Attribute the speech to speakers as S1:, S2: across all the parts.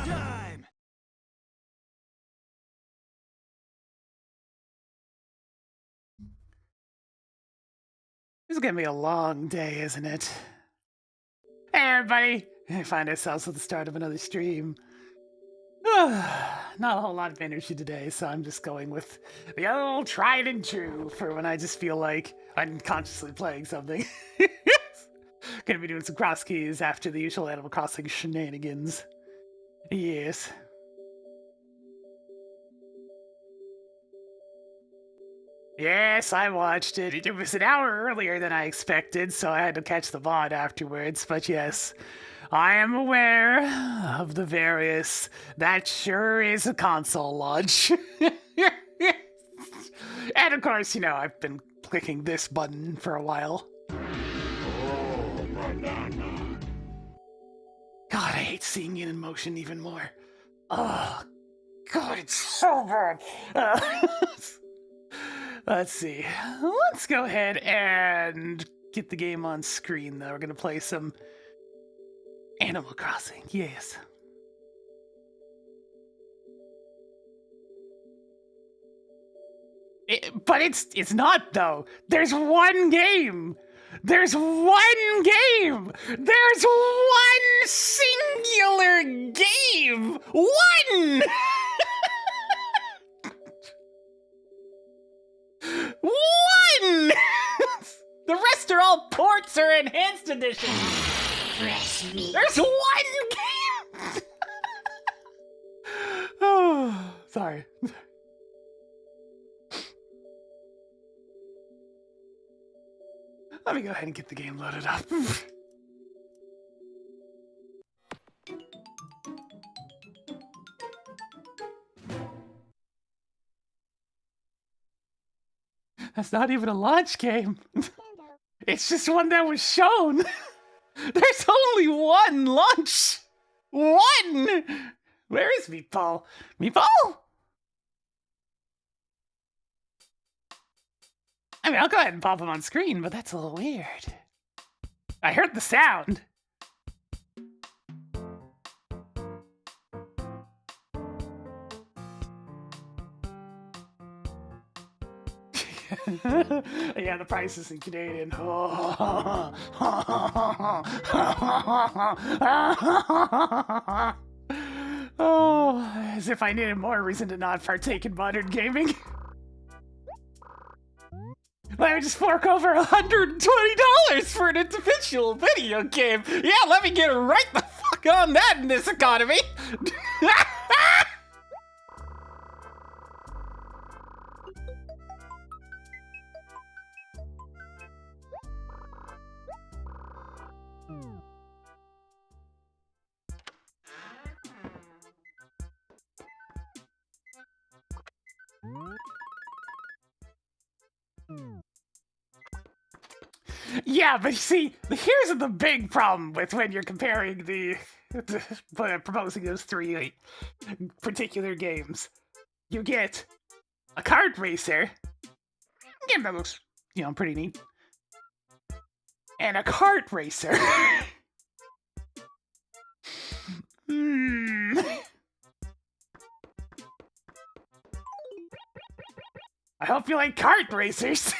S1: Time. This is gonna be a long day, isn't it? Hey everybody! We find ourselves at the start of another stream. Not a whole lot of energy today, so I'm just going with the old tried and true for when I just feel like unconsciously playing something. Gonna be doing some Crosskeys after the usual Animal Crossing shenanigans. Yes. Yes, I watched it. It was an hour earlier than I expected, so I had to catch the VOD afterwards. But yes, I am aware of the various. That sure is a console launch. And of course, you know, I've been clicking this button for a while. God, I hate seeing it in motion even more. Oh, God, it's so bad. Let's see. Let's go ahead and get the game on screen, though. We're going to play some Animal Crossing. Yes. But it's not, though. There's one game. There's one game. There's one singular game. One. One! The rest are all ports or enhanced editions. There's one game. Oh, sorry. Let me go ahead and get the game loaded up. That's not even a launch game. It's just one that was shown. There's only one launch. One! Where is Meatball? Meatball? I mean, I'll go ahead and pop him on screen, but that's a little weird. I heard the sound. Yeah, the price isn't Canadian. Oh, as if I needed more reason to not partake in modern gaming. Let me just fork over $120 for an individual video game. Yeah, let me get right the fuck on that in this economy. Yeah, but see, here's the big problem with when you're comparing proposing those three particular games. You get a kart racer, yeah, that looks, you know, pretty neat, and a kart racer. I hope you like kart racers.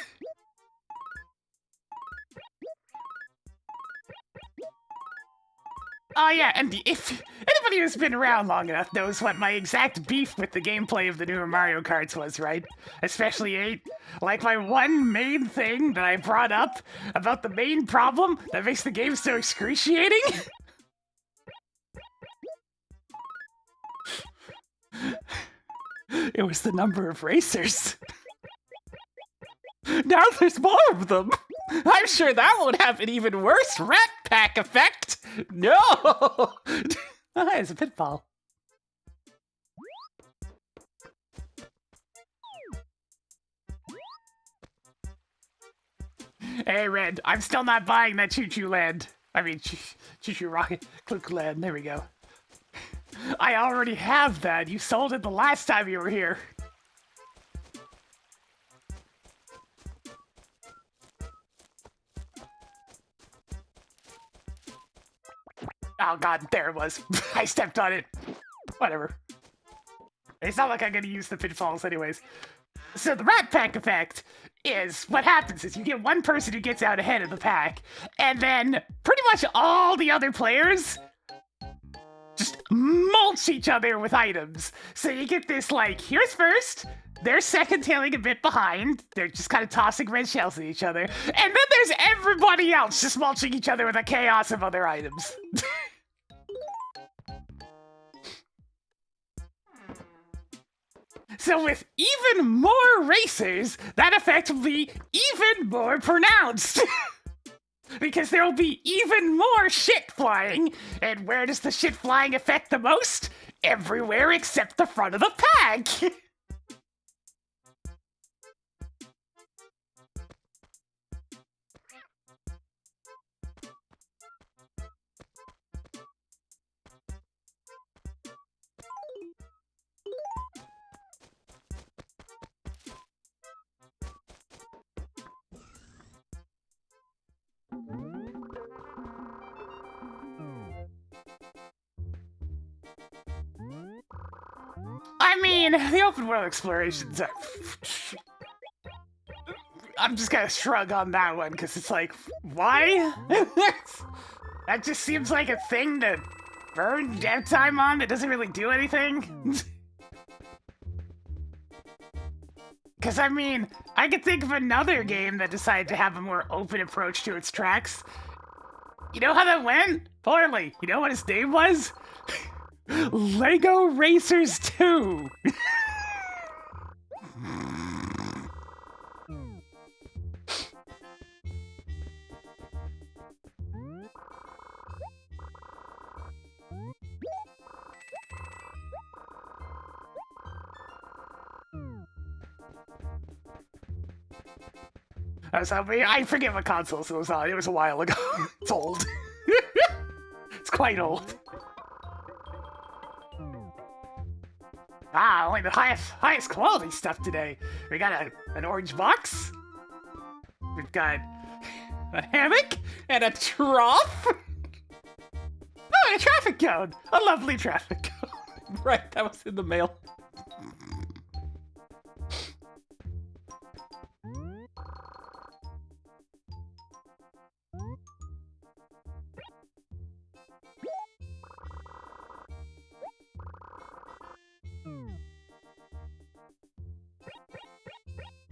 S1: Oh yeah, and if anybody who's been around long enough knows what my exact beef with the gameplay of the newer Mario Karts was, right? Especially 8. Like my one main thing that I brought up about the main problem that makes the game so excruciating? It was the number of racers. Now there's more of them. I'm sure that won't have an even worse Rat Pack effect. No! It's a pitfall. Hey, Red, I'm still not buying that Choo-Choo Land. I mean, Choo-Choo Rocket Click Land. There we go. I already have that. You sold it the last time you were here. Oh god, there it was. I stepped on it. Whatever. It's not like I'm gonna use the pitfalls anyways. So the Rat Pack effect is, what happens is you get one person who gets out ahead of the pack, and then pretty much all the other players just mulch each other with items. So you get this, like, here's first, they're second tailing a bit behind, they're just kind of tossing red shells at each other, and then there's everybody else just mulching each other with a chaos of other items. So with even more racers, that effect will be even more pronounced. Because there will be even more shit flying. And where does the shit flying affect the most? Everywhere except the front of the pack. I mean, the open world explorations are... I'm just gonna shrug on that one, because it's like, why? That just seems like a thing to burn dev time on that doesn't really do anything. Because, I mean, I could think of another game that decided to have a more open approach to its tracks. You know how that went? Poorly. You know what its name was? Lego Racers 2! I forget what consoles it was on. It was a while ago. It's old. It's quite old. Ah, only the highest quality stuff today. We got an orange box. We've got a hammock and a trough. Oh, and a traffic cone. A lovely traffic cone. Right, that was in the mail.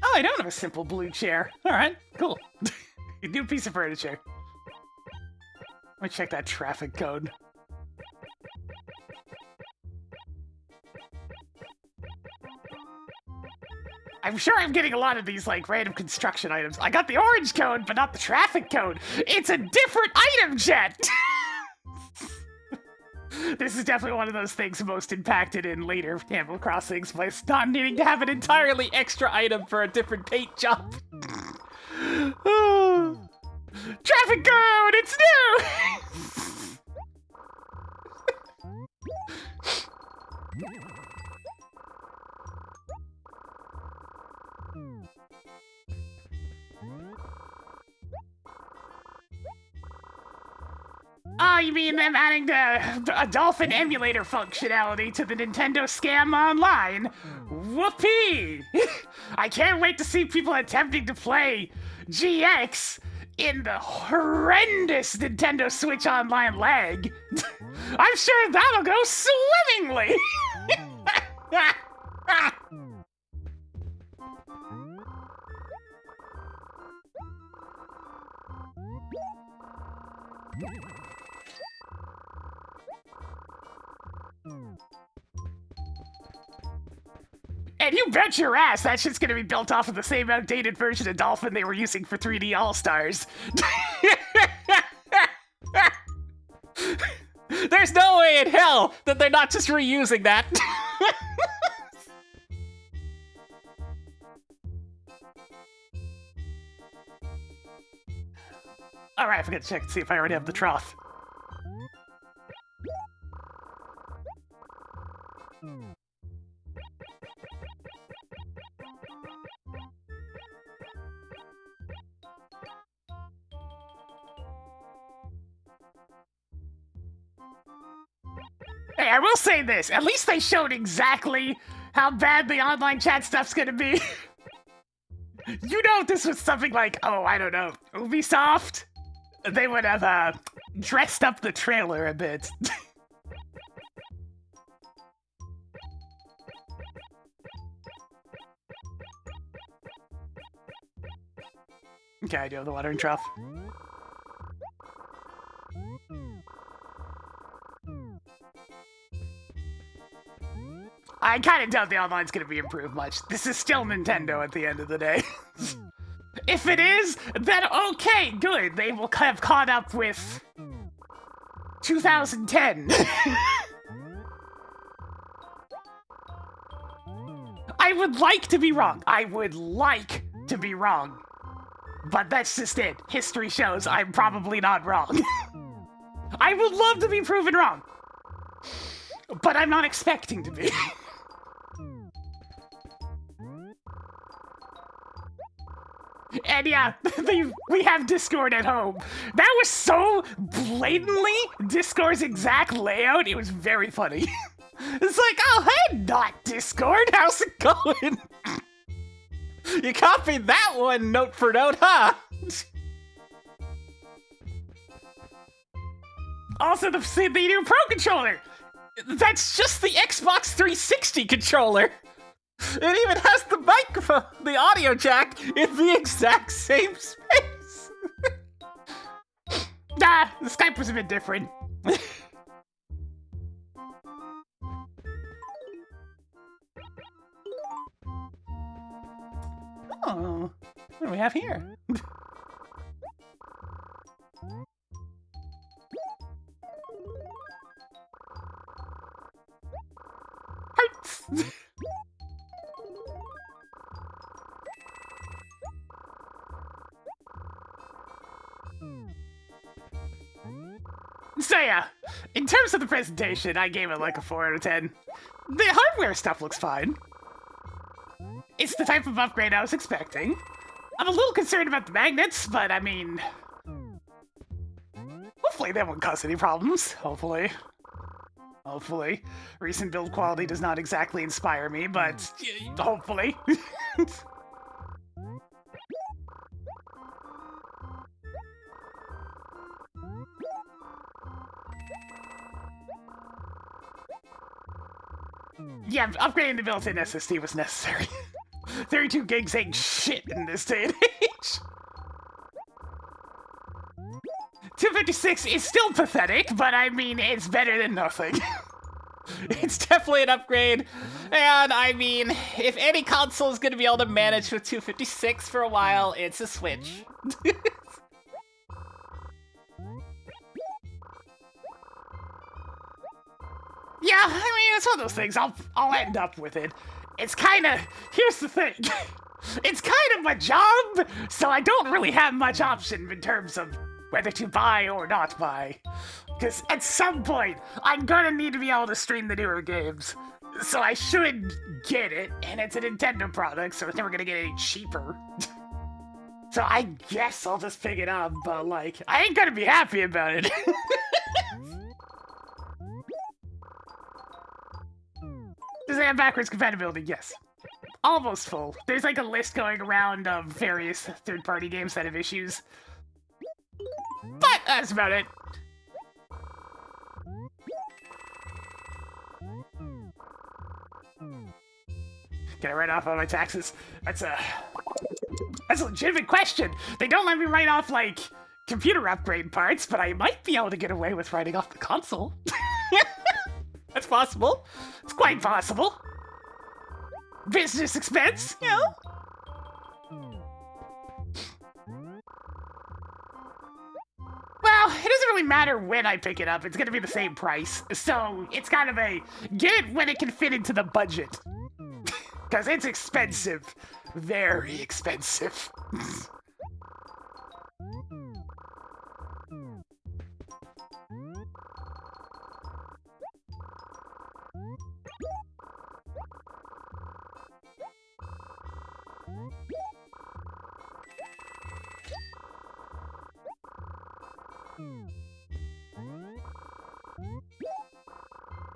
S1: Oh, I don't have a simple blue chair. Alright, cool. New piece of furniture. Let me check that traffic code. I'm sure I'm getting a lot of these, like, random construction items. I got the orange code, but not the traffic code. It's a different item jet! This is definitely one of those things most impacted in later Animal Crossings by not needing to have an entirely extra item for a different paint job. Traffic code! It's new! Oh, you mean them adding a dolphin emulator functionality to the Nintendo Scam Online? Whoopee! I can't wait to see people attempting to play GX in the horrendous Nintendo Switch Online lag. I'm sure that'll go swimmingly! And you bet your ass that shit's gonna be built off of the same outdated version of Dolphin they were using for 3D All-Stars. There's no way in hell that they're not just reusing that. Alright, I forgot to check and see if I already have the trough. Okay, I will say this. At least they showed exactly how bad the online chat stuff's gonna be. You know, if this was something like, oh, I don't know, Ubisoft, they would have dressed up the trailer a bit. Okay, I do have the watering trough. I kind of doubt the online's going to be improved much. This is still Nintendo at the end of the day. If it is, then okay, good. They will have caught up with 2010. I would like to be wrong. I would like to be wrong. But that's just it. History shows I'm probably not wrong. I would love to be proven wrong. But I'm not expecting to be. And yeah, we have Discord at home. That was so blatantly Discord's exact layout, it was very funny. It's like, oh, hey, not Discord, how's it going? You copied that one note for note, huh? Also, the new Pro Controller! That's just the Xbox 360 controller! It even has the microphone, the audio jack, in the exact same space! Nah, the Skype was a bit different. Oh, what do we have here? Hearts! So yeah, in terms of the presentation, I gave it like a 4 out of 10. The hardware stuff looks fine. It's the type of upgrade I was expecting. I'm a little concerned about the magnets, but I mean... hopefully they won't cause any problems. Hopefully. Hopefully. Recent build quality does not exactly inspire me, but hopefully. Yeah, upgrading the built-in SSD was necessary. 32 gigs ain't shit in this day and age. 256 is still pathetic, but I mean, it's better than nothing. It's definitely an upgrade, and I mean, if any console is going to be able to manage with 256 for a while, it's a Switch. Yeah, I mean, it's one of those things. I'll end up with it. It's kind of... here's the thing. It's kind of my job, so I don't really have much option in terms of whether to buy or not buy. Because at some point, I'm gonna need to be able to stream the newer games. So I should get it, and it's a Nintendo product, so it's never gonna get any cheaper. So I guess I'll just pick it up, but like, I ain't gonna be happy about it. Does it have backwards compatibility? Yes. Almost full. There's like a list going around of various third-party games that have issues. But that's about it. Can I write off all my taxes? That's a legitimate question. They don't let me write off, like, computer upgrade parts, but I might be able to get away with writing off the console. That's possible. It's quite possible. Business expense, you know? Well, it doesn't really matter when I pick it up. It's gonna be the same price. So, it's kind of a get it when it can fit into the budget. Because it's expensive. Very expensive.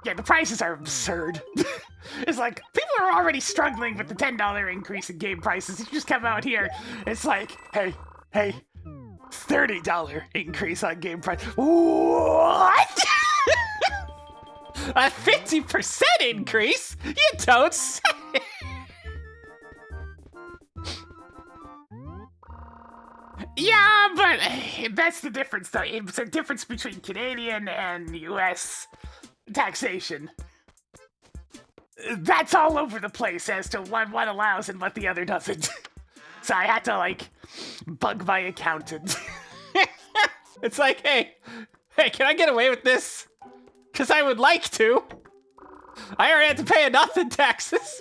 S1: Yeah, the prices are absurd. It's like, people are already struggling with the $10 increase in game prices. You just come out here, it's like, hey, $30 increase on game price. What? A 50% increase? You don't say. Yeah, but that's the difference, though. It's a difference between Canadian and US taxation. That's all over the place as to what one allows and what the other doesn't. So I had to, like, bug my accountant. It's like, hey, can I get away with this? Because I would like to. I already had to pay enough in taxes.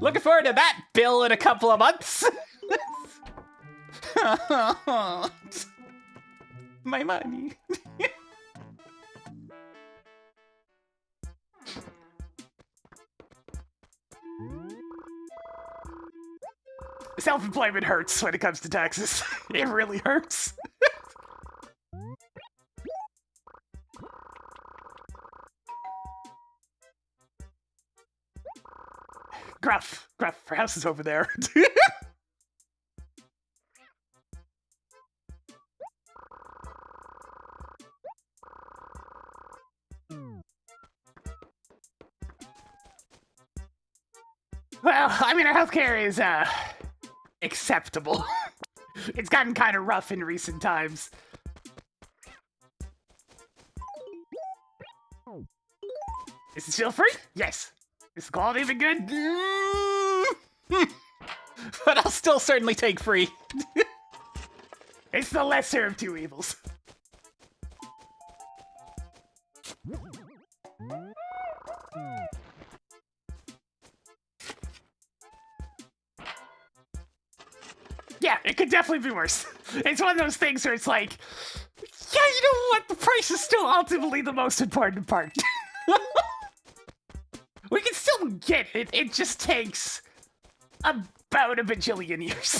S1: Looking forward to that bill in a couple of months. My money. Self-employment hurts when it comes to taxes. It really hurts. Gruff, our house is over there. Well, I mean, our healthcare is, acceptable. It's gotten kind of rough in recent times. Is it still free? Yes. Is the quality of it good? But I'll still certainly take free. It's the lesser of two evils. Yeah, it could definitely be worse. It's one of those things where it's like, yeah, you know what? The price is still ultimately the most important part. We can still get it. It just takes about a bajillion years.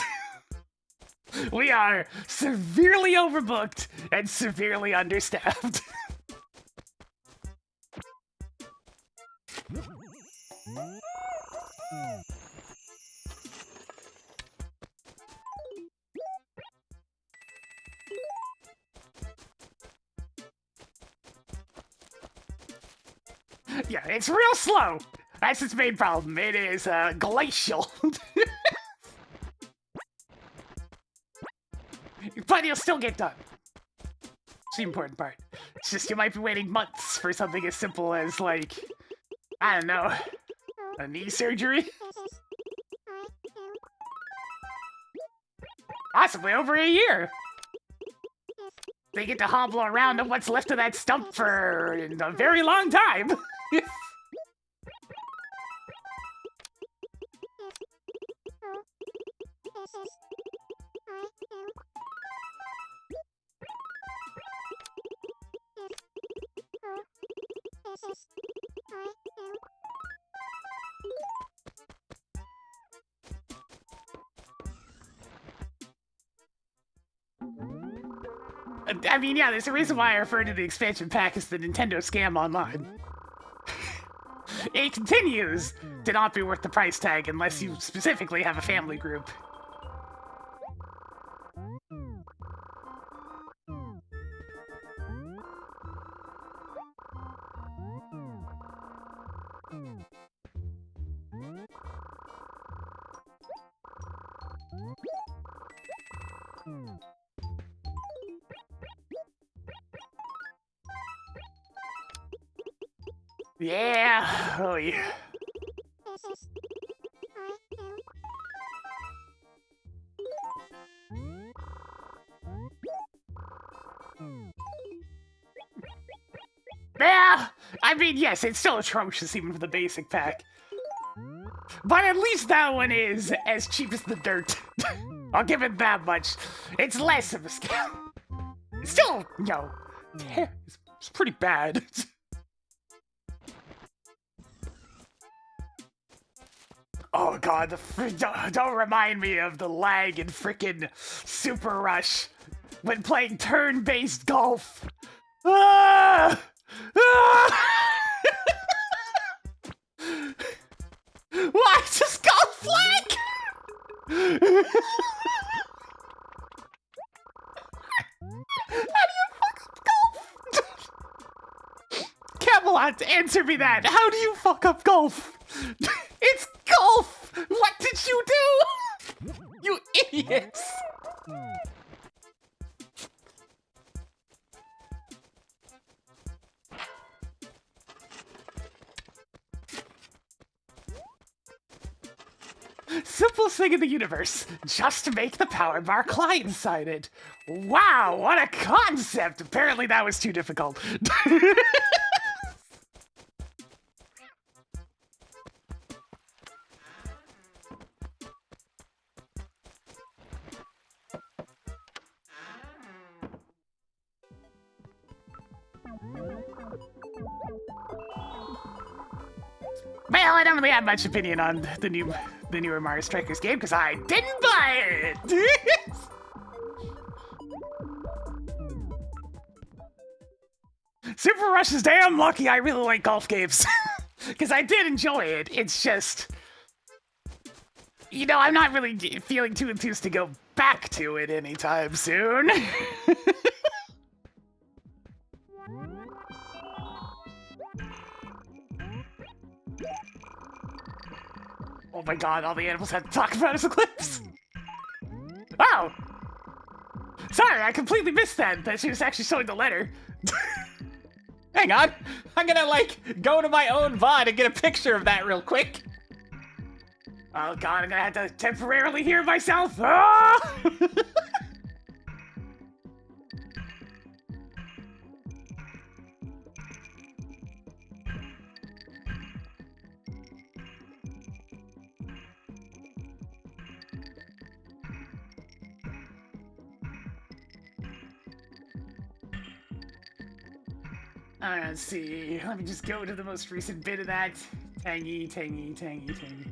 S1: We are severely overbooked and severely understaffed. Yeah, it's real slow. That's its main problem. It is glacial. But you'll still get done. It's the important part. It's just you might be waiting months for something as simple as, like, I don't know, a knee surgery? Possibly over a year. They get to hobble around on what's left of that stump for a very long time. I mean, yeah, there's a reason why I refer to the expansion pack as the Nintendo Scam Online. It continues to not be worth the price tag unless you specifically have a family group. Yeah, oh yeah. Yeah, I mean, yes, it's still atrocious even for the basic pack. But at least that one is as cheap as the dirt. I'll give it that much. It's less of a scam. It's still, you know, it's pretty bad. Oh god, don't remind me of the lag in frickin' Super Rush when playing turn-based golf. Ah! Ah! Why just go flank? How do you fuck up golf? Camelot, answer me that. How do you fuck up golf? It's golf! What did you do? You idiots! Simplest thing in the universe. Just make the power bar client-sided. Wow, what a concept! Apparently that was too difficult. Well, I don't really have much opinion on the newer Mario Strikers game because I didn't buy it. Super Rush is damn lucky. I really like golf games because I did enjoy it. It's just, you know, I'm not really feeling too enthused to go back to it anytime soon. Oh my god, all the animals had to talk about his eclipse! Wow! Sorry, I completely missed that she was actually showing the letter.
S2: Hang on, I'm gonna, like, go to my own VOD and get a picture of that real quick.
S1: Oh god, I'm gonna have to temporarily hear myself! Ah! Let's see. Let me just go to the most recent bit of that. Tangy, tangy, tangy, tangy.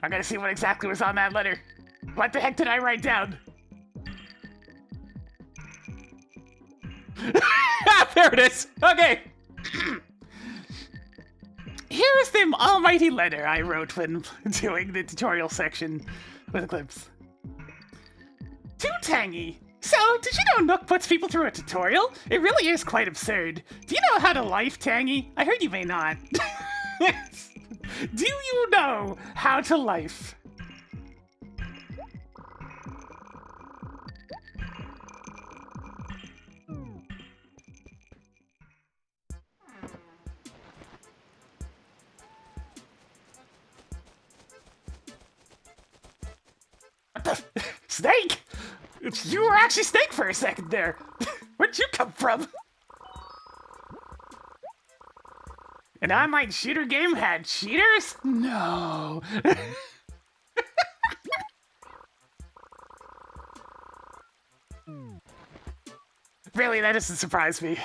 S1: I gotta see what exactly was on that letter. What the heck did I write down?
S2: There it is! Okay!
S1: Here's the almighty letter I wrote when doing the tutorial section with Eclipse. Too tangy. So, did you know Nook puts people through a tutorial? It really is quite absurd. Do you know how to life, Tangy? I heard you may not. Do you know how to life? What the? Snake? You were actually Snake for a second there. Where'd you come from? An online shooter game had cheaters? No. Really, that doesn't surprise me.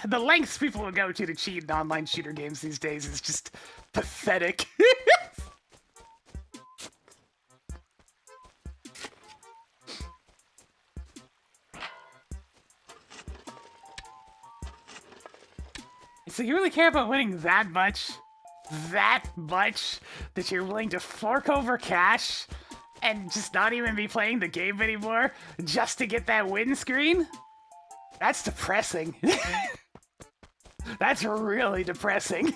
S1: The lengths people will go to cheat in online shooter games these days is just pathetic. So you really care about winning that much? That much? That you're willing to fork over cash and just not even be playing the game anymore just to get that win screen? That's depressing. That's really depressing.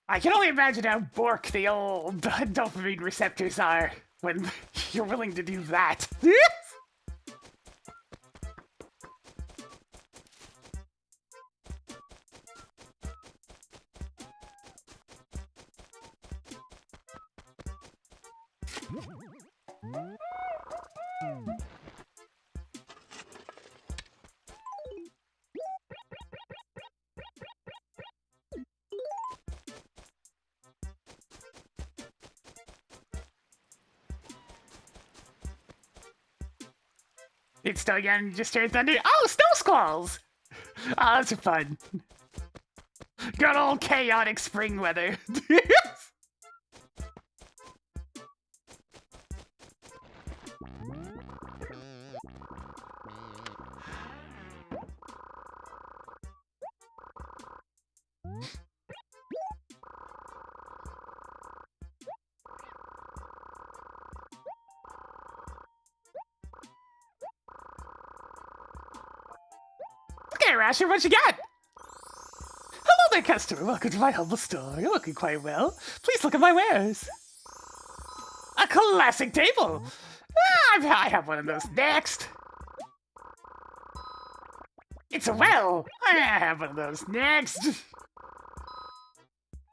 S1: I can only imagine how bork the old dopamine receptors are when you're willing to do that. It's still again, just hear thunder. Oh, snow squalls! Oh, those are fun. Good old chaotic spring weather. Okay, Rasher, what you got? Hello there, customer. Welcome to my humble store. You're looking quite well. Please look at my wares. A classic table. I have one of those next. It's a well. I have one of those next.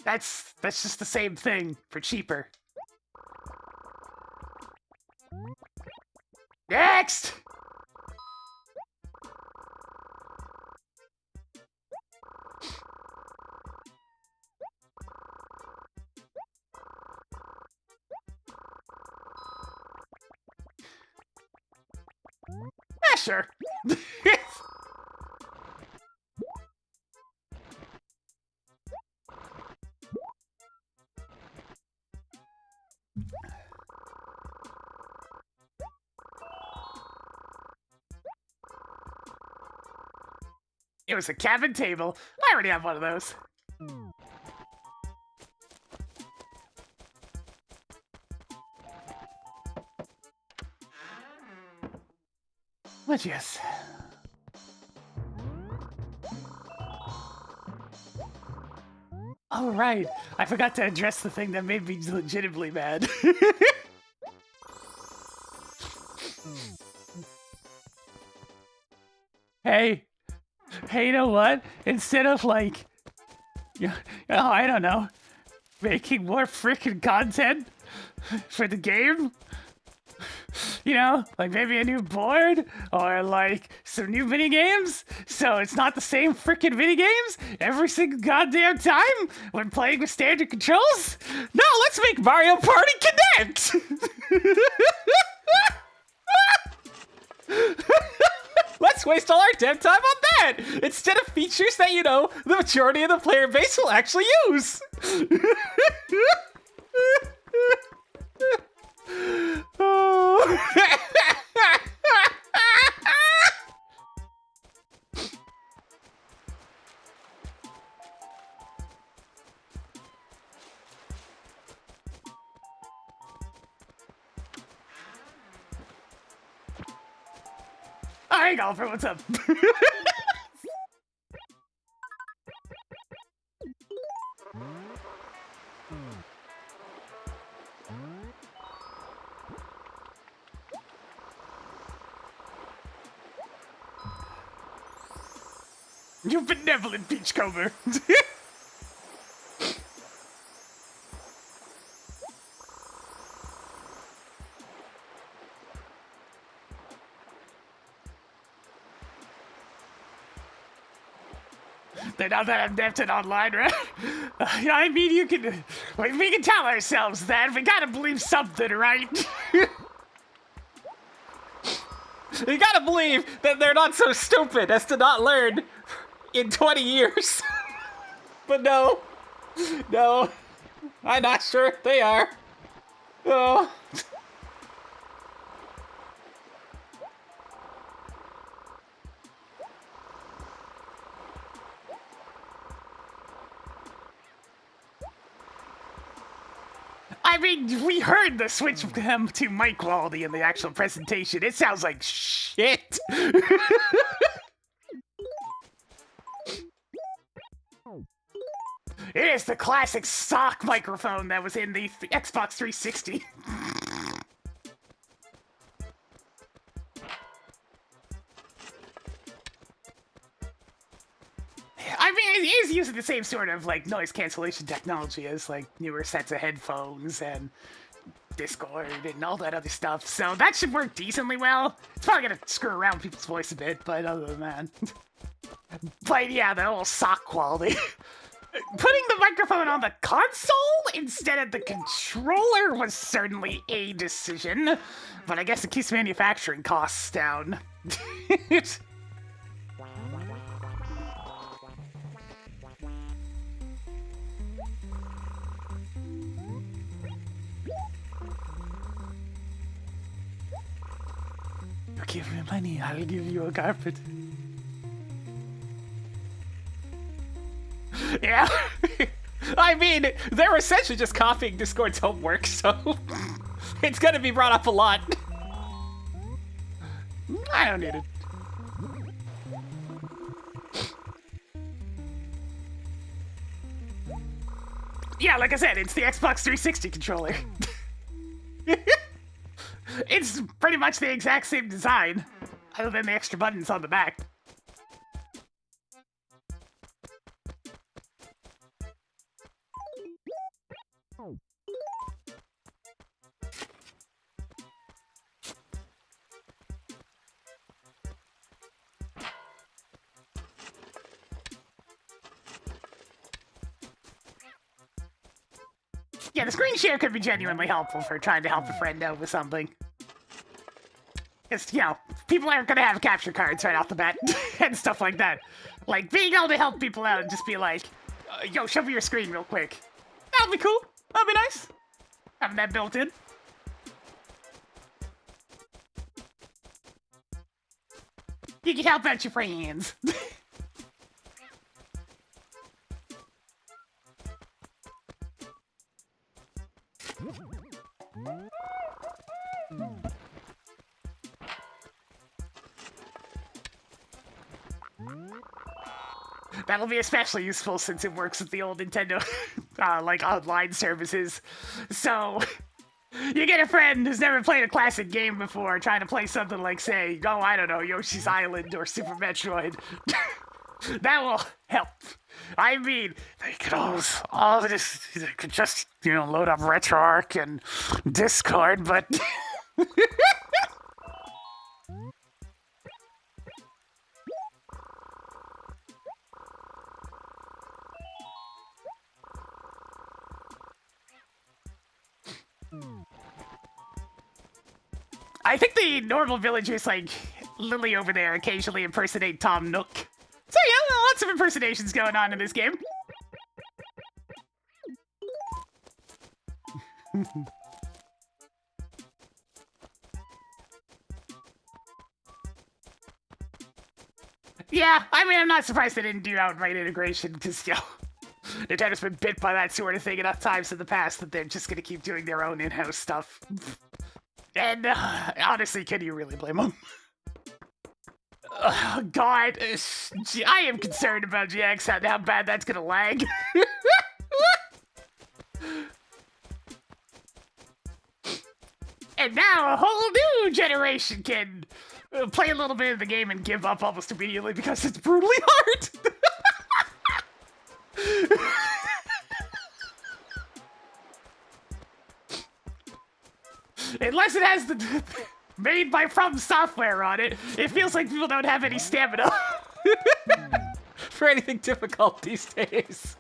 S1: That's just the same thing for cheaper. Next. Yeah, sure. It was a cabin table. I already have one of those. But yes. Oh, right. I forgot to address the thing that made me legitimately mad. Hey, you know what? Instead of like, I don't know, making more frickin' content for the game, you know, like maybe a new board or like some new mini games, so it's not the same frickin' mini games every single goddamn time when playing with standard controls. No, let's make Mario Party Connect.
S2: Let's waste all our damn time on that instead of features that, you know, the majority of the player base will actually use.
S1: Hey, Golfer, what's up? You benevolent beachcomber. Now that I'm tempted online, right? I mean, we can tell ourselves that. We gotta believe something, right?
S2: You gotta believe that they're not so stupid as to not learn in 20 years. But no, I'm not sure they are. Oh.
S1: I mean, we heard the switch to mic quality in the actual presentation. It sounds like shit. It is the classic stock microphone that was in the Xbox 360. I mean, it is using the same sort of like noise cancellation technology as like newer sets of headphones and Discord and all that other stuff, so that should work decently well. It's probably gonna screw around people's voice a bit, but other than that. But yeah, the whole sock quality. Putting the microphone on the console instead of the controller was certainly a decision, but I guess it keeps manufacturing costs down. You give me money, I'll give you a carpet.
S2: Yeah. I mean, they're essentially just copying Discord's homework, so it's gonna be brought up a lot.
S1: I don't need it. Yeah, like I said, it's the Xbox 360 controller. It's pretty much the exact same design, other than the extra buttons on the back. Yeah, the screen share could be genuinely helpful for trying to help a friend out with something. It's, you know, people aren't gonna have capture cards right off the bat and stuff like that. Like, being able to help people out and just be like, yo, show me your screen real quick. That'll be cool. That'll be nice. Having that built in. You can help out your friends. That'll be especially useful since it works with the old Nintendo, like, online services. So, you get a friend who's never played a classic game before trying to play something like, say, oh, I don't know, Yoshi's Island or Super Metroid. That will help. I mean, they could all this, they could just, you know, load up RetroArch and Discord, but... I think the normal villagers, like Lily over there, occasionally impersonate Tom Nook. So yeah, lots of impersonations going on in this game. Yeah, I mean, I'm not surprised they didn't do outright integration, because, you know, Nintendo's been bit by that sort of thing enough times in the past that they're just gonna keep doing their own in-house stuff. And, honestly, can you really blame them? Oh, God. I am concerned about GX and how bad that's gonna lag. And now a whole new generation can play a little bit of the game and give up almost immediately because it's brutally hard. Unless it has the made by From Software on it, it feels like people don't have any stamina
S2: for anything difficult these days.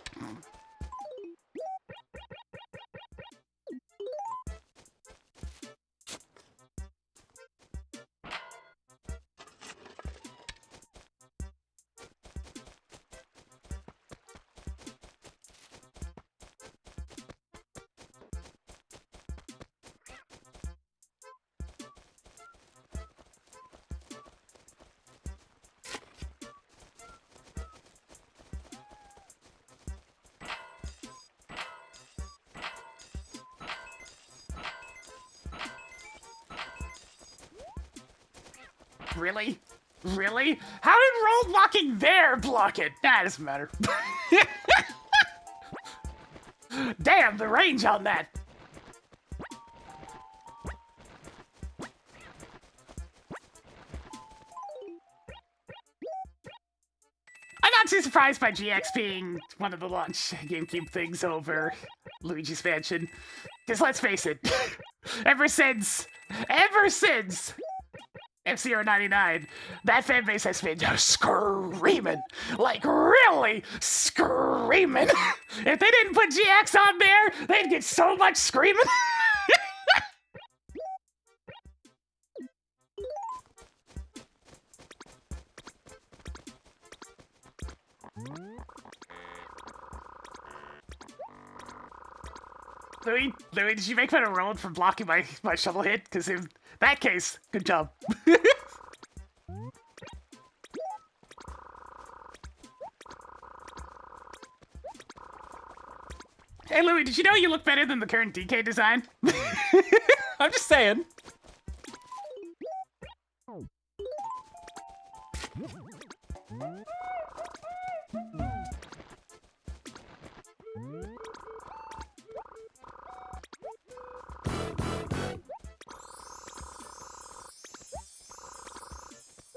S1: Really? Really? How did roll blocking there block it? Nah, doesn't matter. Damn, the range on that. I'm not too surprised by GX being one of the launch GameCube things over Luigi's Mansion. Because let's face it, ever since F-Zero 99, that fan base has been just screaming. Like, really screaming. If they didn't put GX on there, they'd get so much screaming. Louis, did you make fun of Roland for blocking my shovel hit? Because in that case, good job. Hey, Louis, did you know you look better than the current DK design?
S2: I'm just saying.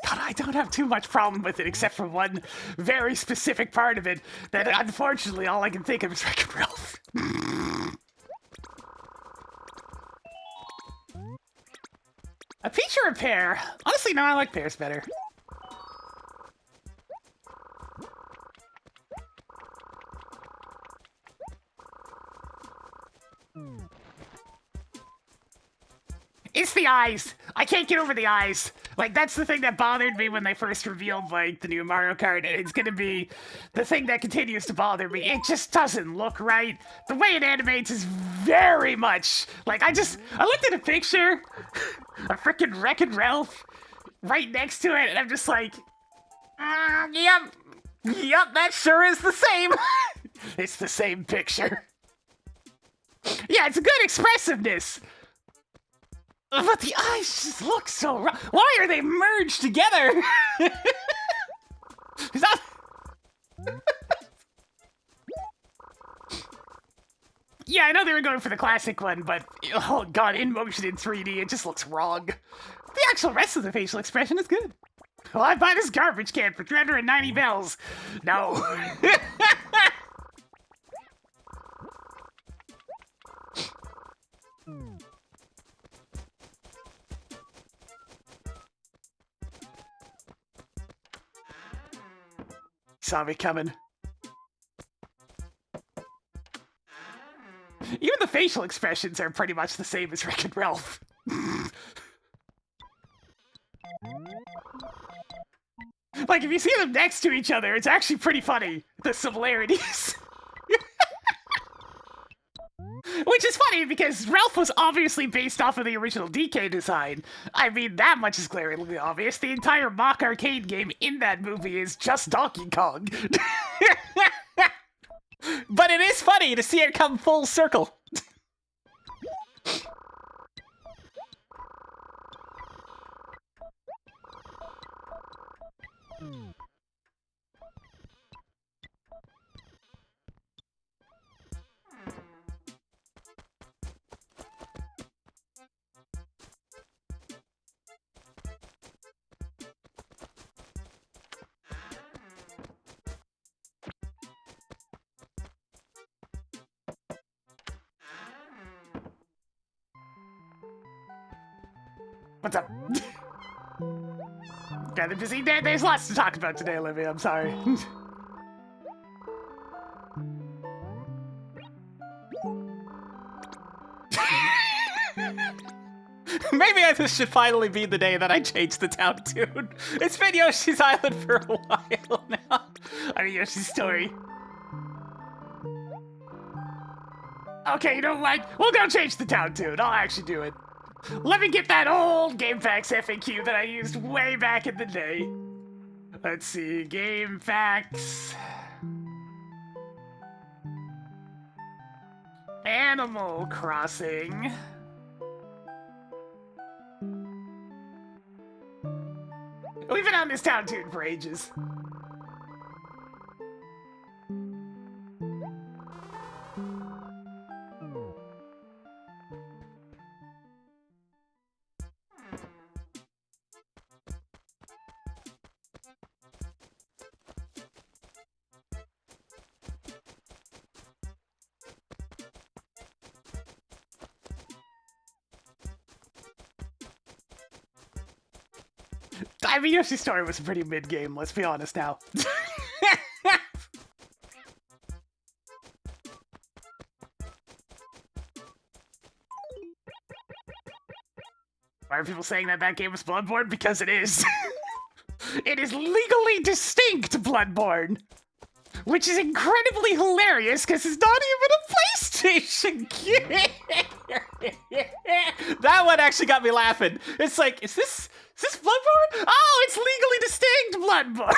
S1: God, I don't have too much problem with it, except for one very specific part of it that, unfortunately, all I can think of is Wreck-It Ralph. A peach or a pear? Honestly, no, I like pears better. It's the eyes. I can't get over the eyes. Like, that's the thing that bothered me when they first revealed, like, the new Mario Kart. And it's gonna be the thing that continues to bother me. It just doesn't look right. The way it animates is very much... Like, I looked at a picture, a frickin' Wreck-It Ralph, right next to it, and I'm just like...
S2: Yep, that sure is the same.
S1: It's the same picture. Yeah, it's a good expressiveness. But the eyes just look so wrong. Why are they merged together? Is that... Yeah, I know they were going for the classic one, but oh god, in motion in 3D, it just looks wrong. The actual rest of the facial expression is good. Well, I buy this garbage can for 390 bells. No. Saw me coming. Even the facial expressions are pretty much the same as Wreck-It Ralph. Like, if you see them next to each other, it's actually pretty funny, the similarities. Which is funny, because Ralph was obviously based off of the original DK design. I mean, that much is glaringly obvious. The entire mock arcade game in that movie is just Donkey Kong.
S2: But it is funny to see it come full circle.
S1: What's up? Got it busy. There's lots to talk about today, Olivia. I'm sorry.
S2: Maybe this should finally be the day that I change the town tune. It's been Yoshi's Island for a while now.
S1: I mean, Yoshi's Story. Okay, you know what? We'll go change the town tune. I'll actually do it. Let me get that old GameFAQs FAQ that I used way back in the day. Let's see, GameFAQs. Animal Crossing. We've been on this town tune for ages. I mean, Yoshi's Story was a pretty mid-game, let's be honest now. Why are people saying that that game was Bloodborne? Because it is. It is legally distinct Bloodborne. Which is incredibly hilarious because it's not even a PlayStation game.
S2: That one actually got me laughing. It's like, is this Bloodborne?
S1: Oh, it's legally distinct Bloodborne.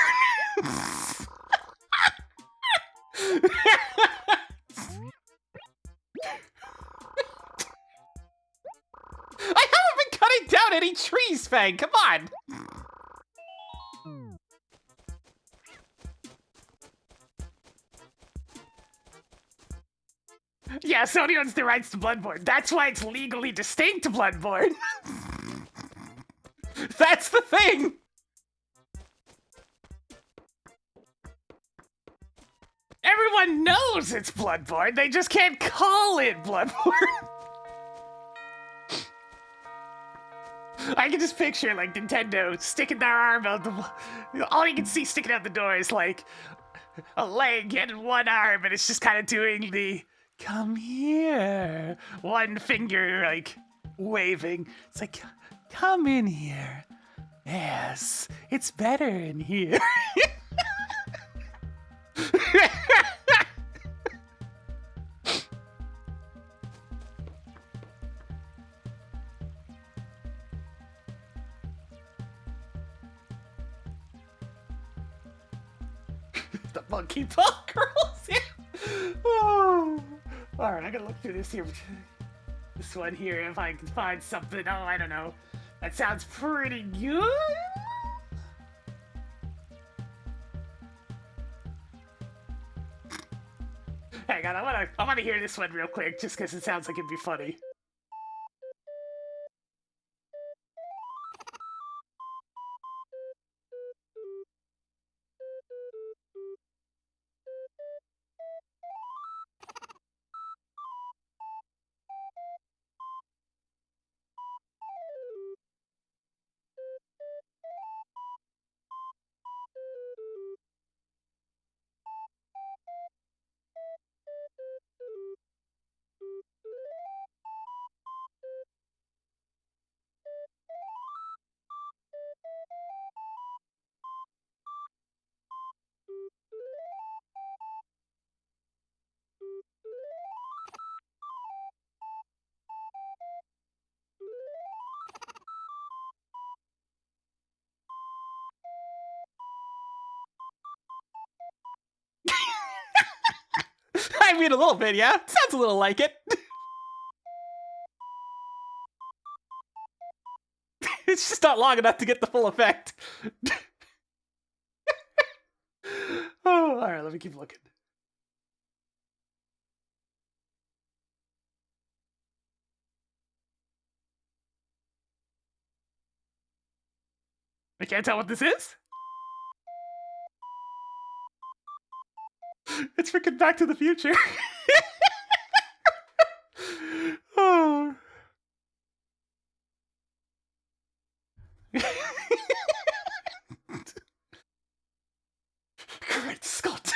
S2: I haven't been cutting down any trees, Fang. Come on.
S1: Yeah, Sony owns the rights to Bloodborne. That's why it's legally distinct Bloodborne.
S2: That's the thing.
S1: Everyone knows it's Bloodborne. They just can't call it Bloodborne. I can just picture like Nintendo sticking their arm out the. All you can see sticking out the door is like a leg and one arm, and it's just kind of doing the "come here," one finger like waving. It's like, "Come in here." Yes, it's better in here. The monkey paw girls. Oh. All right, I gotta look through this here. This one here, if I can find something. Oh, I don't know. That sounds pretty good. Hang on, I wanna hear this one real quick, just because it sounds like it'd be funny.
S2: I mean, a little bit, yeah. Sounds a little like it. It's just not long enough to get the full effect.
S1: Oh, all right, let me keep looking. I can't tell what this is. It's freaking Back to the Future. Oh. Great Scott.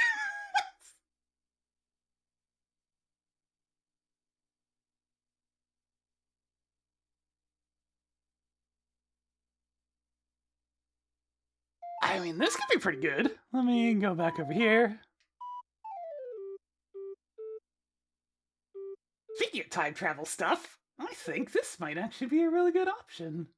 S1: I mean, this could be pretty good. Let me go back over here. Speaking of time travel stuff, I think this might actually be a really good option.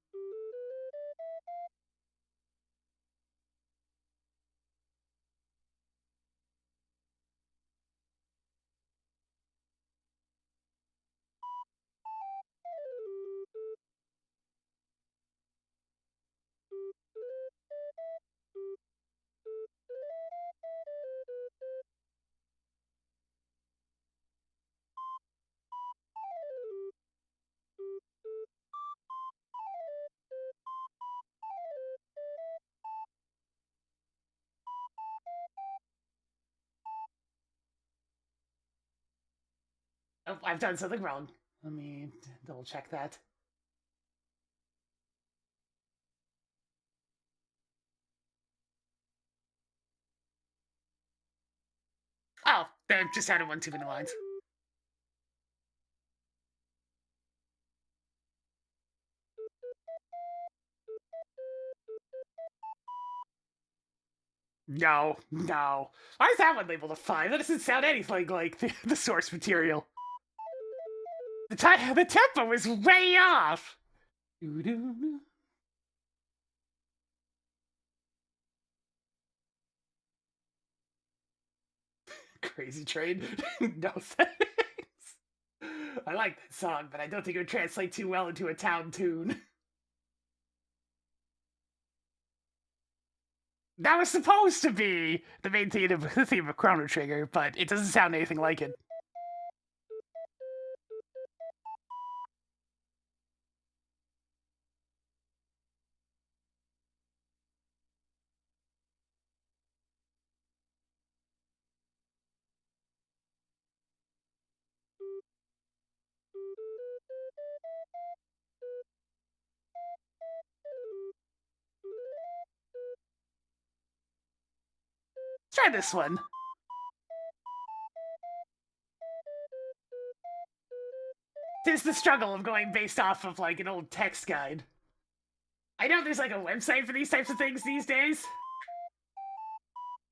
S1: Oh, I've done something wrong. Let me double check that. Oh, there just added one too many lines. No, no. Why is that one labeled a 5? That doesn't sound anything like the source material. The tempo is way off. Crazy Train. No thanks. I like that song, but I don't think it would translate too well into a town tune. That was supposed to be the main theme of Chrono Trigger, but it doesn't sound anything like it. Let's try this one. Tis the struggle of going based off of, like, an old text guide. I know there's, like, a website for these types of things these days.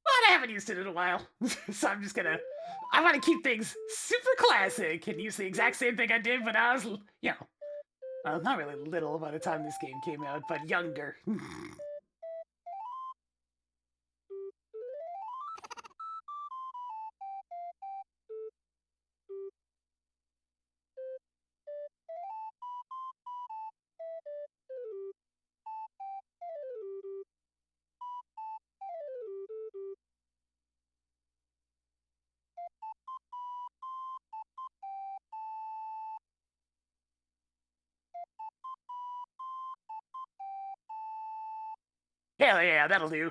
S1: But I haven't used it in a while. So I'm just gonna... I want to keep things super classic and use the exact same thing I did when I was, you know... Well, not really little by the time this game came out, but younger. Hell yeah, that'll do.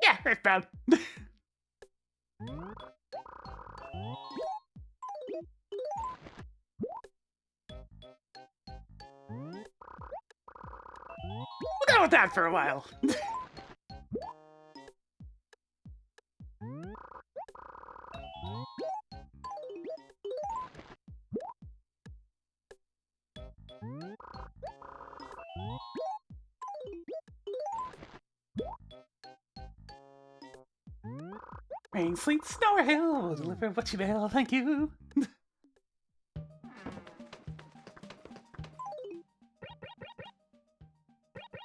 S1: Yeah, that's bad. We'll go with that for a while. Rain, sleet, snow, or hail, will deliver what you mail, thank you.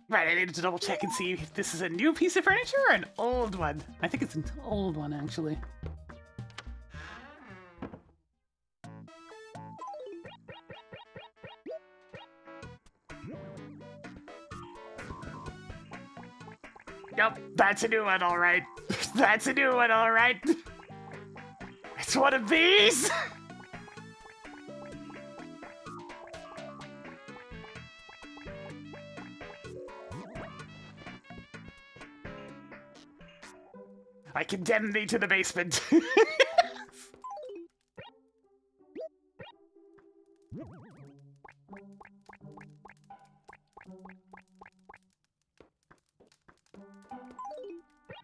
S1: Right, I needed to double check and see if this is a new piece of furniture or an old one. I think it's an old one, actually. Nope, that's a new one, alright. That's a new one, alright. It's one of these! I condemn thee to the basement.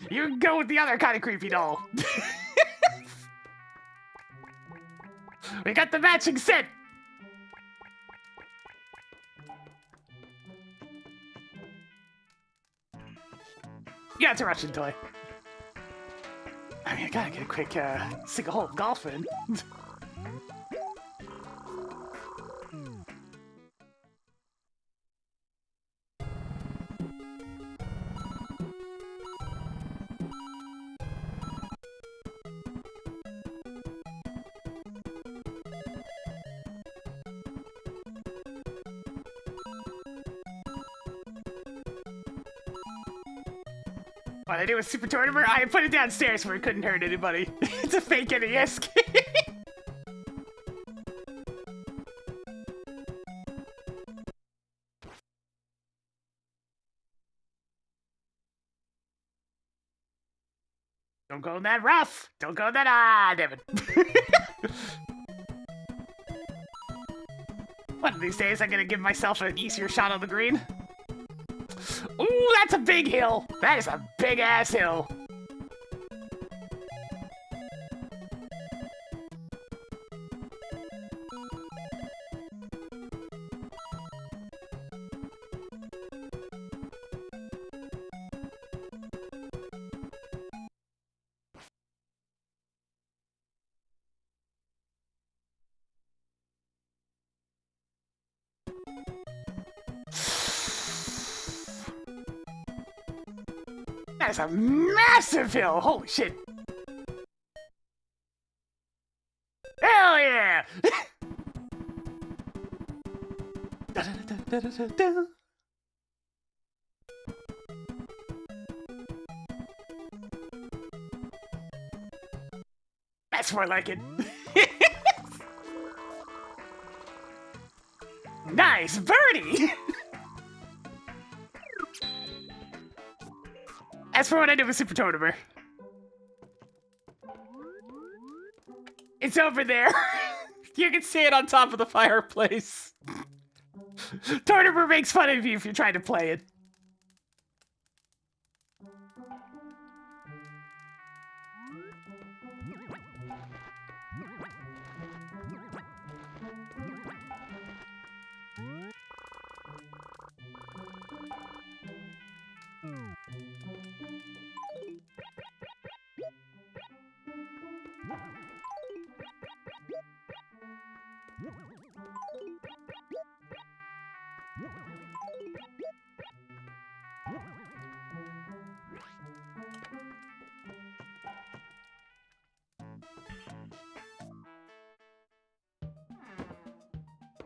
S1: You can go with the other kind of creepy doll. We got the matching set. Yeah, it's a Russian toy. I mean, I gotta get a quick sink a hole of golf in. What I do with Super Tournament, I put it downstairs where it couldn't hurt anybody. It's a fake NES game. Don't go that rough. Don't go that... Ah, damn it. One of these days, I'm gonna give myself an easier shot on the green. Ooh, that's a big hill. That is a big-ass hill. That's a massive hill! Holy shit! Hell yeah! That's more like it. Nice birdie! That's for what I do with Super Totemer. It's over there.
S2: You can see it on top of the fireplace.
S1: Totemer makes fun of you if you're trying to play it.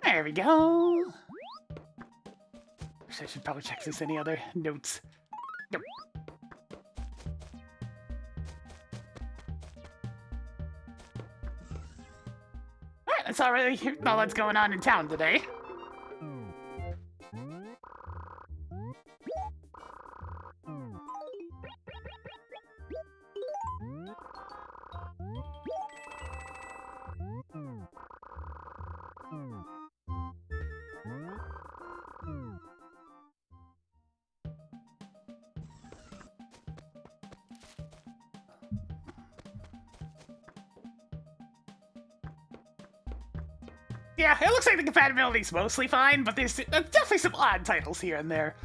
S1: There we go. I should probably check this. Any other notes? Nope. Alright, that's already all that's going on in town today. Yeah, it looks like the compatibility's mostly fine, but there's definitely some odd titles here and there.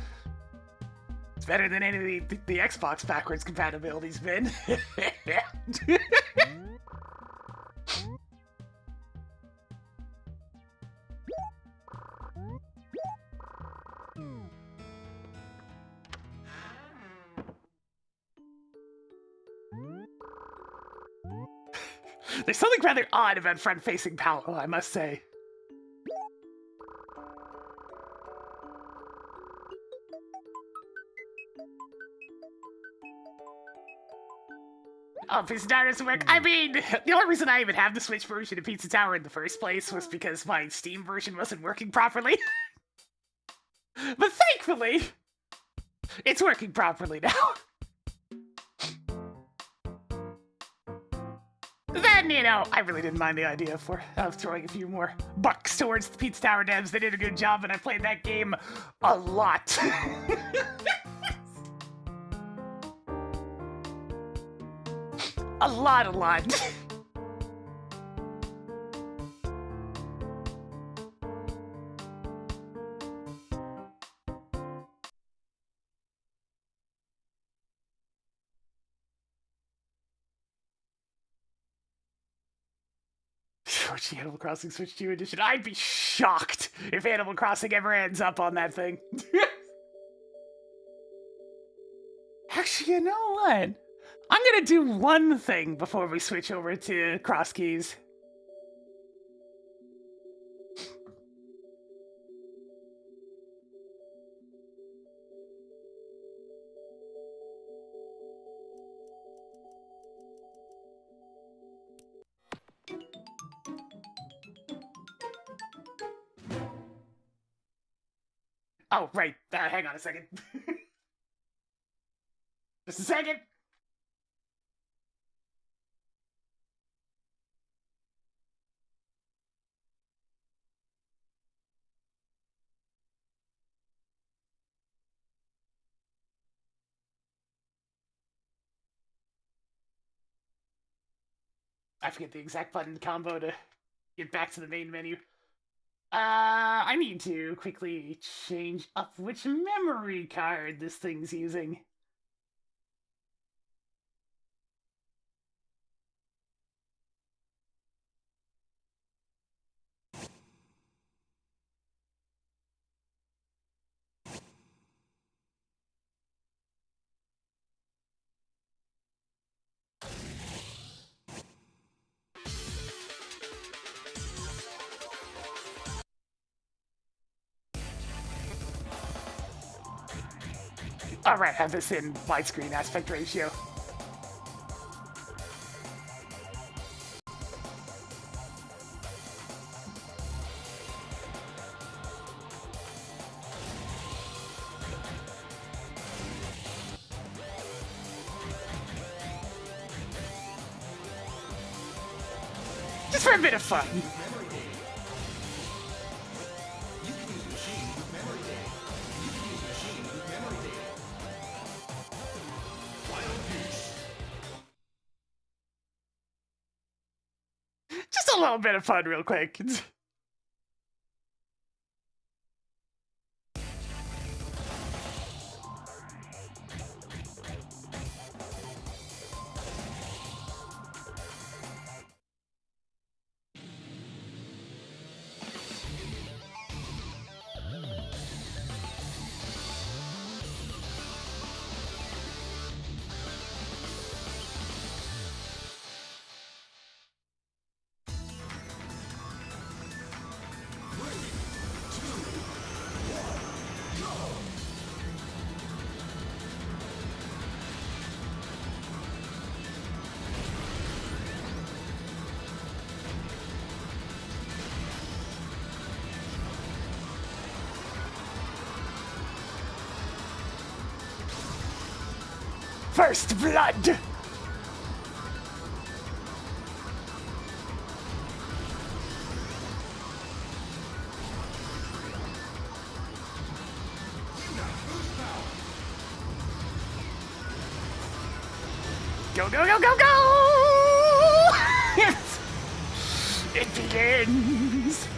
S1: It's better than any of the Xbox backwards compatibility's been. There's something rather odd about front-facing Paolo, I must say. Oh, Pizza Tower doesn't work? I mean, the only reason I even have the Switch version of Pizza Tower in the first place was because my Steam version wasn't working properly. But thankfully, it's working properly now. Then, you know, I really didn't mind the idea of throwing a few more bucks towards the Pizza Tower devs. They did a good job, and I played that game a lot. A lot. Switch Animal Crossing Switch 2 edition. I'd be shocked if Animal Crossing ever ends up on that thing. Actually, you know what? I'm gonna do one thing before we switch over to Crosskeys. Oh, right. Hang on a second. Just a second. I forget the exact button combo to get back to the main menu. I need to quickly change up which memory card this thing's using. Alright, have this in widescreen aspect ratio. Just for a bit of fun. Just a little bit of fun real quick. First blood! Go, go, go, go, go! It begins!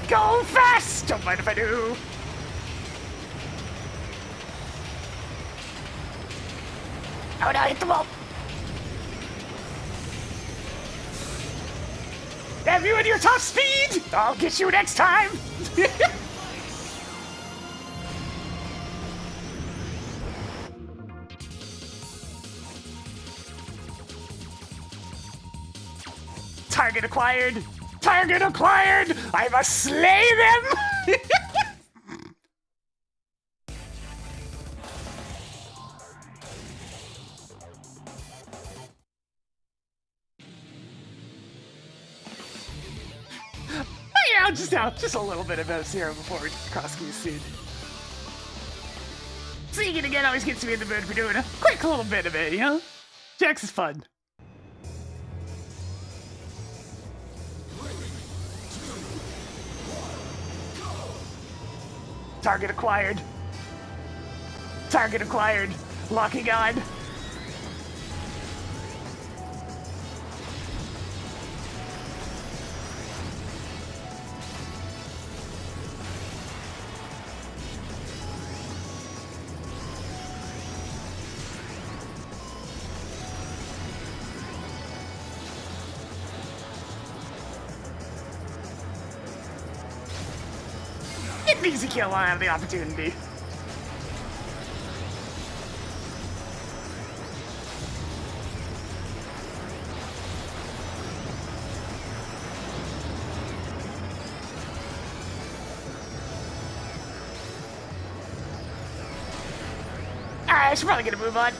S1: Go fast! Don't mind if I do. Oh no, hit the wall! Have you in your top speed? I'll get you next time! Target acquired! Target acquired! I must slay them! Just a little bit of F-Zero before Crosskeys soon. Seeing it again always gets me in the mood for doing a quick little bit of it, you know? Jax is fun. Target acquired. Target acquired. Locking on. Easy kill when I have the opportunity. Alright, I should probably get a move on.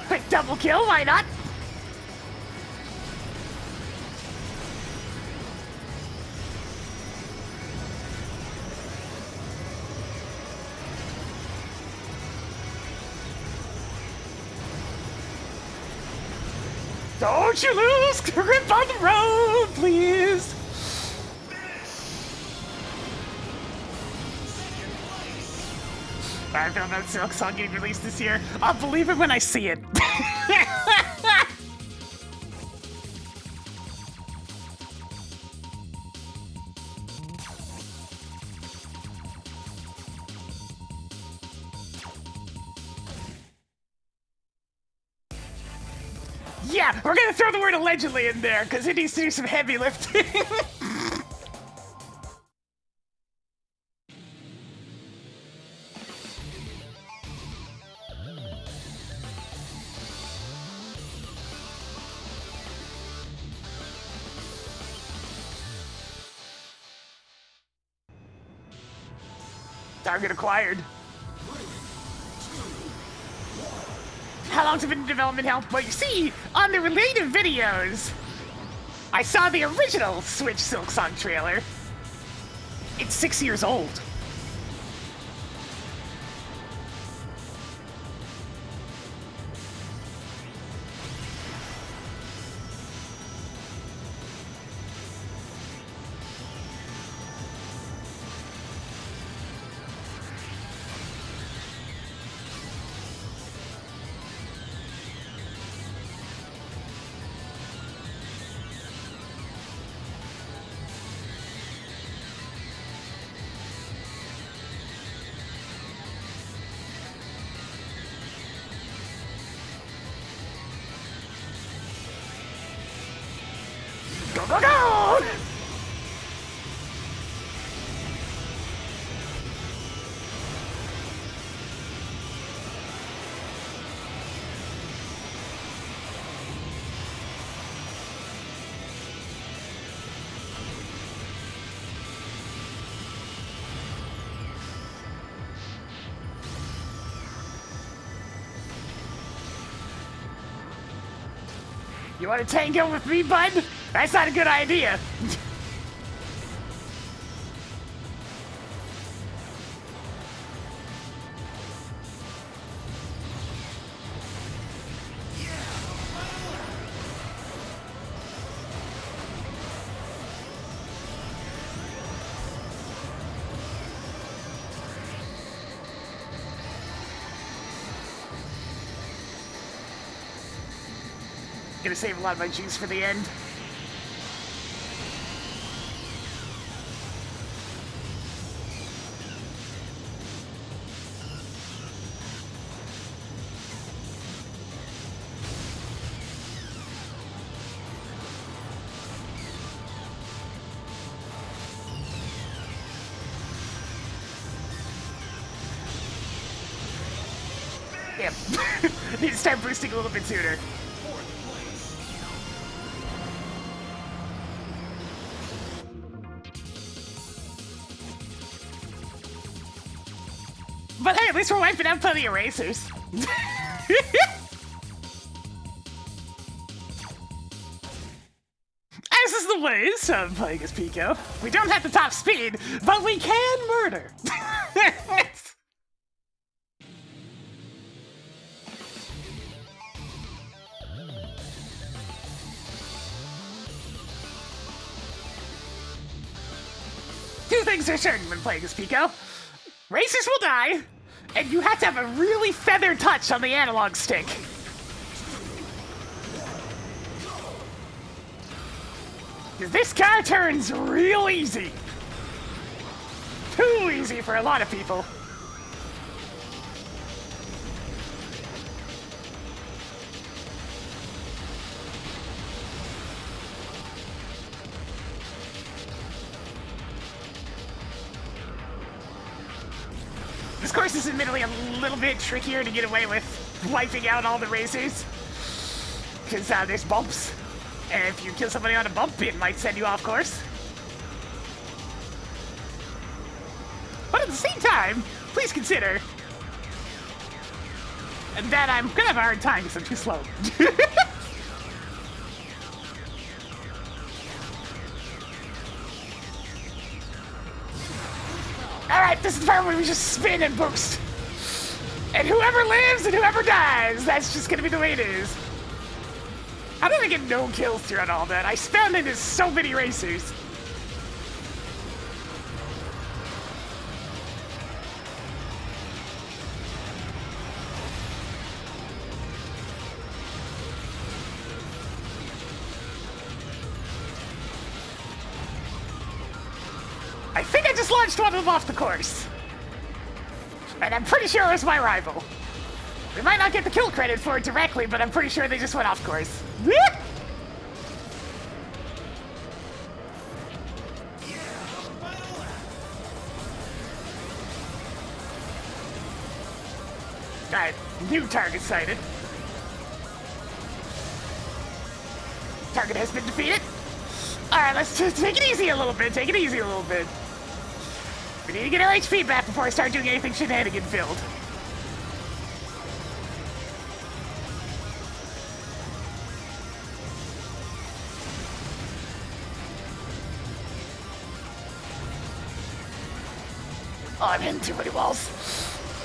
S1: Quick double kill, why not? Don't you lose grip on the road, please. I found that Silk song getting released this year. I'll believe it when I see it. Yeah, we're gonna throw the word allegedly in there, because it needs to do some heavy lifting. Target acquired. How long's it been in development, Help? Well, you see, on the related videos, I saw the original Switch Silk Song trailer. It's 6 years old. Go, go, go! You want to tango with me, bud? That's not a good idea. Gonna save a lot of my juice for the end. Damn. Need to start boosting a little bit sooner. But hey, at least we're wiping out plenty of racers. As is the ways of playing as Pico. We don't have the top speed, but we can murder. Two things are certain when playing as Pico. Racers will die, and you have to have a really feathered touch on the analog stick. Because this car turns real easy. Too easy for a lot of people. This course is admittedly a little bit trickier to get away with wiping out all the racers. Because there's bumps. And if you kill somebody on a bump, it might send you off course. But at the same time, please consider that I'm gonna have a hard time because I'm too slow. Alright, this is the part where we just spin and boost. And whoever lives and whoever dies, that's just gonna be the way it is. How did I get no kills throughout all that? I spammed into so many racers. I think I just launched one of them off the course. And I'm pretty sure it was my rival. We might not get the kill credit for it directly, but I'm pretty sure they just went off course. Alright, new target sighted. Target has been defeated. Alright, let's just take it easy a little bit. Take it easy a little bit. We need to get our HP back before I start doing anything shenanigan filled. Oh, I'm hitting too many walls.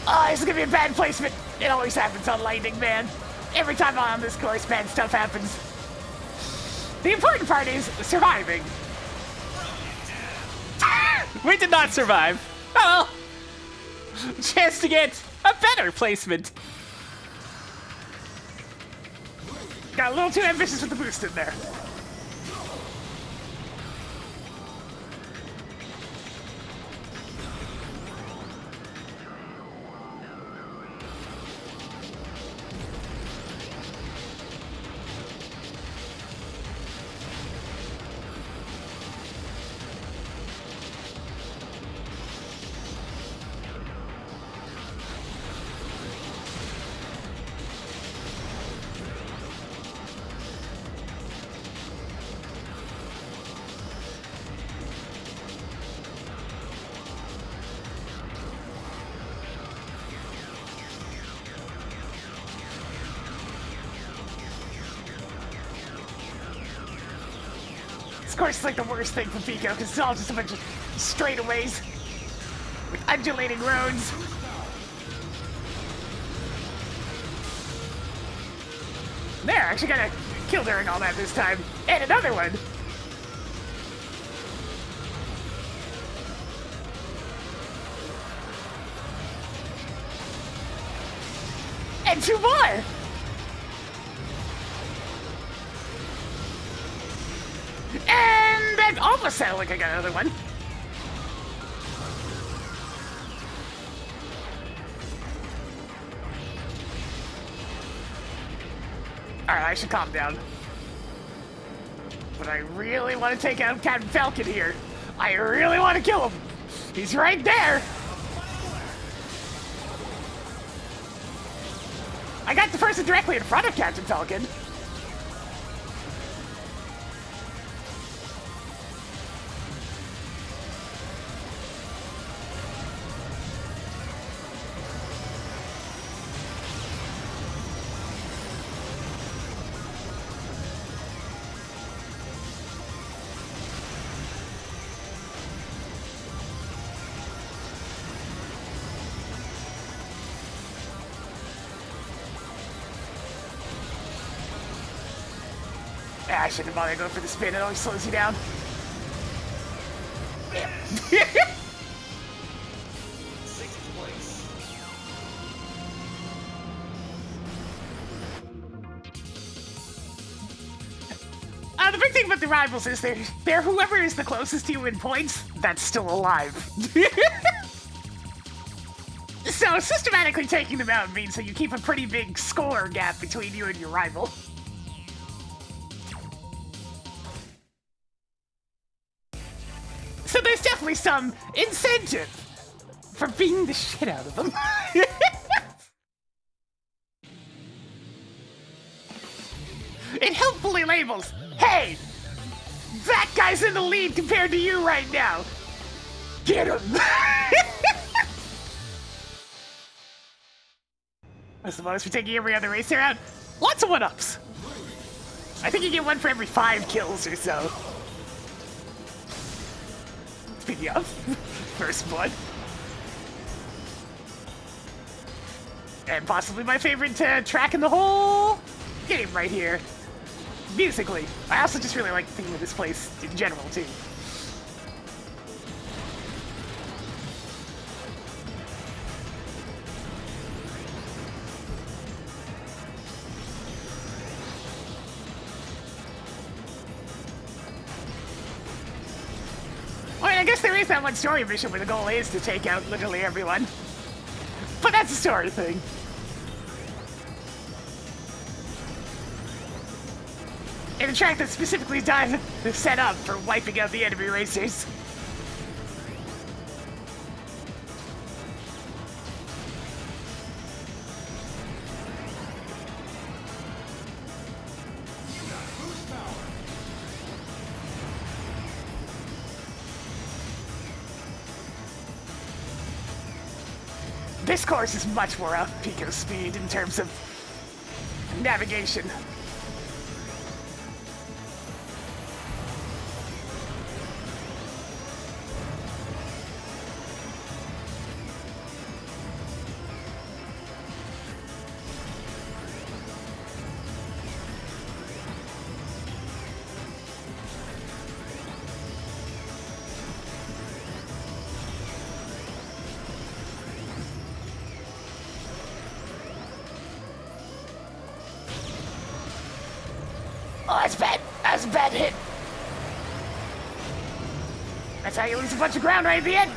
S1: Oh, this is gonna be a bad placement. It always happens on Lightning, man. Every time I'm on this course, bad stuff happens. The important part is surviving.
S2: We did not survive. Oh well. Chance to get a better placement.
S1: Got a little too ambitious with the boost in there. Of course, it's like the worst thing for Pico, because it's all just a bunch of straightaways with undulating roads. There, I actually got a kill during all that this time. And another one. And two more. And that almost sounded like I got another one. Alright, I should calm down. But I really want to take out Captain Falcon here. I really want to kill him. He's right there. I got the person directly in front of Captain Falcon. I shouldn't bother going for the spin, it always slows you down. The big thing about the rivals is they're whoever is the closest to you in points that's still alive. So systematically taking them out means that you keep a pretty big score gap between you and your rival. So there's definitely some incentive for beating the shit out of them. It helpfully labels, hey, that guy's in the lead compared to you right now. Get him. I suppose for taking every other racer out, lots of one-ups. I think you get one for every 5 kills or so. Speaking of, first blood. And possibly my favorite track in the whole game right here. musically. I also just really like the theme of this place in general, too. I mean, I guess there is that one story mission where the goal is to take out literally everyone. But that's a story thing. And a track that's specifically done is set up for wiping out the enemy racers. This course is much more off Pico's speed in terms of navigation. Oh, that's bad. That's a bad hit. That's how you lose a bunch of ground right at the end.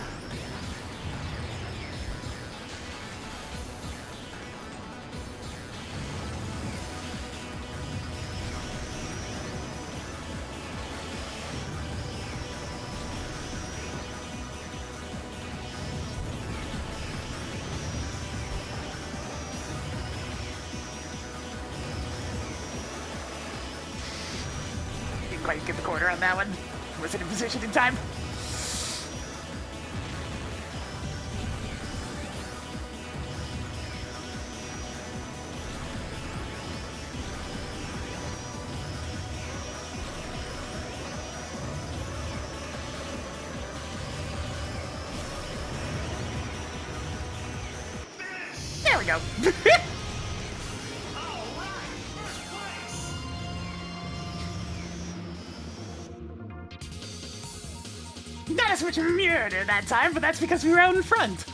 S1: Didn't quite get the corner on that one. Wasn't in position in time. There we go. Not as much murder that time, but that's because we were out in front.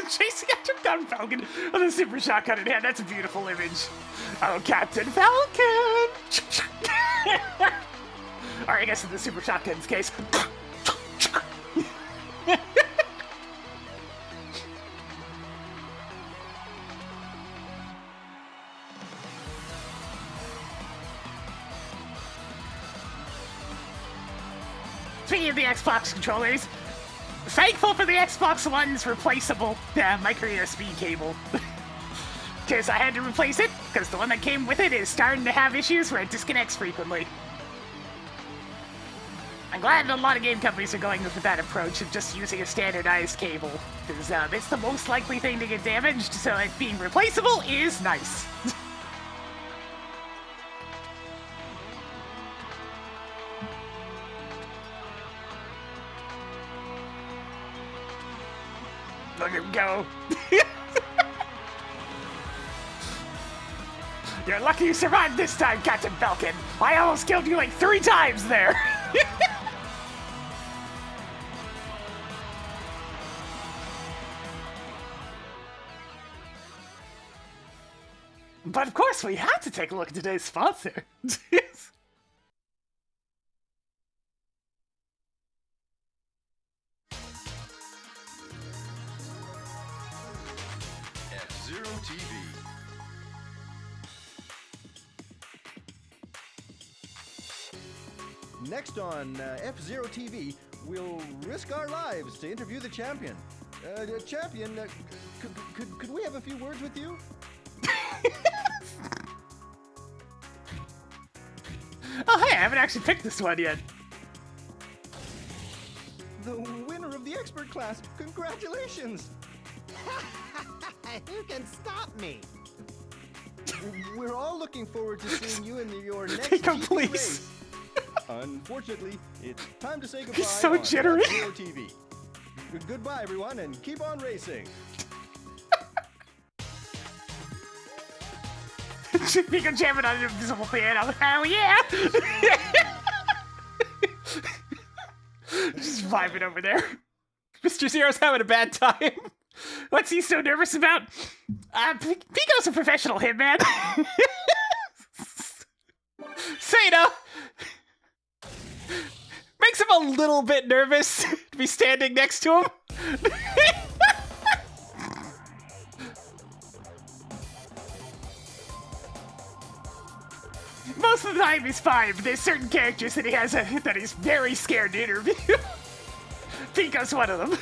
S1: Chasing after Captain Falcon with a super shotgun in hand. That's a beautiful image. Oh, Captain Falcon! Or I guess in the super shotgun's case. Speaking of the Xbox controllers, thankful for the Xbox One's replaceable micro USB cable. Because I had to replace it, because the one that came with it is starting to have issues where it disconnects frequently. I'm glad that a lot of game companies are going with that approach of just using a standardized cable, because it's the most likely thing to get damaged, so it being replaceable is nice. Look at him go. You're lucky you survived this time, Captain Falcon. I almost killed you like 3 times there. But of course, we have to take a look at today's sponsor.
S3: F-Zero TV.
S4: Next on F-Zero TV, we'll risk our lives to interview the champion. Champion, could we have a few words with you?
S1: Oh, hey, I haven't actually picked this one yet.
S4: The winner of the expert class, congratulations!
S3: Who can stop me?
S4: We're all looking forward to seeing you in your next
S2: Pico,
S4: GP
S2: please.
S4: race. Unfortunately, it's time to say goodbye.
S2: He's so
S4: on
S2: jittery.
S4: F-Zero TV. Goodbye, everyone, and keep on racing.
S1: Pico jamming on an invisible piano. Hell yeah! Just vibing over there.
S2: Mr. Zero's having a bad time.
S1: What's he so nervous about? Pico's a professional hitman.
S2: Seda makes him a little bit nervous to be standing next to him.
S1: Most of the time he's fine, but there's certain characters that he has that he's very scared to interview. Pico's one of them.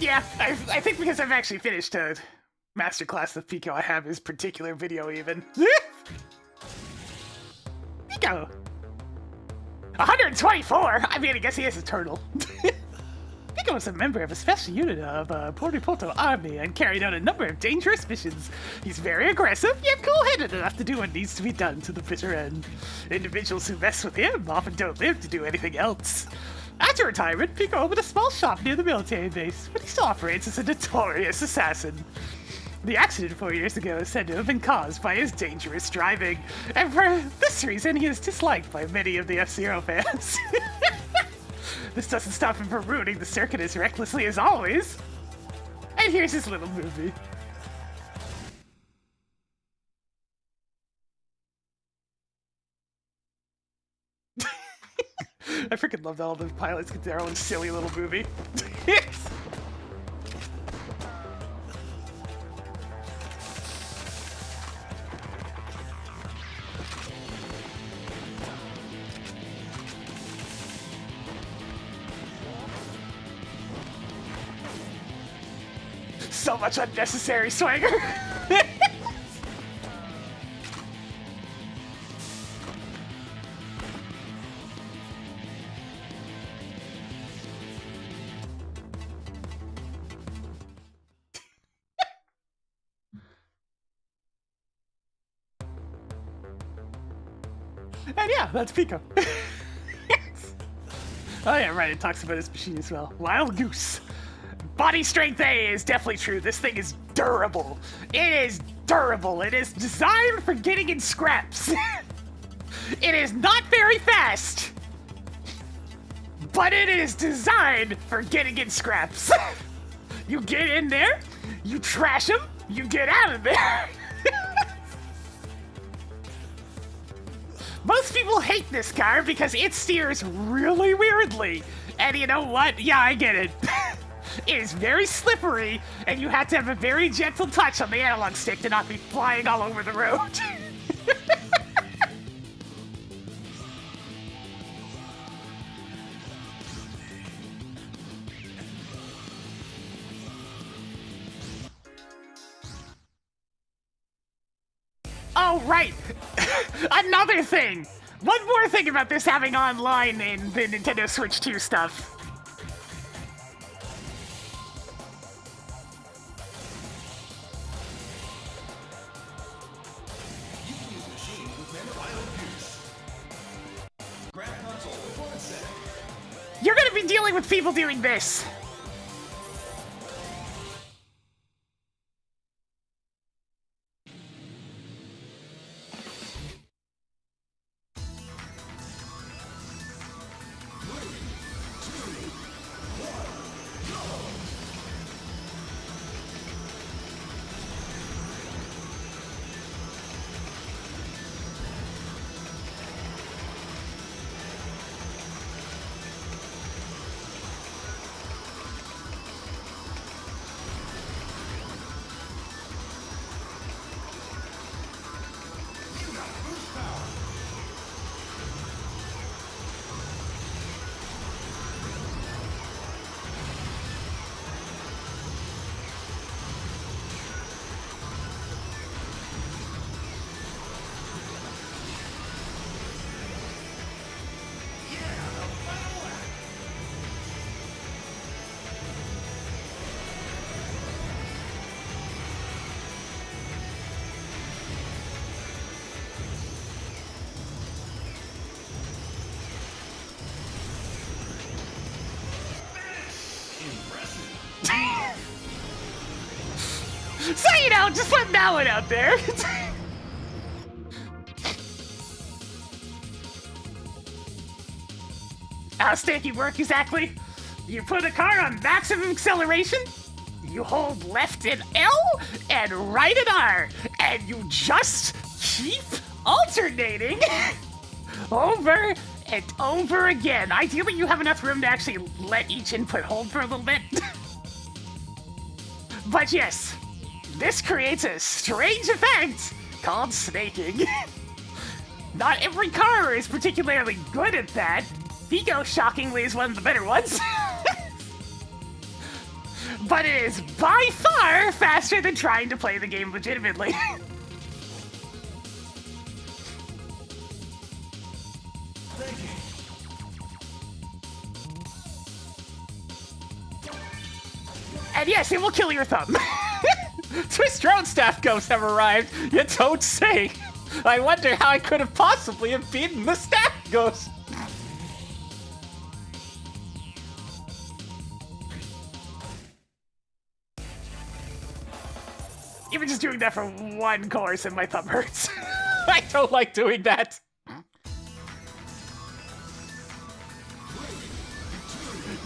S1: Yeah, I think because I've actually finished a masterclass of Pico, I have his particular video even. Pico! 124? I mean, I guess he is a turtle. Pico was a member of a special unit of Porto Army and carried out a number of dangerous missions. He's very aggressive, yet cool-headed enough to do what needs to be done to the bitter end. Individuals who mess with him often don't live to do anything else. After retirement, Pico opened a small shop near the military base, but he still operates as a notorious assassin. The accident 4 years ago is said to have been caused by his dangerous driving, and for this reason he is disliked by many of the F-Zero fans. This doesn't stop him from ruining the circuit as recklessly as always. And here's his little movie. I freaking love that all the pilots get their own silly little movie. So much unnecessary swagger. And yeah, that's Pico. Oh yeah, right, it talks about his machine as well. Wild Goose. Body strength A is definitely true. This thing is durable. It is durable. It is designed for getting in scraps. It is not very fast, but it is designed for getting in scraps. You get in there, you trash them, you get out of there. Most people hate this car because it steers really weirdly. And you know what? Yeah, I get it. It is very slippery, and you have to have a very gentle touch on the analog stick to not be flying all over the road. Oh, right! Another thing! One more thing about this having online in the Nintendo Switch 2 stuff. You're gonna be dealing with people doing this. So, you know, just putting that one out there. How staking work exactly? You put a car on maximum acceleration, you hold left and L and right and R, and you just keep alternating over and over again. Ideally, you have enough room to actually let each input hold for a little bit. But yes, this creates a strange effect called snaking. Not every car is particularly good at that. Pico, shockingly, is one of the better ones. But it is by far faster than trying to play the game legitimately. And yes, it will kill your thumb.
S2: Twist drone staff ghosts have arrived. You don't say. I wonder how I could have possibly have beaten the staff ghost.
S1: Even just doing that for one course and my thumb hurts.
S2: I don't like doing that.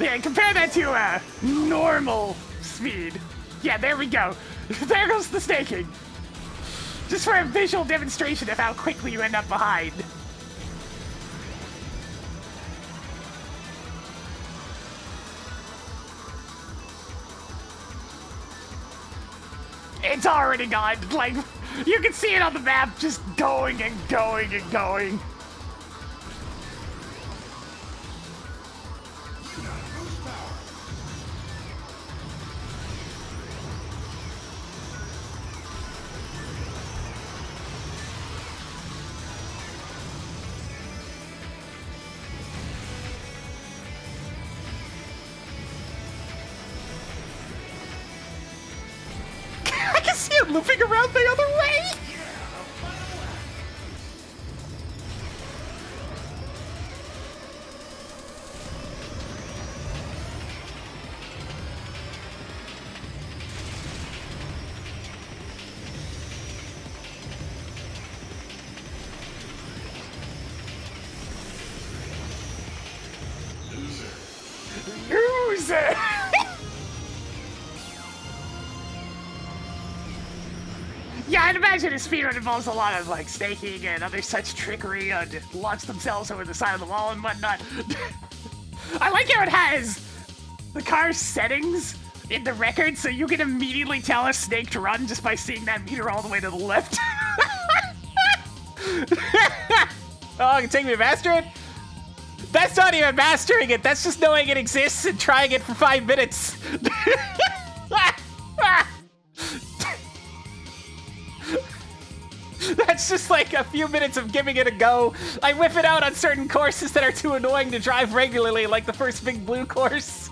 S1: Yeah, compare that to normal speed. Yeah, there we go. There goes the staking. Just for a visual demonstration of how quickly you end up behind. It's already gone. Like, you can see it on the map just going and going and going.
S2: I can see it looping around the other way.
S1: Loser! Yeah, I'd imagine a speedrun involves a lot of like staking and other such trickery to launch themselves over the side of the wall and whatnot. I like how it has the car's settings in the record, so you can immediately tell a snake to run just by seeing that meter all the way to the left.
S2: Oh, it can take me to master it? That's not even mastering it. That's just knowing it exists and trying it for 5 minutes. That's just like a few minutes of giving it a go. I whip it out on certain courses that are too annoying to drive regularly, like the first Big Blue course.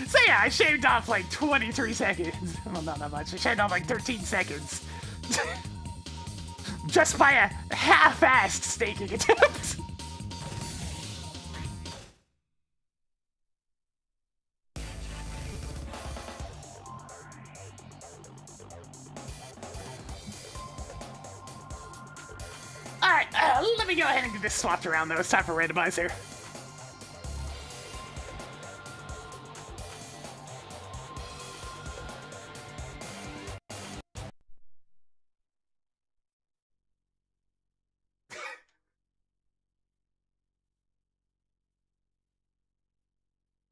S1: So yeah, I shaved off like 23 seconds. Well, not that much. I shaved off like 13 seconds. Just by a half-assed staking attempt. Alright, let me go ahead and get this swapped around though. It's time for randomizer.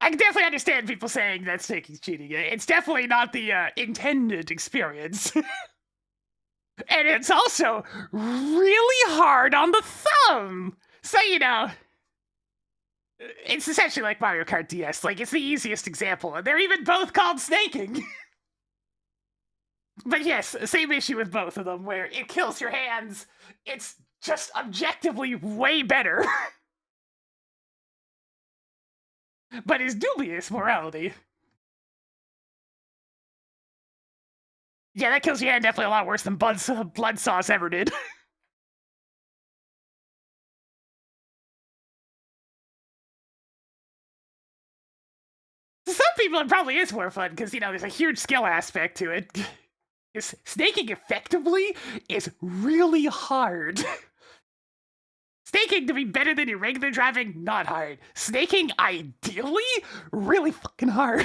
S1: I can definitely understand people saying that staking's cheating. It's definitely not the intended experience. And it's also really hard on the thumb. So, you know, it's essentially like Mario Kart DS. Like, it's the easiest example. And they're even both called snaking. But yes, same issue with both of them, where it kills your hands. It's just objectively way better. But is dubious morality. Yeah, that kills your hand definitely a lot worse than blood sauce ever did. people it probably is more fun because, you know, there's a huge skill aspect to it. Snaking effectively is really hard. Snaking to be better than your regular driving, not hard. Snaking, ideally, really fucking hard.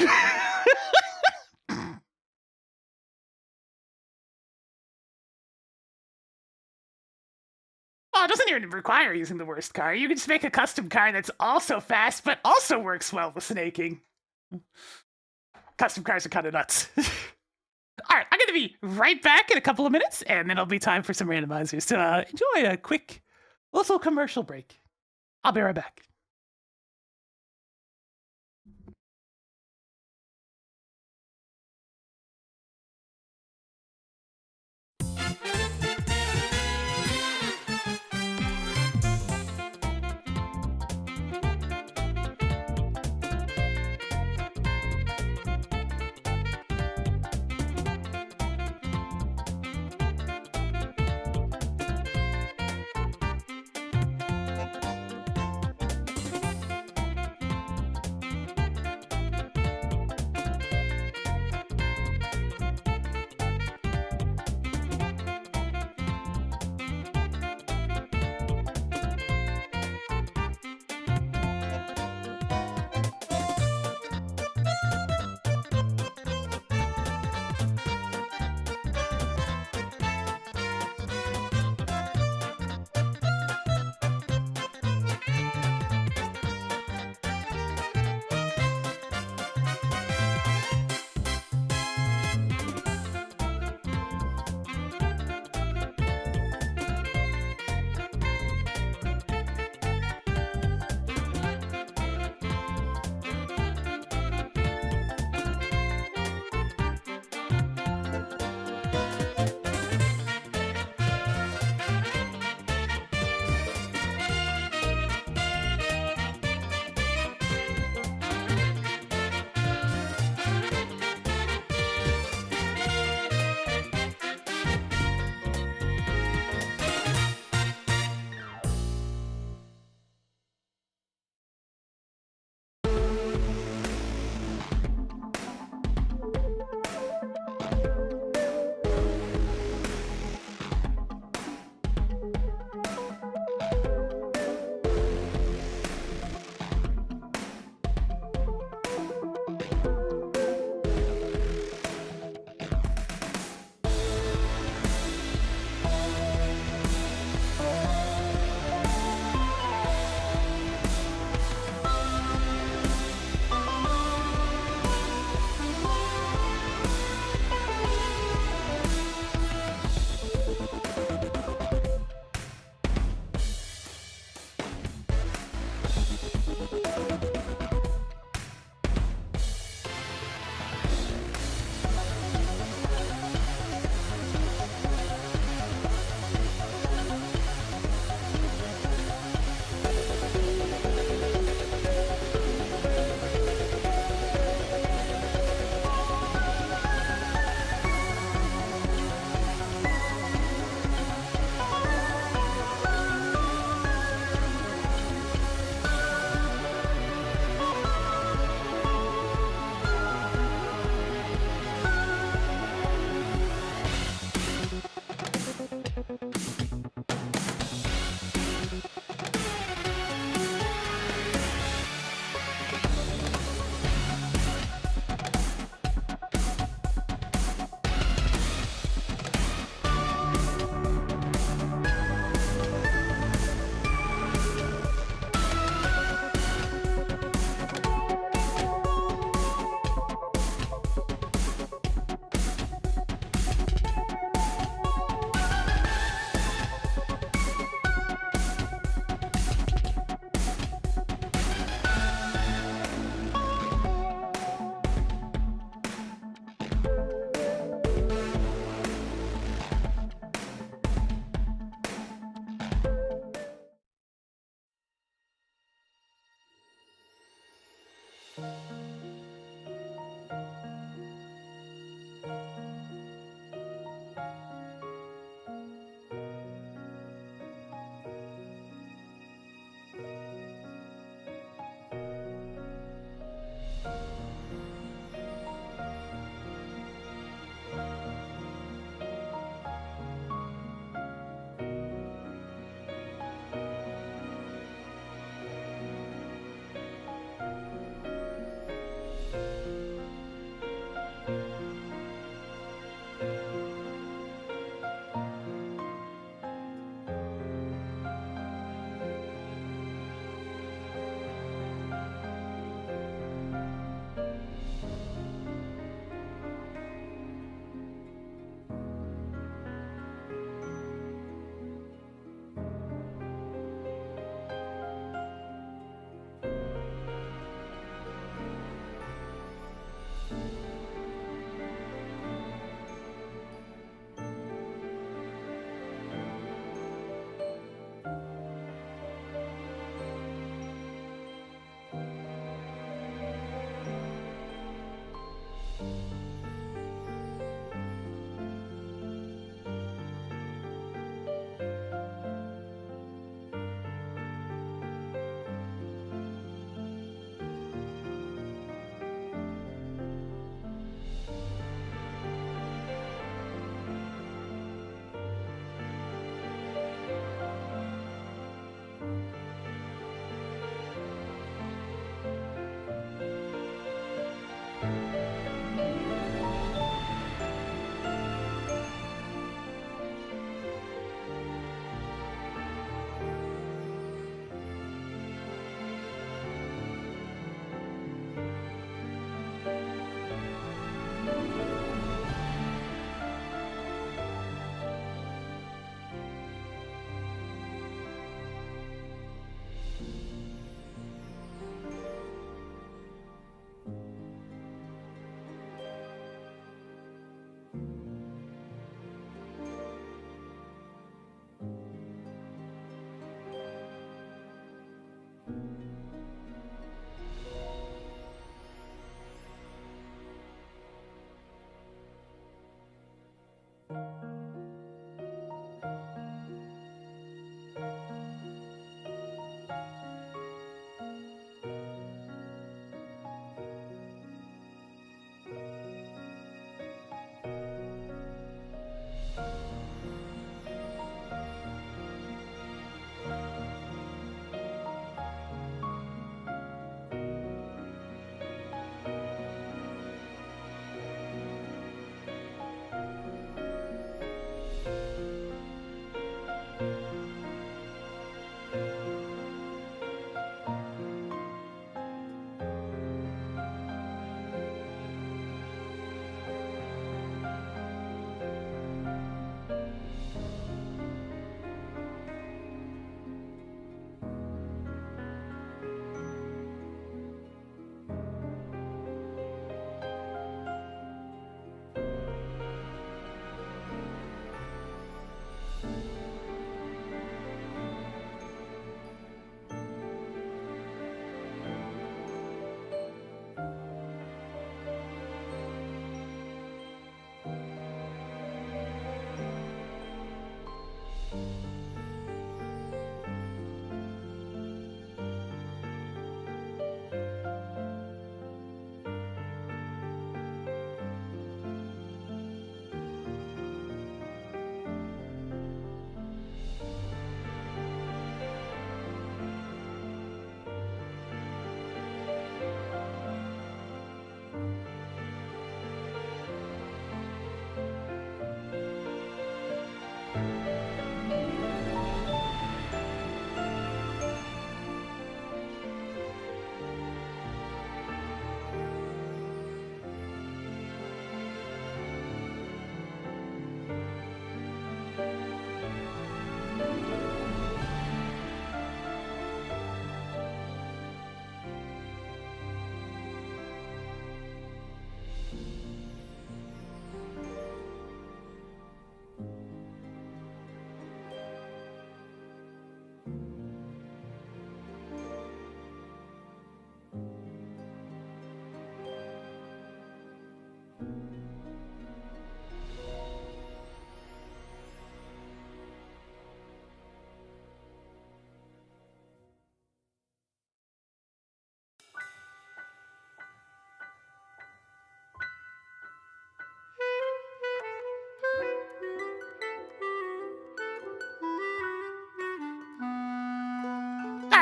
S1: Oh, it doesn't even require using the worst car. You can just make a custom car that's also fast, but also works well with snaking. Custom cars are kind of nuts. Alright, I'm gonna be right back in a couple of minutes, and then it'll be time for some randomizers. So enjoy a quick little commercial break. I'll be right back.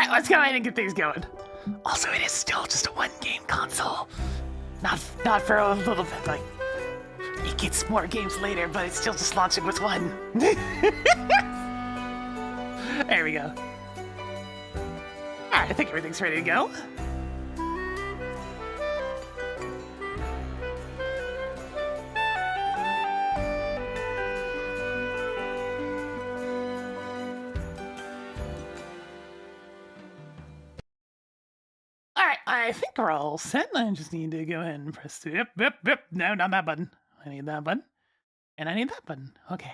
S1: Alright, let's go ahead and get things going. Also, it is still just a one-game console. Not for a little bit, like... It gets more games later, but it's still just launching with one. There we go. Alright, I think everything's ready to go. Alright, I think we're all set. I just need to go ahead and press the... Yep. No, not that button. I need that button. And I need that button. Okay.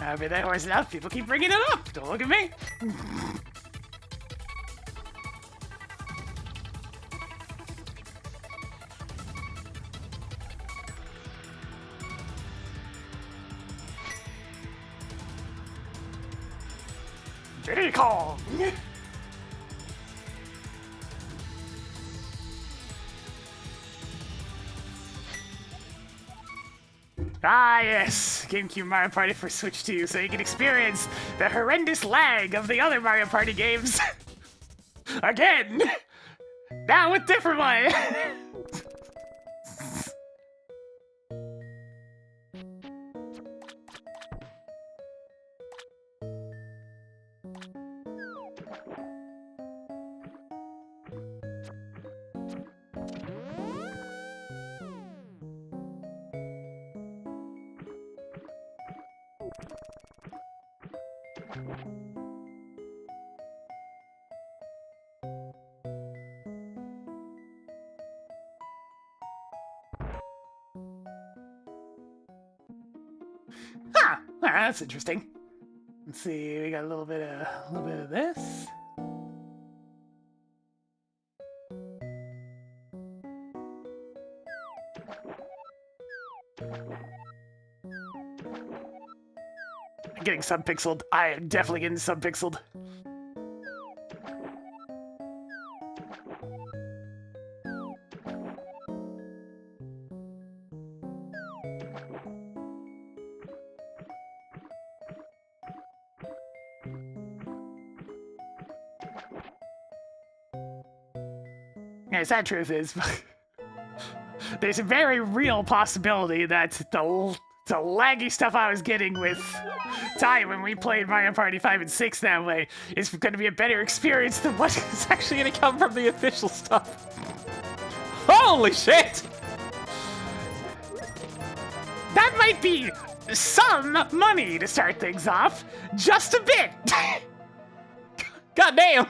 S1: I've been that horse enough. People keep bringing it up. Don't look at me. Decom! Ah, yes! GameCube Mario Party for Switch 2, so you can experience the horrendous lag of the other Mario Party games. Again! Now with different one! Huh! Alright, that's interesting. Let's see, we got a little bit of this. I'm getting subpixeled. I am definitely getting subpixeled. Yeah, sad truth is, there's a very real possibility that the laggy stuff I was getting with Ty when we played Mario Party 5 and 6 that way is going to be a better experience than what is actually going to come from the official stuff. Holy shit! That might be some money to start things off. Just a bit. God damn.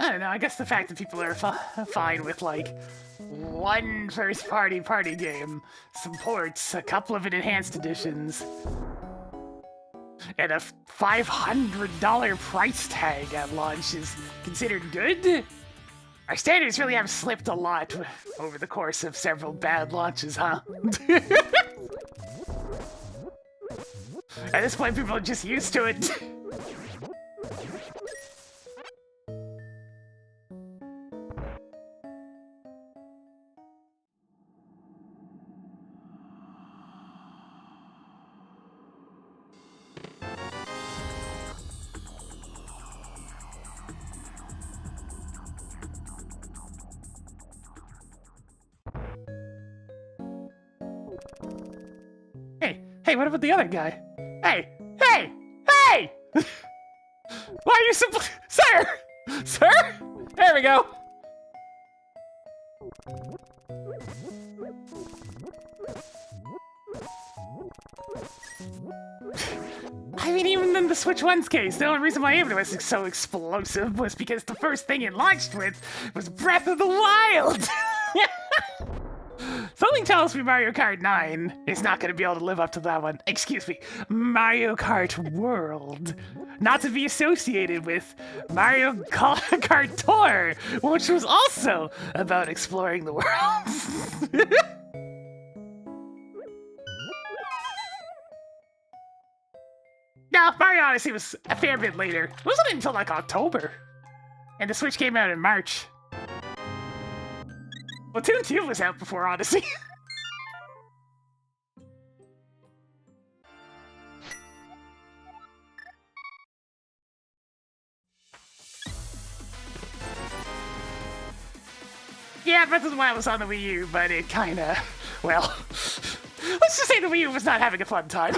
S1: I don't know, I guess the fact that people are fine with, like, one first-party party game supports a couple of enhanced editions and a $500 price tag at launch is considered good. Our standards really have slipped a lot over the course of several bad launches, huh? At this point, people are just used to it. Hey, what about the other guy? Hey! Hey! Hey! Why are you so... Sir!
S2: Sir? There we go.
S1: I mean, even in the Switch 1's case, the only reason why it was so explosive was because the first thing it launched with was Breath of the Wild! Something tells me Mario Kart 9 is not going to be able to live up to that one. Excuse me, Mario Kart World. Not to be associated with Mario Kart Tour, which was also about exploring the world. No, Mario Odyssey was a fair bit later. It wasn't until like October. And the Switch came out in March. Splatoon 2 was out before Odyssey. Yeah, Breath of the Wild was on the Wii U, but it kinda... Well... Let's just say the Wii U was not having a fun time.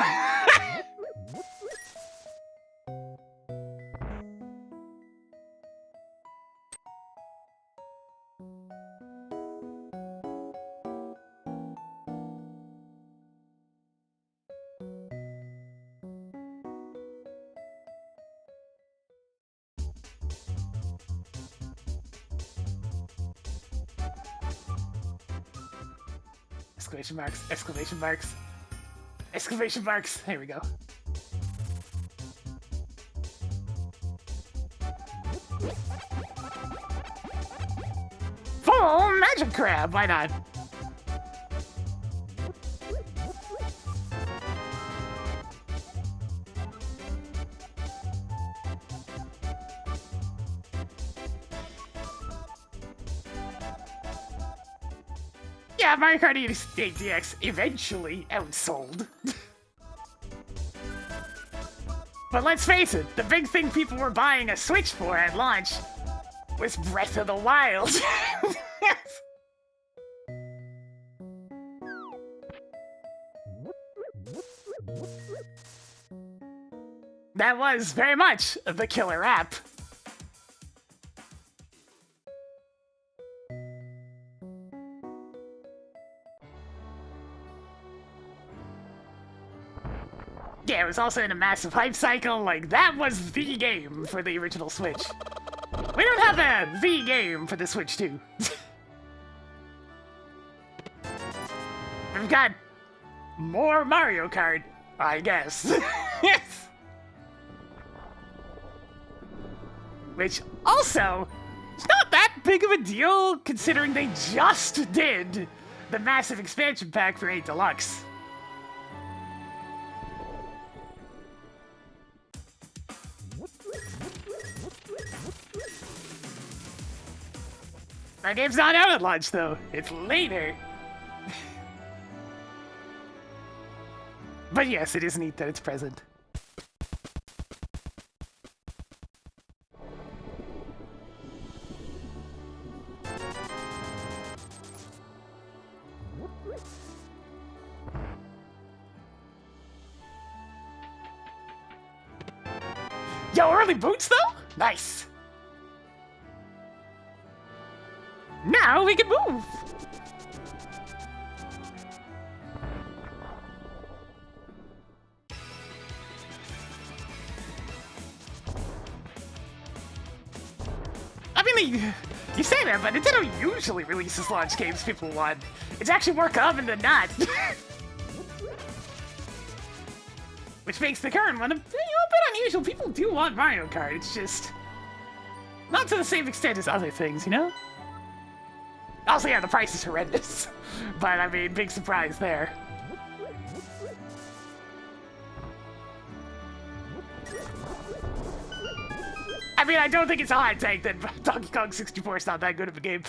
S1: Exclamation marks, exclamation marks, exclamation marks. Here we go. Full magic crab, why not? Yeah, Mario Kart 8 DX eventually outsold. But let's face it, the big thing people were buying a Switch for at launch was Breath of the Wild. That was very much the killer app. Yeah, it was also in a massive hype cycle, like that was the game for the original Switch. We don't have a the game for the Switch 2. We've got more Mario Kart, I guess. Yes. Which also, it's not that big of a deal considering they just did the massive expansion pack for 8 Deluxe. That game's not out at launch, though. It's later. But yes, it is neat that it's present. Yo, early boots, though? Nice. Now we can move! I mean, you say that, but Nintendo usually releases launch games people want. It's actually more common than not. Which makes the current one a bit unusual. People do want Mario Kart, it's just... not to the same extent as other things, you know? Also, yeah, the price is horrendous. But, I mean, big surprise there. I mean, I don't think it's a hot take that Donkey Kong 64 is not that good of a game.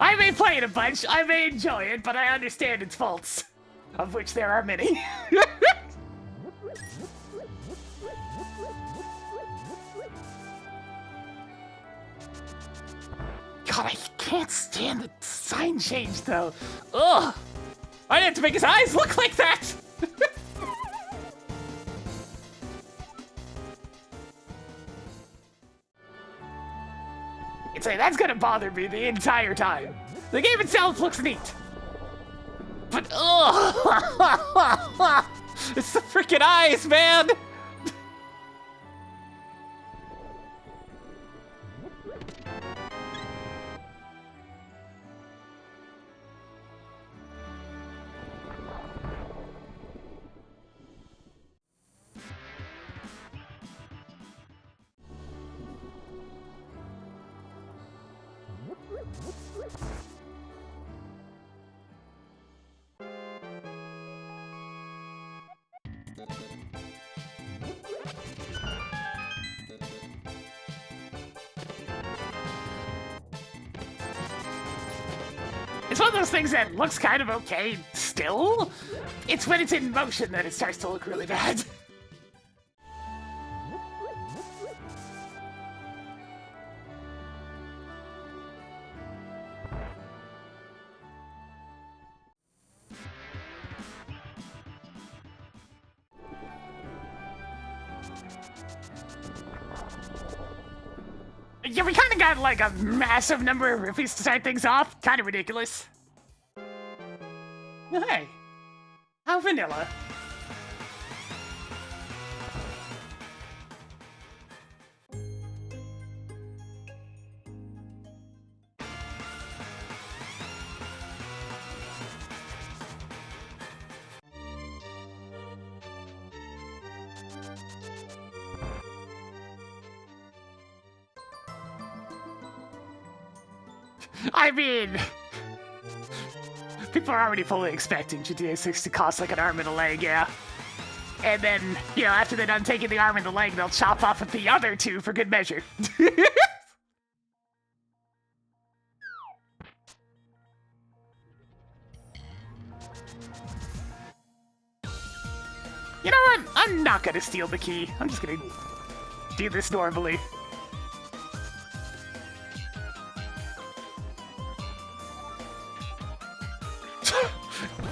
S1: I may play it a bunch, I may enjoy it, but I understand its faults. Of which there are many. God, I can't stand the sign change, though. Ugh!
S2: I had to make his eyes look like that!
S1: say, that's gonna bother me the entire time. The game itself looks neat. But, ugh!
S2: It's the freaking eyes, man!
S1: It's one of those things that looks kind of okay still. It's when it's in motion that it starts to look really bad. Yeah, we kind of got like a massive number of rupees to start things off. Kind of ridiculous. Hey, how vanilla. I mean, people are already fully expecting GTA 6 to cost like an arm and a leg, yeah. And then, you know, after they're done taking the arm and the leg, they'll chop off with the other two for good measure. You know what? I'm not gonna steal the key. I'm just gonna do this normally.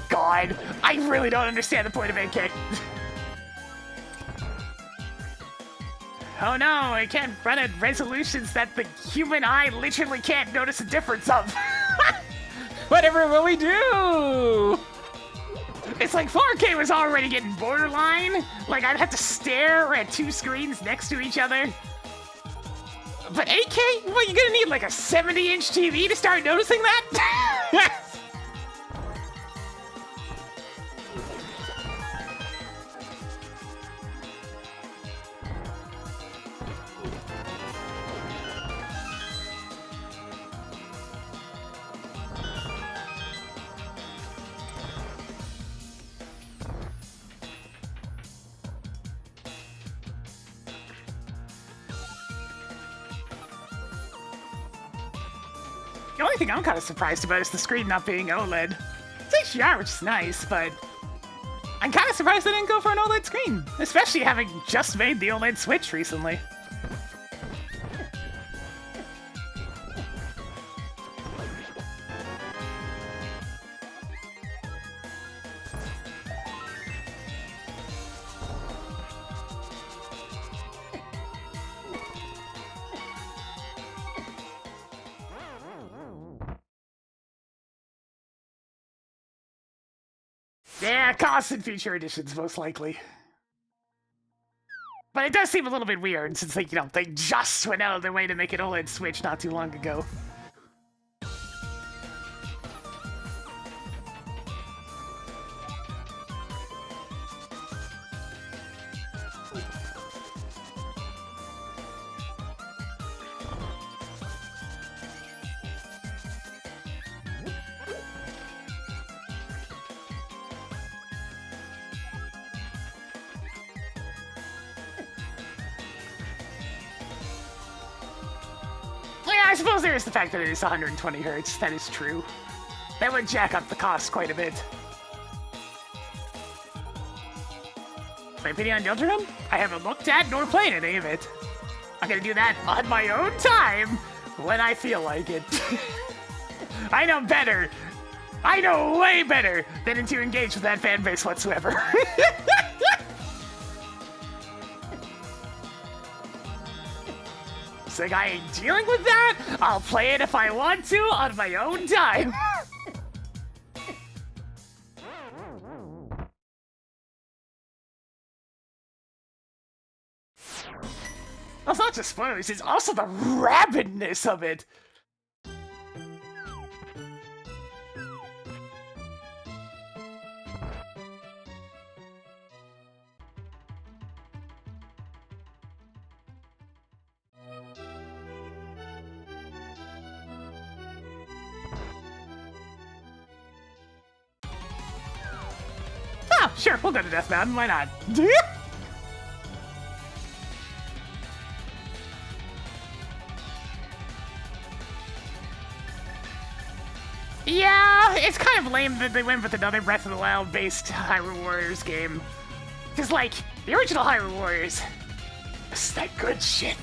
S1: God, I really don't understand the point of NK. Oh no, I can't run at resolutions that the human eye literally can't notice a difference of.
S2: Whatever will we do?
S1: It's like 4K was already getting borderline. Like I'd have to stare at two screens next to each other. But 8K? What, you gonna need like a 70-inch TV to start noticing that? The only thing I'm kind of surprised about is the screen not being OLED. It's HDR, which is nice, but I'm kind of surprised they didn't go for an OLED screen, especially having just made the OLED Switch recently. Yeah, costs and feature editions, most likely. But it does seem a little bit weird, since they, you know, they just went out of their way to make an OLED Switch not too long ago. I suppose there is the fact that it is 120 hertz. That is true. That would jack up the cost quite a bit. My opinion on Deltarune? I haven't looked at nor played any of it. I'm gonna do that on my own time when I feel like it. I know better. I know way better than to engage with that fan base whatsoever. It's like, I ain't dealing with that. I'll play it if I want to on my own time. It's not just spoilers, it's also the rabidness of it. Oh, sure, we'll go to Death Mountain, why not? Yeah, it's kind of lame that they went with another Breath of the Wild-based Hyrule Warriors game. Because, like, the original Hyrule Warriors was that good shit.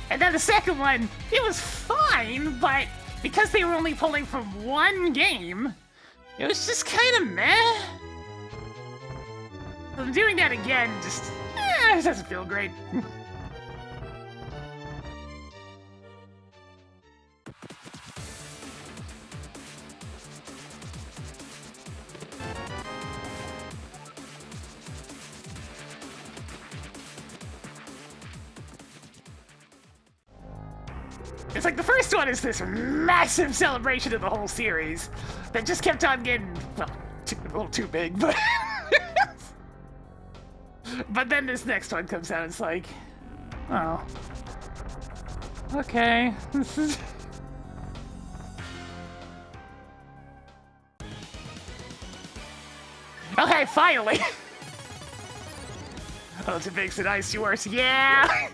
S1: And then the second one, it was fine, but because they were only pulling from one game, it was just kind of meh. I'm doing that again, just, it doesn't feel great. It's like the first one is this massive celebration of the whole series that just kept on getting, well, a little too big, but... But then this next one comes out, it's like, oh. Okay, this is... Okay, finally! Oh, it makes it Ice Wars, yeah!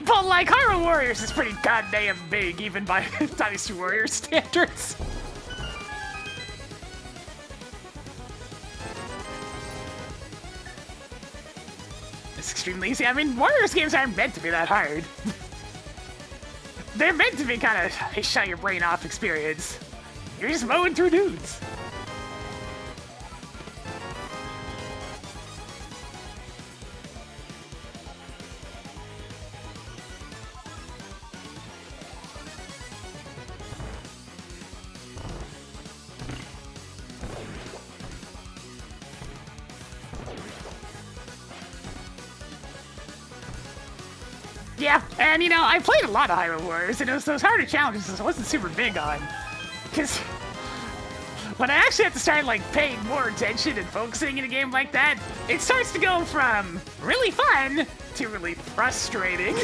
S1: But like, Hyrule Warriors is pretty goddamn big, even by Dynasty Warriors standards. It's extremely easy. I mean, Warriors games aren't meant to be that hard. They're meant to be kind of a shut your brain off experience. You're just mowing through dudes. Yeah, and you know, I played a lot of Hyrule Warriors, and it was those harder challenges I wasn't super big on. Because when I actually have to start, like, paying more attention and focusing in a game like that, it starts to go from really fun to really frustrating.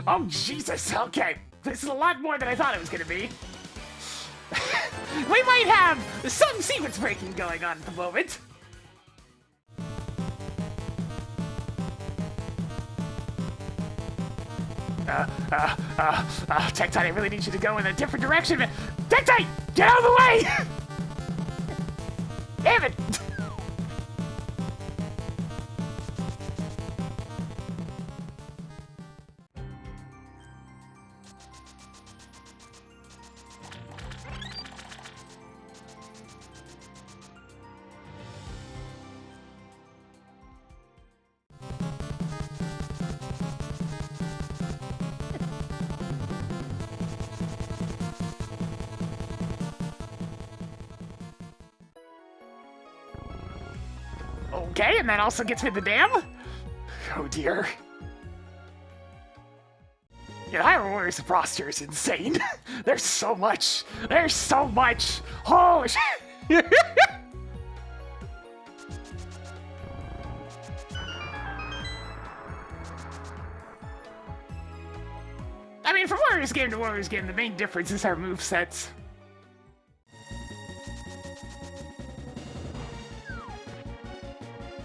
S1: Oh, Jesus, okay. This is a lot more than I thought it was gonna be. We might have some sequence breaking going on at the moment. Tectite, I really need you to go in a different direction. Tectite, get out of the way! Damn it! Okay, and that also gets me the dam? Oh dear. Yeah, Hyrule Warriors roster is insane. There's so much. There's so much. Holy shit. I mean, from Warriors game to Warriors game, the main difference is our movesets.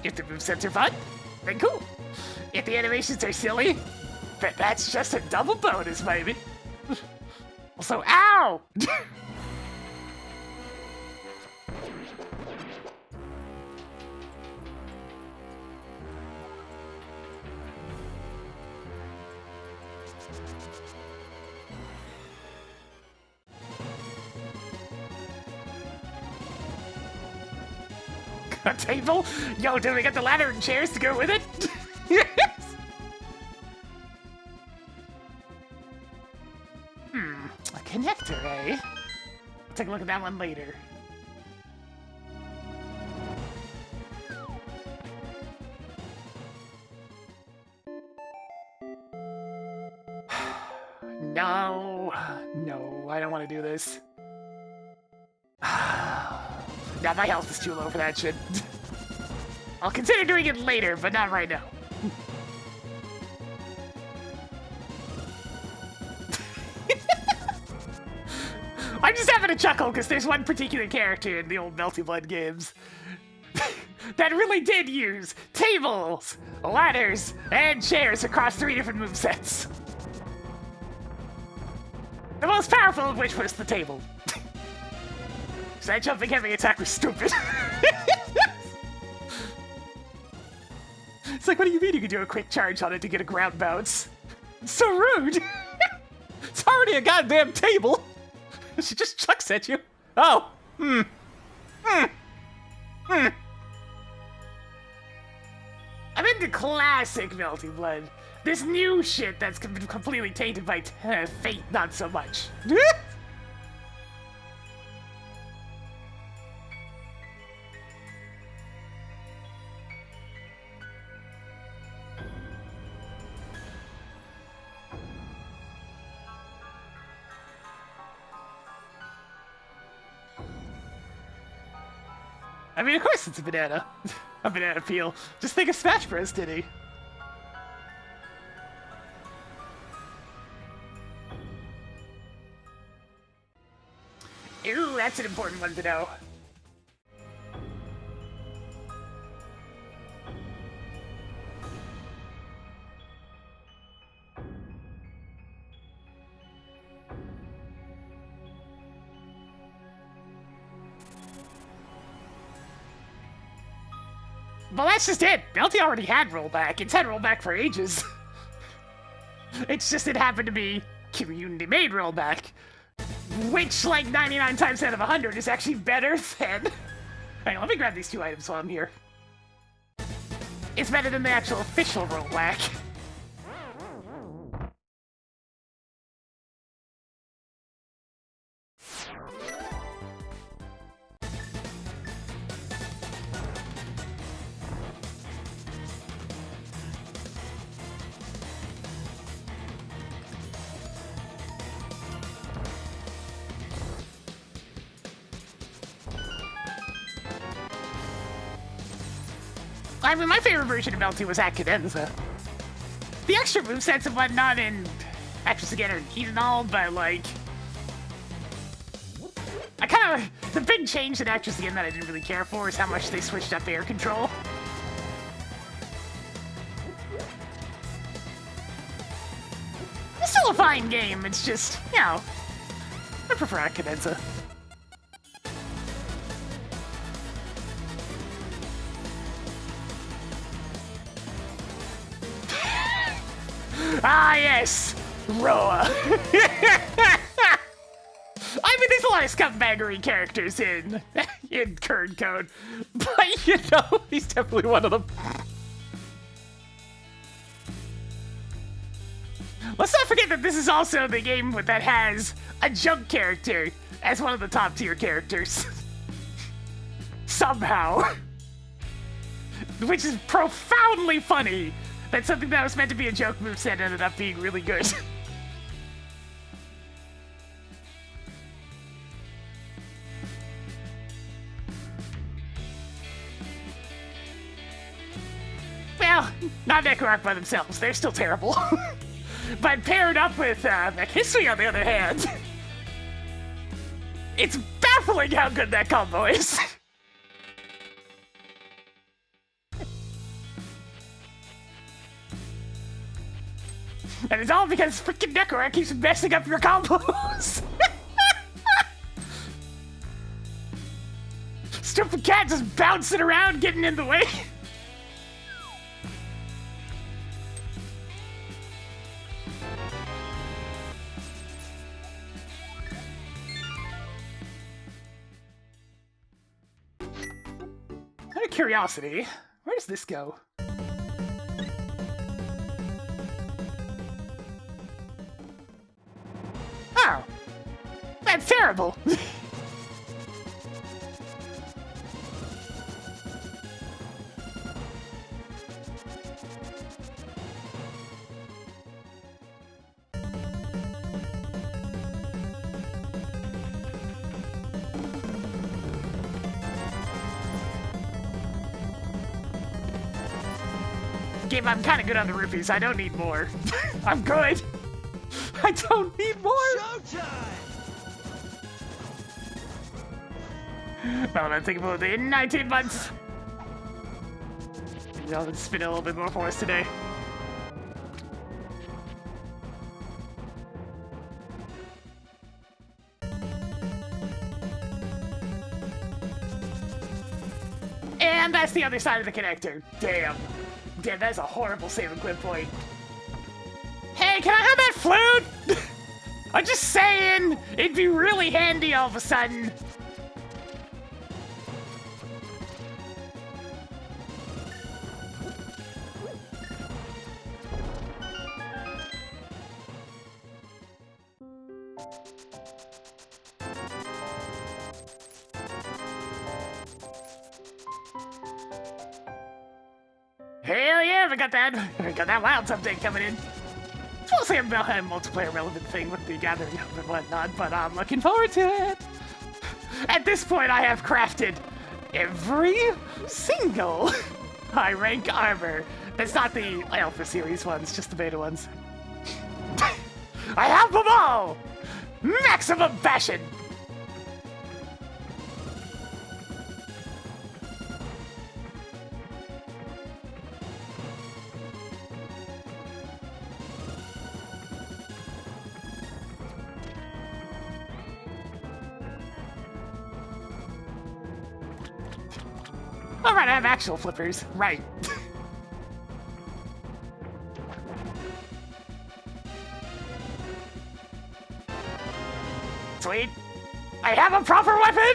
S1: If the movesets are fun, then cool. If the animations are silly, then that's just a double bonus, baby. Also, ow! A table? Yo, do we got the ladder and chairs to go with it? A connector, eh? I'll take a look at that one later. No, I don't want to do this. Now my health is too low for that shit. I'll consider doing it later, but not right now. I'm just having a chuckle because there's one particular character in the old Melty Blood games that really did use tables, ladders, and chairs across 3 different movesets. The most powerful of which was the table. So that jumping heavy attack was stupid. It's like, what do you mean you can do a quick charge on it to get a ground bounce? It's so rude!
S2: It's already a goddamn table! She just chucks at you. Oh!
S1: I'm into classic Melty Blood. This new shit that's completely tainted by fate, not so much. I mean, of course it's a banana. A banana peel. Just think of Smash Bros, Diddy. Ooh, that's an important one to know. Well, that's just it. Melty already had rollback. It's had rollback for ages. It's just it happened to be community-made rollback. Which, like 99 times out of 100, is actually better than... Hang on, let me grab these 2 items while I'm here. It's better than the actual official rollback. I mean, my favorite version of Melty was at Cadenza. The extra movesets and whatnot in Actress Again are neat and all, but like... I kind of... The big change in Actress Again that I didn't really care for is how much they switched up air control. It's still a fine game, it's just, you know... I prefer at Cadenza. Ah, yes! Roa! I mean, there's a lot of scumbaggery characters in Kern Code, but you know,
S2: He's definitely one of them.
S1: let's not forget that this is also the game that has a junk character as one of the top tier characters. Somehow. Which is profoundly funny. That something that was meant to be a joke moveset ended up being really good. Well, not Necroark by themselves, they're still terrible. But paired up with History, on the other hand, it's baffling how good that combo is. And it's all because freaking Necroark keeps messing up your combos. stupid cat just bouncing around, getting in the way. Out of curiosity, where does this go? Oh, that's terrible. Game, I'm kind of good on the rupees. I don't need more. I'm good. I don't need more.
S4: Showtime!
S1: Well, I'm thinking about it in 19 months. Maybe I'll spin a little bit more for us today. And that's the other side of the connector. Damn. Damn, that's a horrible save and quit point. Hey, can I have that flute? I'm just saying, it'd be really handy all of a sudden. Hell yeah, we got that. We got that Wilds update coming in. It's mostly a multiplayer relevant thing with the Gathering Hub and whatnot, but I'm looking forward to it. At this point, I have crafted every single high rank armor. That's not the Alpha series ones, just the beta ones. I have them all! Maximum passion! Alright, I have actual flippers. Right. Sweet. I have a proper weapon!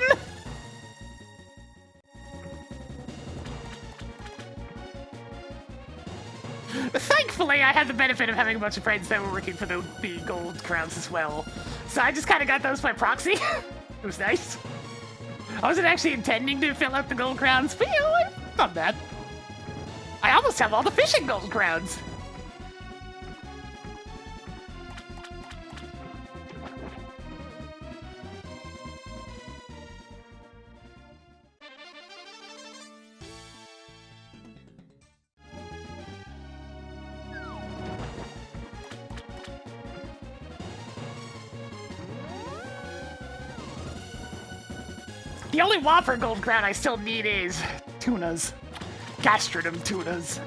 S1: Thankfully, I had the benefit of having a bunch of friends that were working for the gold crowns as well. So I just kind of got those by proxy. It was nice. I wasn't actually intending to fill out the gold crowns, but you know what? Not bad. I almost have all the fishing gold crowns. The only Whopper gold crown I still need is tunas. Gastrodon tunas.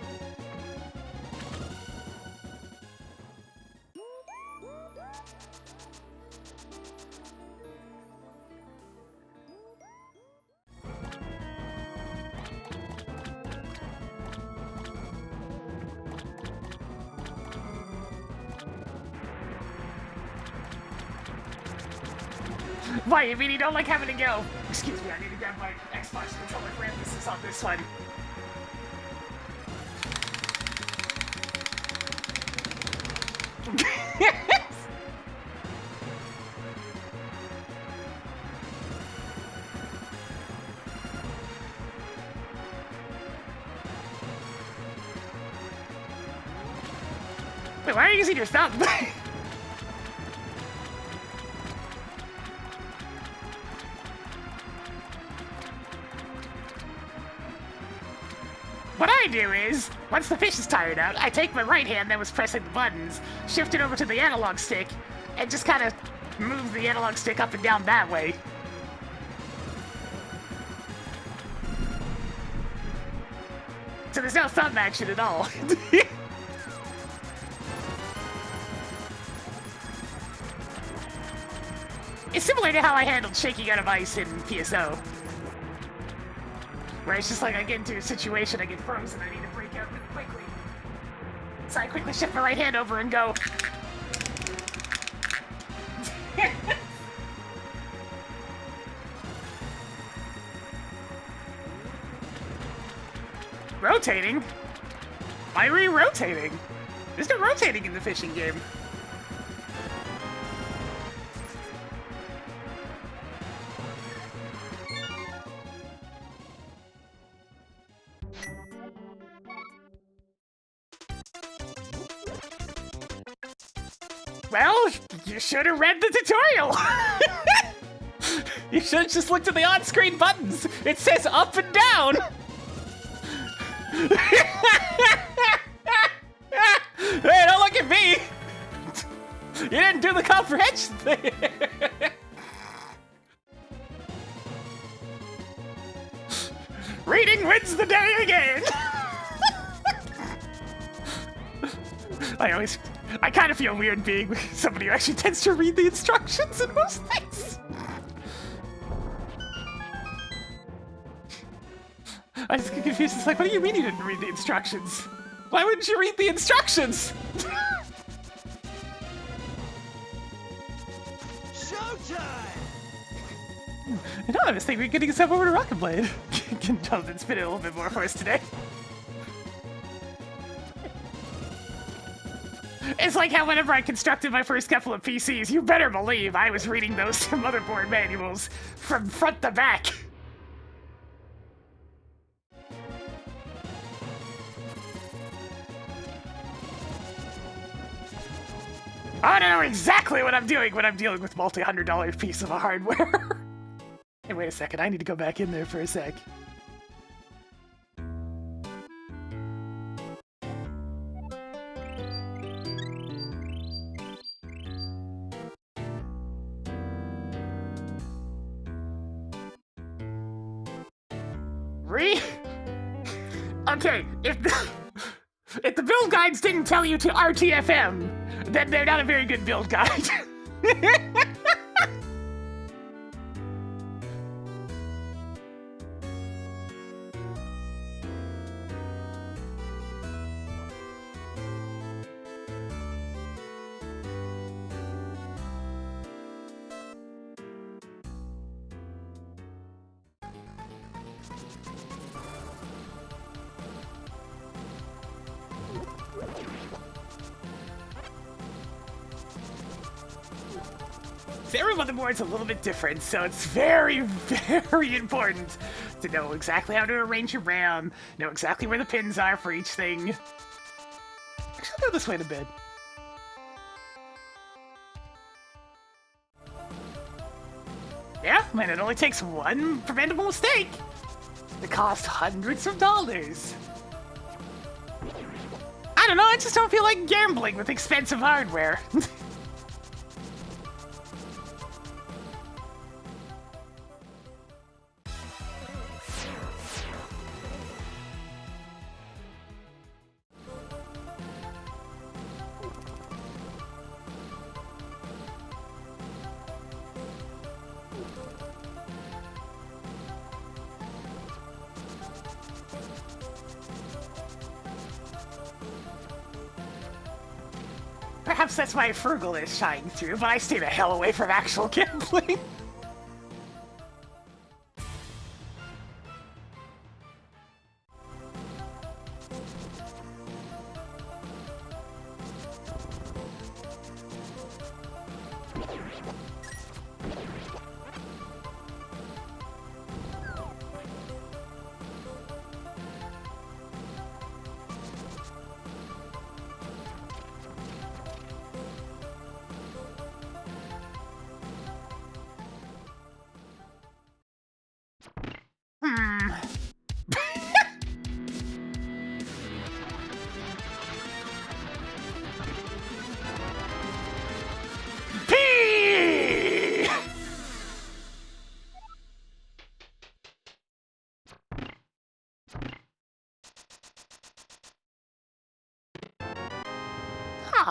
S1: Why, you mean you don't like having to go? Excuse me, I need to grab my Xbox controller for emphasis on this one. Wait, why are you using your thumb? What I do is, once the fish is tired out, I take my right hand that was pressing the buttons, shift it over to the analog stick, and just kind of move the analog stick up and down that way. So there's no thumb action at all. It's similar to how I handled shaking out of ice in PSO. Where it's just like I get into a situation, I get frozen, I need to break out really quickly. So I quickly shift my right hand over and go. Rotating? Why are we rotating? There's no rotating in the fishing game. Well, you should have read the tutorial!
S2: You should have just looked at the on-screen buttons. It says up and down. Hey, don't look at me. You didn't do the comprehension thing.
S1: Reading wins the day again! I kind of feel weird being somebody who actually tends to read the instructions in most things. I just get confused. It's like, what do you mean you didn't read the instructions?
S2: Why wouldn't you read the instructions?
S4: Showtime!
S1: I know, I was thinking we're getting yourself over to Rocket Blade. Can Jonathan spin it a little bit more for us today? It's like how whenever I constructed my first couple of PCs, you better believe I was reading those motherboard manuals from front to back. I don't know exactly what I'm doing when I'm dealing with multi-$100 piece of hardware. Hey, wait a second, I need to go back in there for a sec. Okay, if the build guides didn't tell you to RTFM, then they're not a very good build guide. Every motherboard's a little bit different, so it's very, very important to know exactly how to arrange your RAM, know exactly where the pins are for each thing. Actually, I'll go this way in a bit. Yeah, man, it only takes one preventable mistake that costs hundreds of dollars. I don't know, I just don't feel like gambling with expensive hardware. Perhaps that's my frugalness shining through, but I stay the hell away from actual gambling.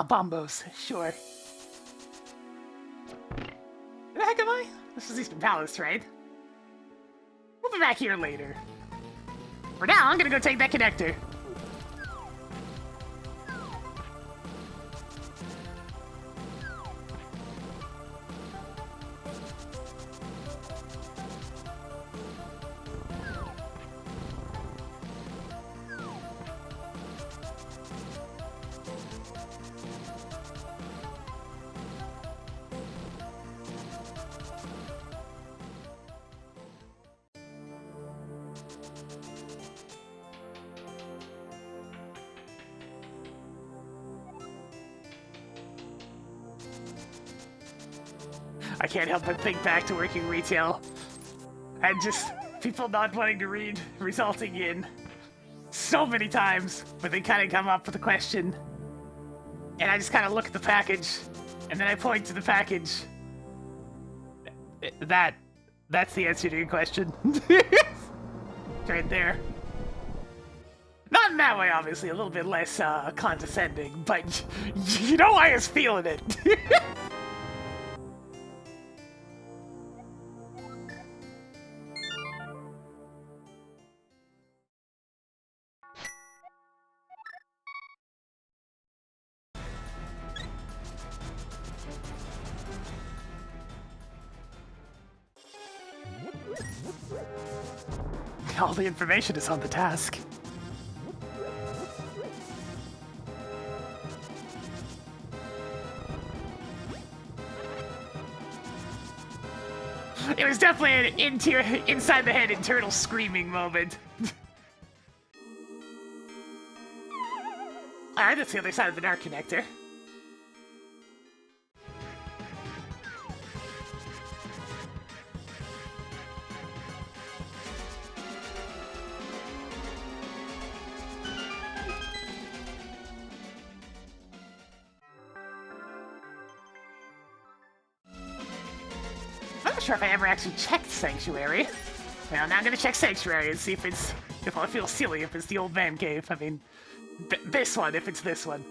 S1: Bombos, sure. Where the heck am I? This is Eastern Palace, right? We'll be back here later. For now, I'm gonna go take that connector. I can't help but think back to working retail and just people not wanting to read, resulting in so many times where they kind of come up with a question and I just kind of look at the package and then I point to the package. That's the answer to your question. It's right there. Not in that way, obviously, a little bit less condescending, but you know I was feeling it. All the information is on the task. It was definitely an inside the head internal screaming moment. Alright, that's the other side of the NAR connector. I'm not sure if I ever actually checked Sanctuary. Well, now I'm gonna check Sanctuary and see if I feel silly if it's the old man cave. I mean, this one, if it's this one.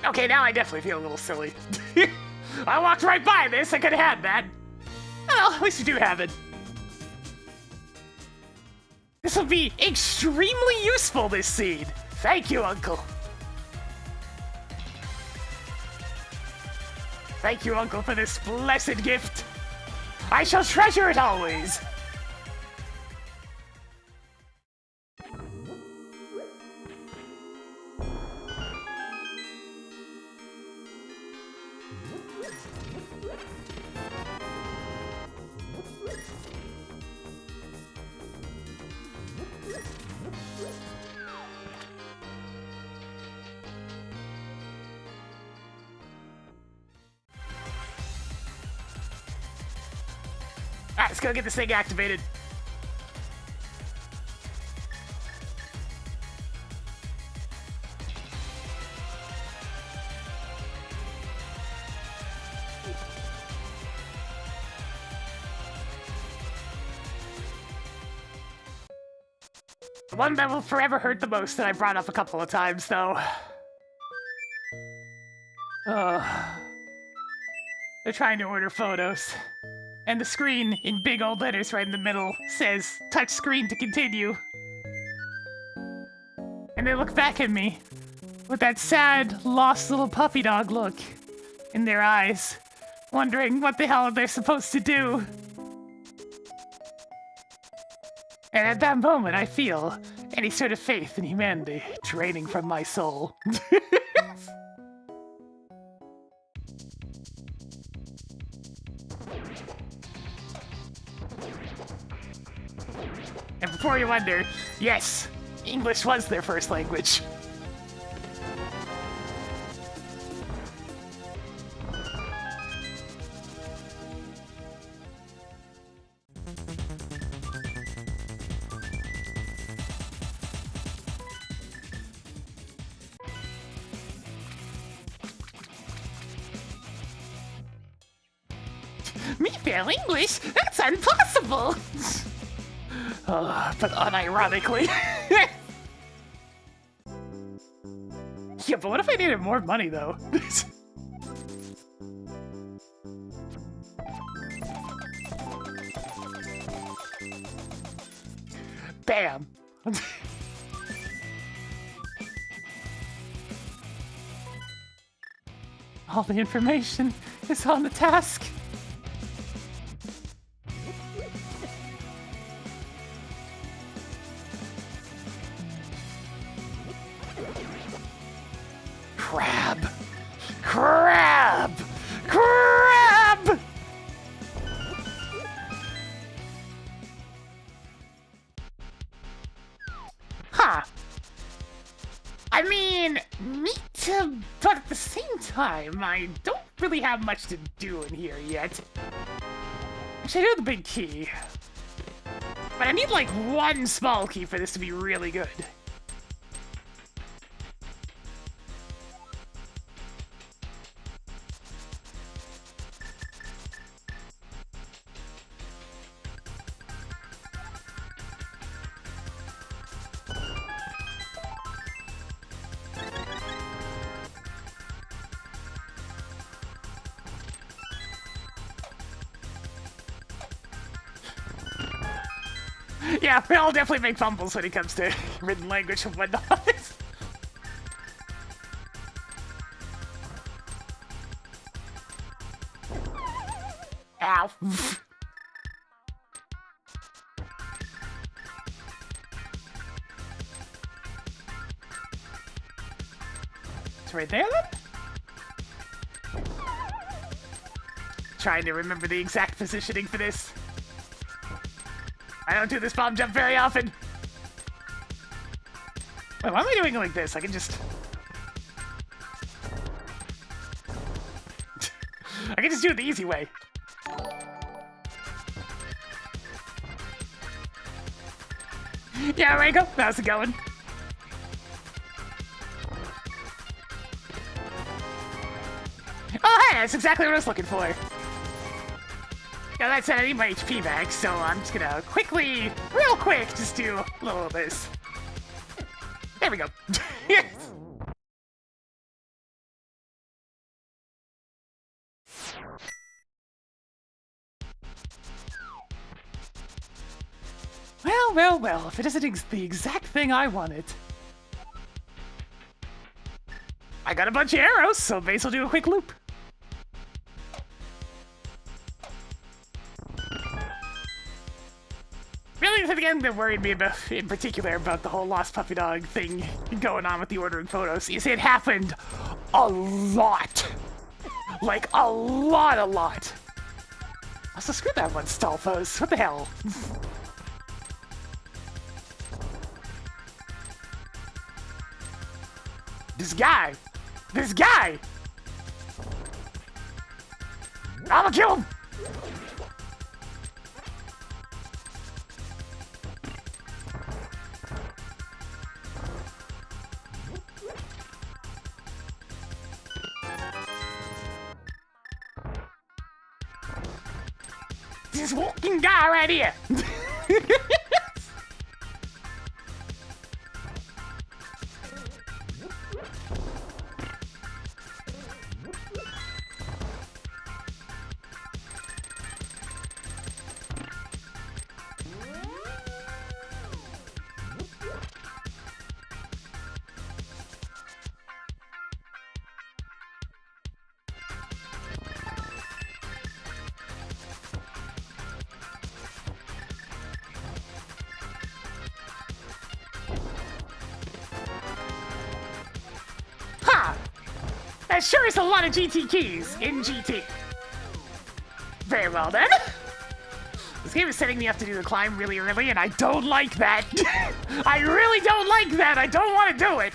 S1: Okay, now I definitely feel a little silly. I walked right by this, I could've had that. Well, at least you do have it. This will be extremely useful, this seed. Thank you, Uncle. Thank you, Uncle, for this blessed gift. I shall treasure it always. Alright, let's go get this thing activated. The one that will forever hurt the most that I brought up a couple of times, though. They're trying to order photos. And the screen, in big old letters right in the middle, says, touch screen to continue. And they look back at me with that sad, lost little puppy dog look in their eyes, wondering what the hell they're supposed to do. And at that moment, I feel any sort of faith in humanity draining from my soul. And before you wonder, yes, English was their first language. Me fail English? That's impossible! But unironically. But what if I needed more money, though? Bam! All the information is on the task. Crab! Crab! Crab! Huh. I mean, me too, but at the same time, I don't really have much to do in here yet. I should do the big key. But I need like one small key for this to be really good. Yeah, we all definitely make fumbles when it comes to written language and whatnot. Ow. It's right there, then? Trying to remember the exact positioning for this. I don't do this bomb jump very often. Wait, why am I doing it like this? I can just... I can just do it the easy way. Yeah, Rango, how's it going? Oh, hey, that's exactly what I was looking for. Now that said, I need my HP back, so I'm just gonna quickly, real quick, just do a little of this. There we go. Well, if it isn't the exact thing I wanted. I got a bunch of arrows, so base will do a quick loop. Really, the thing that worried me about, in particular, about the whole lost puppy dog thing going on with the ordering photos is it happened a lot. Like, a lot. Also, screw that one, Stalfos. What the hell? This guy! I'm gonna kill him! This walking guy right here! That sure is a lot of GT keys in GT. Very well then. This game is setting me up to do the climb really early, and I don't like that. I really don't like that. I don't want to do it.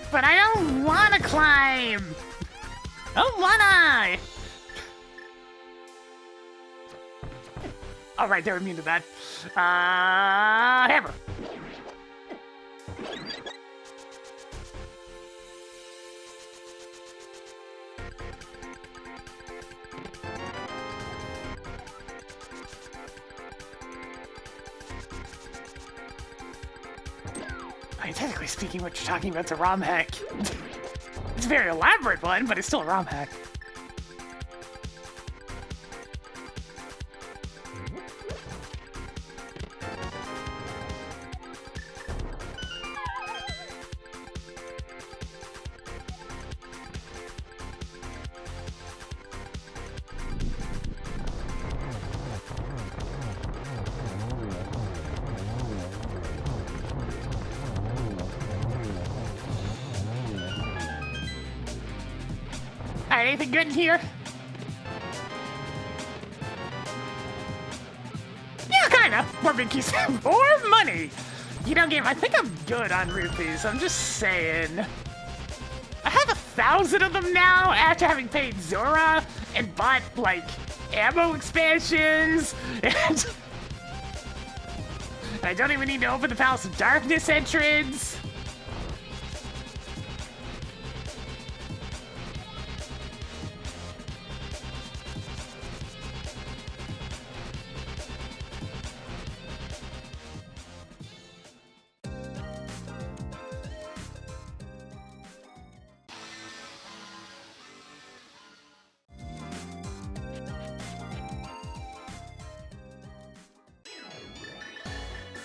S1: But I don't want to climb! Oh, one eye! Alright, they're immune to that. Hammer. I mean, technically speaking, what you're talking about is a ROM hack. It's a very elaborate one, but it's still a ROM hack. Alright, anything good in here? Yeah, kinda. More binkies. More money! You know, game, I think I'm good on rupees. I'm just saying. I have 1,000 of them now after having paid Zora and bought, like, ammo expansions and I don't even need to open the Palace of Darkness entrance.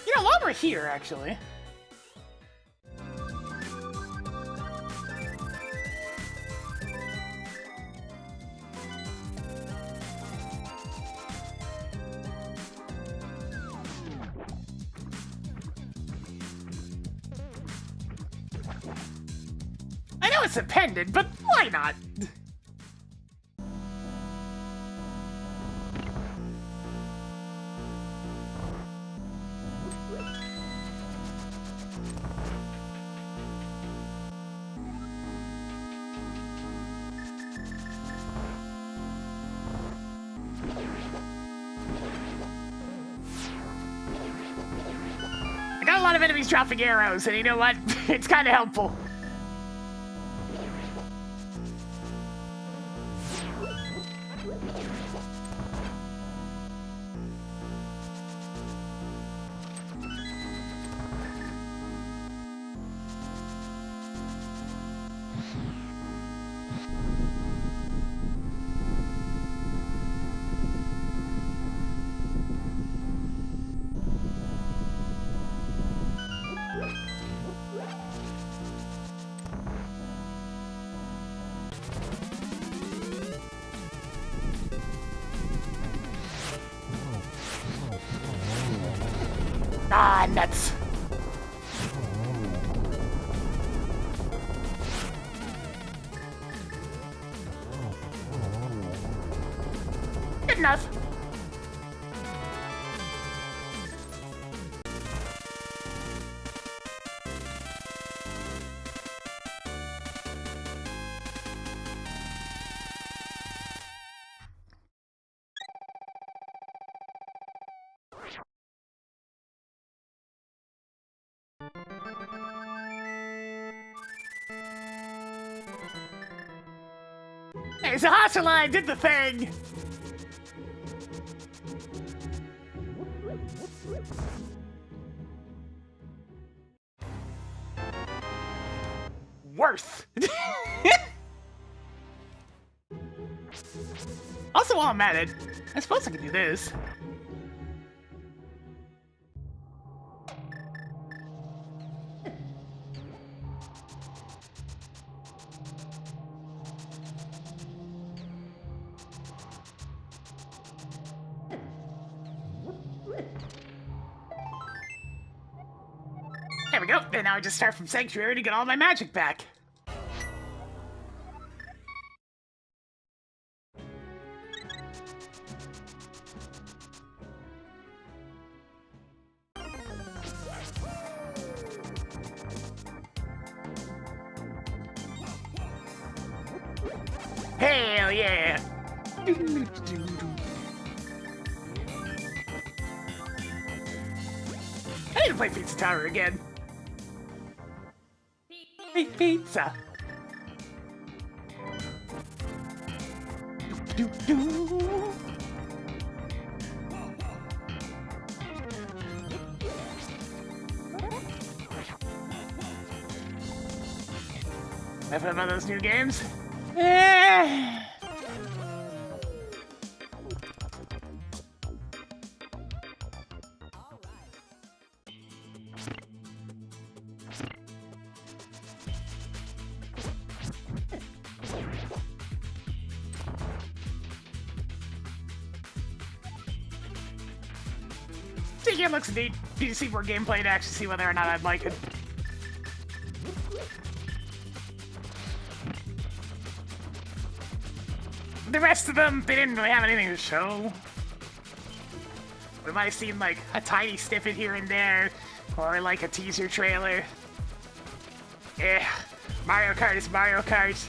S1: You know, while we're here, actually. I know it's a pendant, but why not? I got a lot of enemies dropping arrows, and you know what? It's kind of helpful. Ah, nuts. Good enough. Hey, so Hasseline did the thing! Worth! Also, while I'm at it, I suppose I can do this. There we go, and now I just start from Sanctuary to get all my magic back. Hell yeah! I need to play Pizza Tower again. Pizza. Have fun about those new games? I think it looks neat. Need to see more gameplay to actually see whether or not I'd like it. The rest of them, they didn't really have anything to show. We might have seen like a tiny snippet here and there, or like a teaser trailer. Eh, Mario Kart is Mario Kart.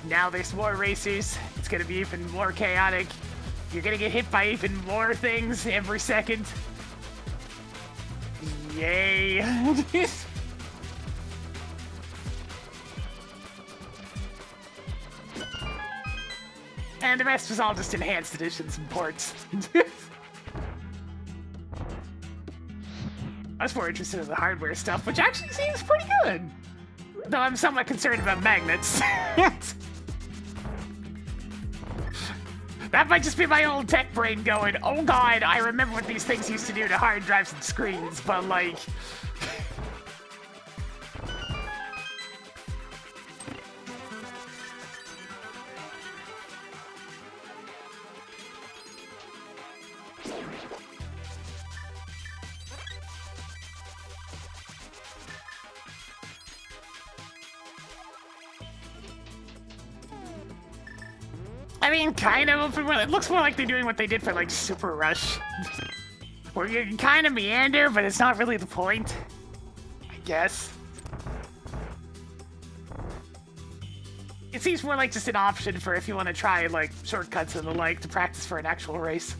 S1: Now there's more racers. It's gonna be even more chaotic. You're gonna get hit by even more things every second. Yay. And the rest was all just enhanced editions and ports. I was more interested in the hardware stuff, which actually seems pretty good. Though I'm somewhat concerned about magnets. That might just be my old tech brain going, oh god, I remember what these things used to do to hard drives and screens, but like... I mean, kind of open world. It looks more like they're doing what they did for, like, Super Rush. Where you can kind of meander, but it's not really the point. I guess. It seems more like just an option for if you want to try, like, shortcuts and the like to practice for an actual race.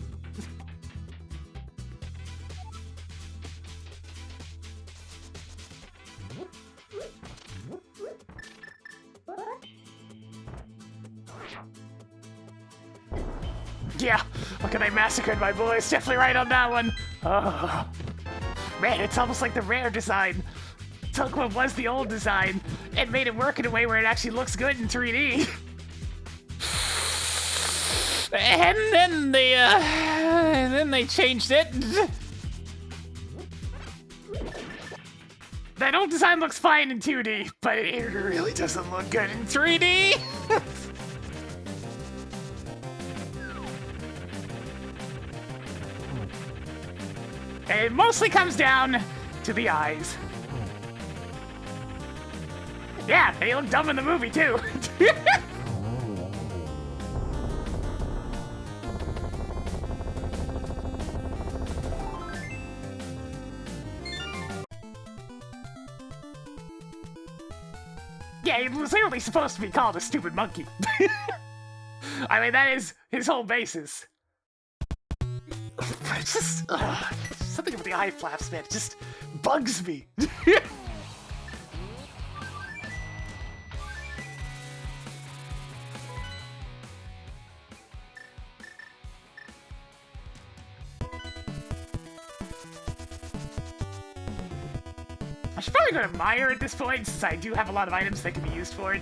S1: Yeah, look at I massacred my boys. Definitely right on that one. Oh. Man, it's almost like the rare design took what was the old design and made it work in a way where it actually looks good in 3D. And then they changed it. That old design looks fine in 2D, but it really doesn't look good in 3D. It mostly comes down to the eyes. Yeah, they look dumb in the movie, too. Yeah, he was literally supposed to be called a stupid monkey. I mean, that is his whole basis. It's just... something with the eye flaps, man. It just bugs me. I should probably go to Meyer at this point, since I do have a lot of items that can be used for it.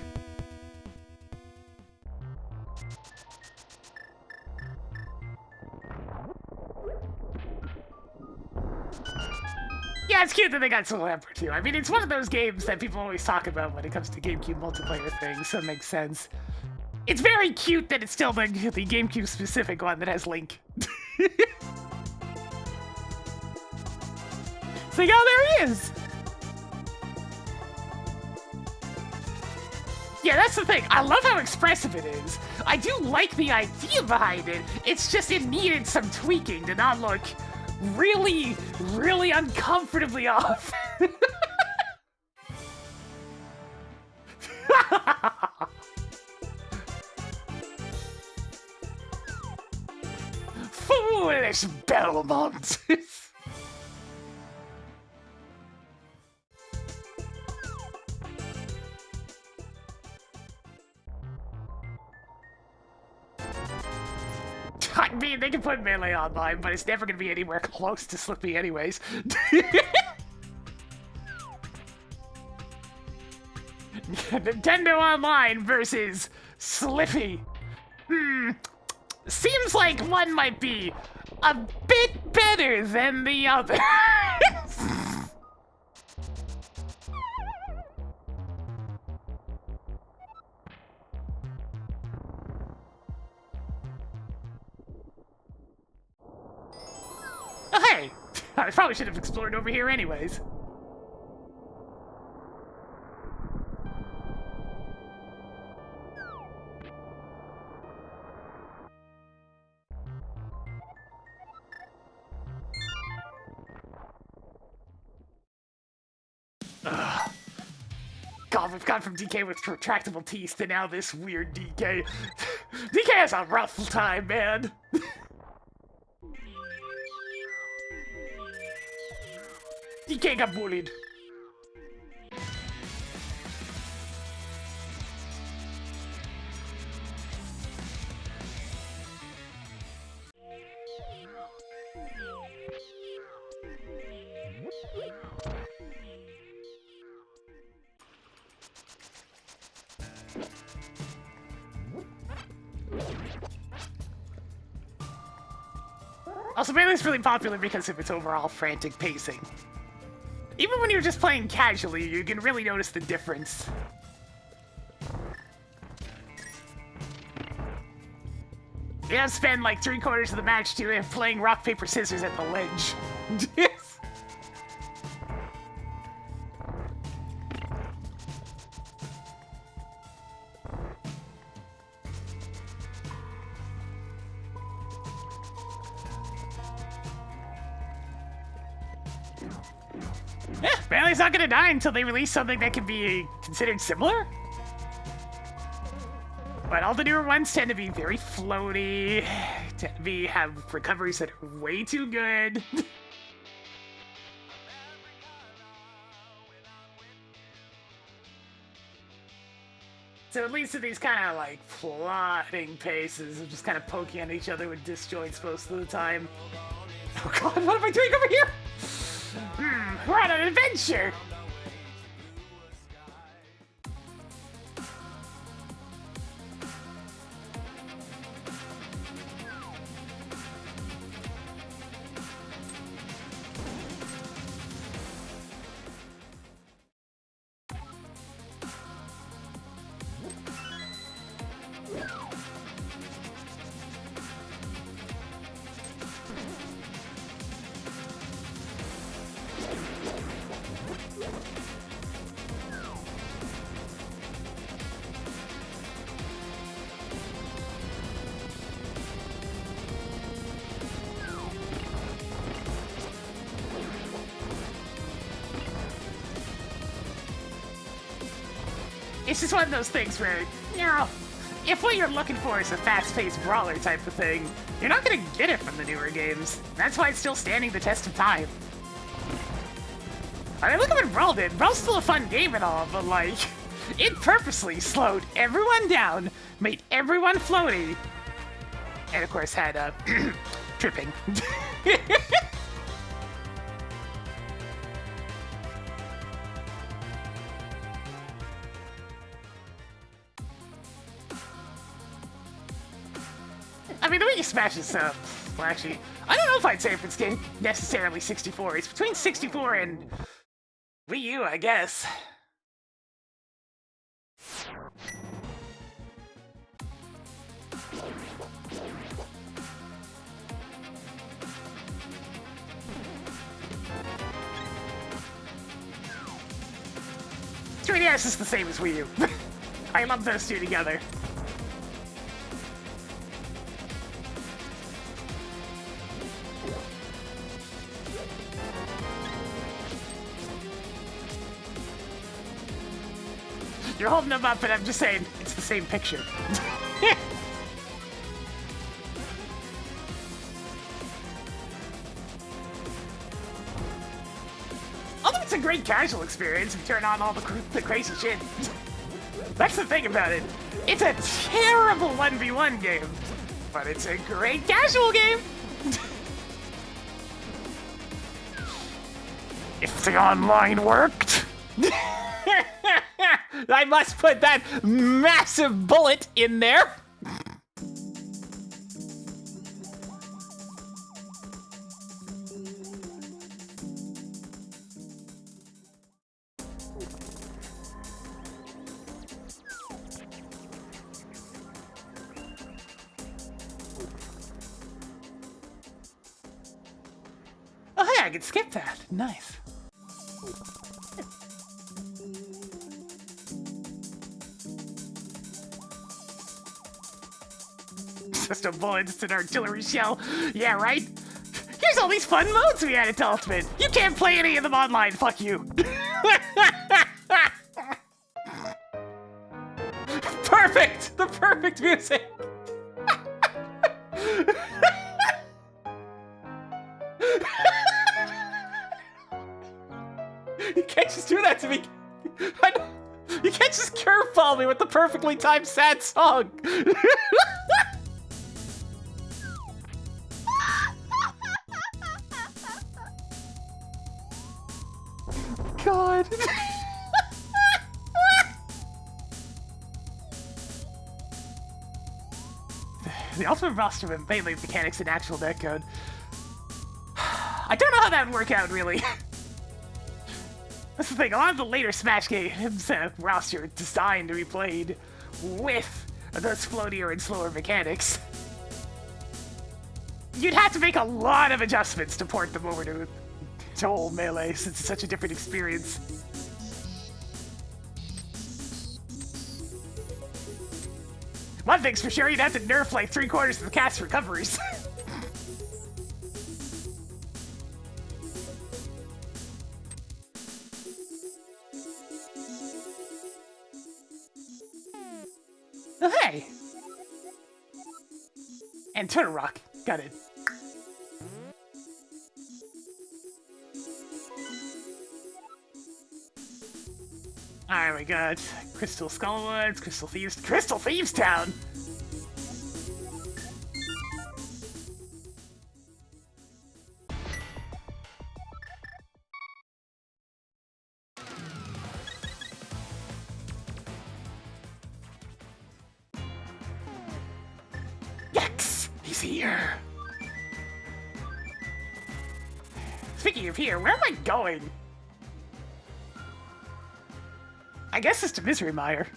S1: Yeah, it's cute that they got Soul Emperor too. I mean, it's one of those games that people always talk about when it comes to GameCube multiplayer things, so it makes sense. It's very cute that it's still the GameCube specific one that has Link. So yeah, there he is! Yeah, that's the thing. I love how expressive it is. I do like the idea behind it. It's just it needed some tweaking to not look really, really uncomfortably off. foolish Belmont! I mean, they can put Melee online, but it's never gonna be anywhere close to Slippy anyways. Nintendo Online versus Slippy. Seems like one might be a bit better than the other. Oh, hey! I probably should have explored over here anyways. Ugh. God, we've gone from DK with retractable teeth to now this weird DK. DK has a rough time, man. DK got bullied. Also, Melee's really popular because of its overall frantic pacing. Even when you're just playing casually, you can really notice the difference. You have to spend like 3/4 of the match playing rock, paper, scissors at the ledge. Yeah, Melee's not gonna die until they release something that can be considered similar. But all the newer ones tend to be very floaty, tend to have recoveries that are way too good. So it leads to these kind of like plodding paces of just kind of poking at each other with disjoints most of the time. Oh god, what am I doing over here? We're on an adventure! It's just one of those things where, you know, if what you're looking for is a fast-paced brawler type of thing, you're not gonna get it from the newer games. That's why it's still standing the test of time. I mean, look at what Brawl did. Brawl's still a fun game and all, but like, it purposely slowed everyone down, made everyone floaty, and of course had, tripping. I mean, the way you smash is, well, actually, I don't know if I'd say if it's necessarily 64. It's between 64 and Wii U, I guess. .3DS is the same as Wii U. I love those two together. You're holding them up, and I'm just saying, it's the same picture. a great casual experience and turn on all the crazy shit. That's the thing about it. It's a terrible 1v1 game, but it's a great casual game. If the online worked.
S2: I must put that massive bullet in there.
S1: Oh, hey, I can skip that. Nice. Just a bullets and artillery shell. Yeah, right? Here's all these fun modes we added to Ultimate. You can't play any of them online, fuck you.
S2: Perfect! The perfect music! You can't just do that to me. You can't just curveball me with the perfectly timed sad song. God.
S1: The Ultimate roster with melee mechanics and actual netcode. I don't know how that would work out, really. That's the thing, a lot of the later Smash games roster are designed to be played with those floatier and slower mechanics. You'd have to make a lot of adjustments to port them over to old melee, since it's such a different experience. One thing's for sure, you'd have to nerf like 3/4 of the cast recoveries. Oh, hey! And Turtle Rock. Got it. Alright, we got Crystal Skullwoods, Crystal Thieves Town! Yes! He's here! Speaking of here, where am I going? I guess it's to Misery Mire.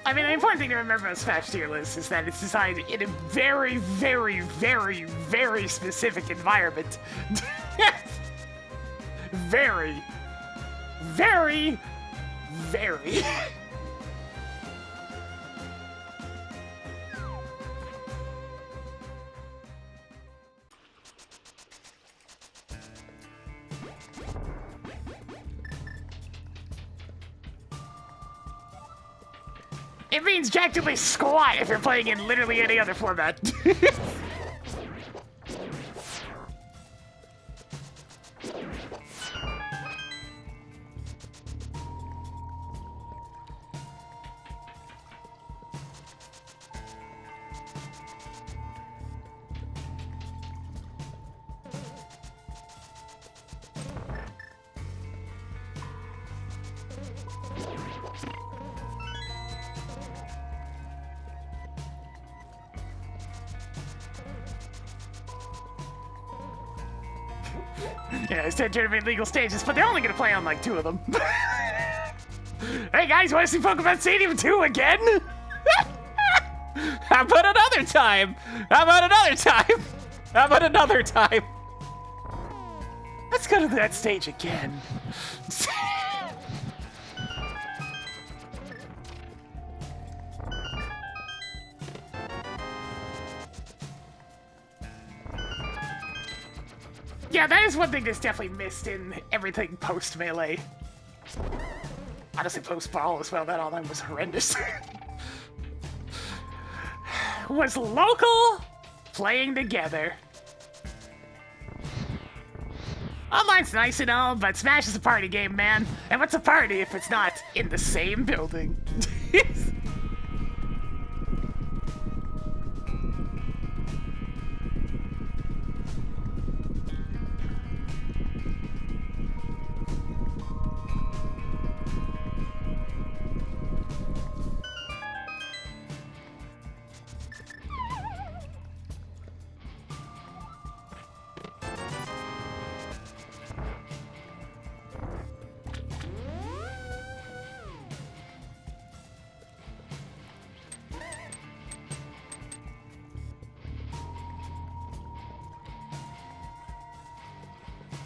S1: I mean, the important thing to remember about Smash tier list is that it's designed in a very, very, very, very specific environment. Very, very, very. It means jack diddly squat if you're playing in literally any other format. Yeah, instead tournament legal stages, but they're only gonna play on like 2 of them. Hey guys, wanna see Pokemon Stadium 2 again?
S2: How about another time? How about another time? How about another time?
S1: Let's go to that stage again. Yeah, that is one thing that's definitely missed in everything post-Melee. Honestly, post-Brawl as well, that online was horrendous. Was local, playing together. Online's nice and all, but Smash is a party game, man. And what's a party if it's not in the same building?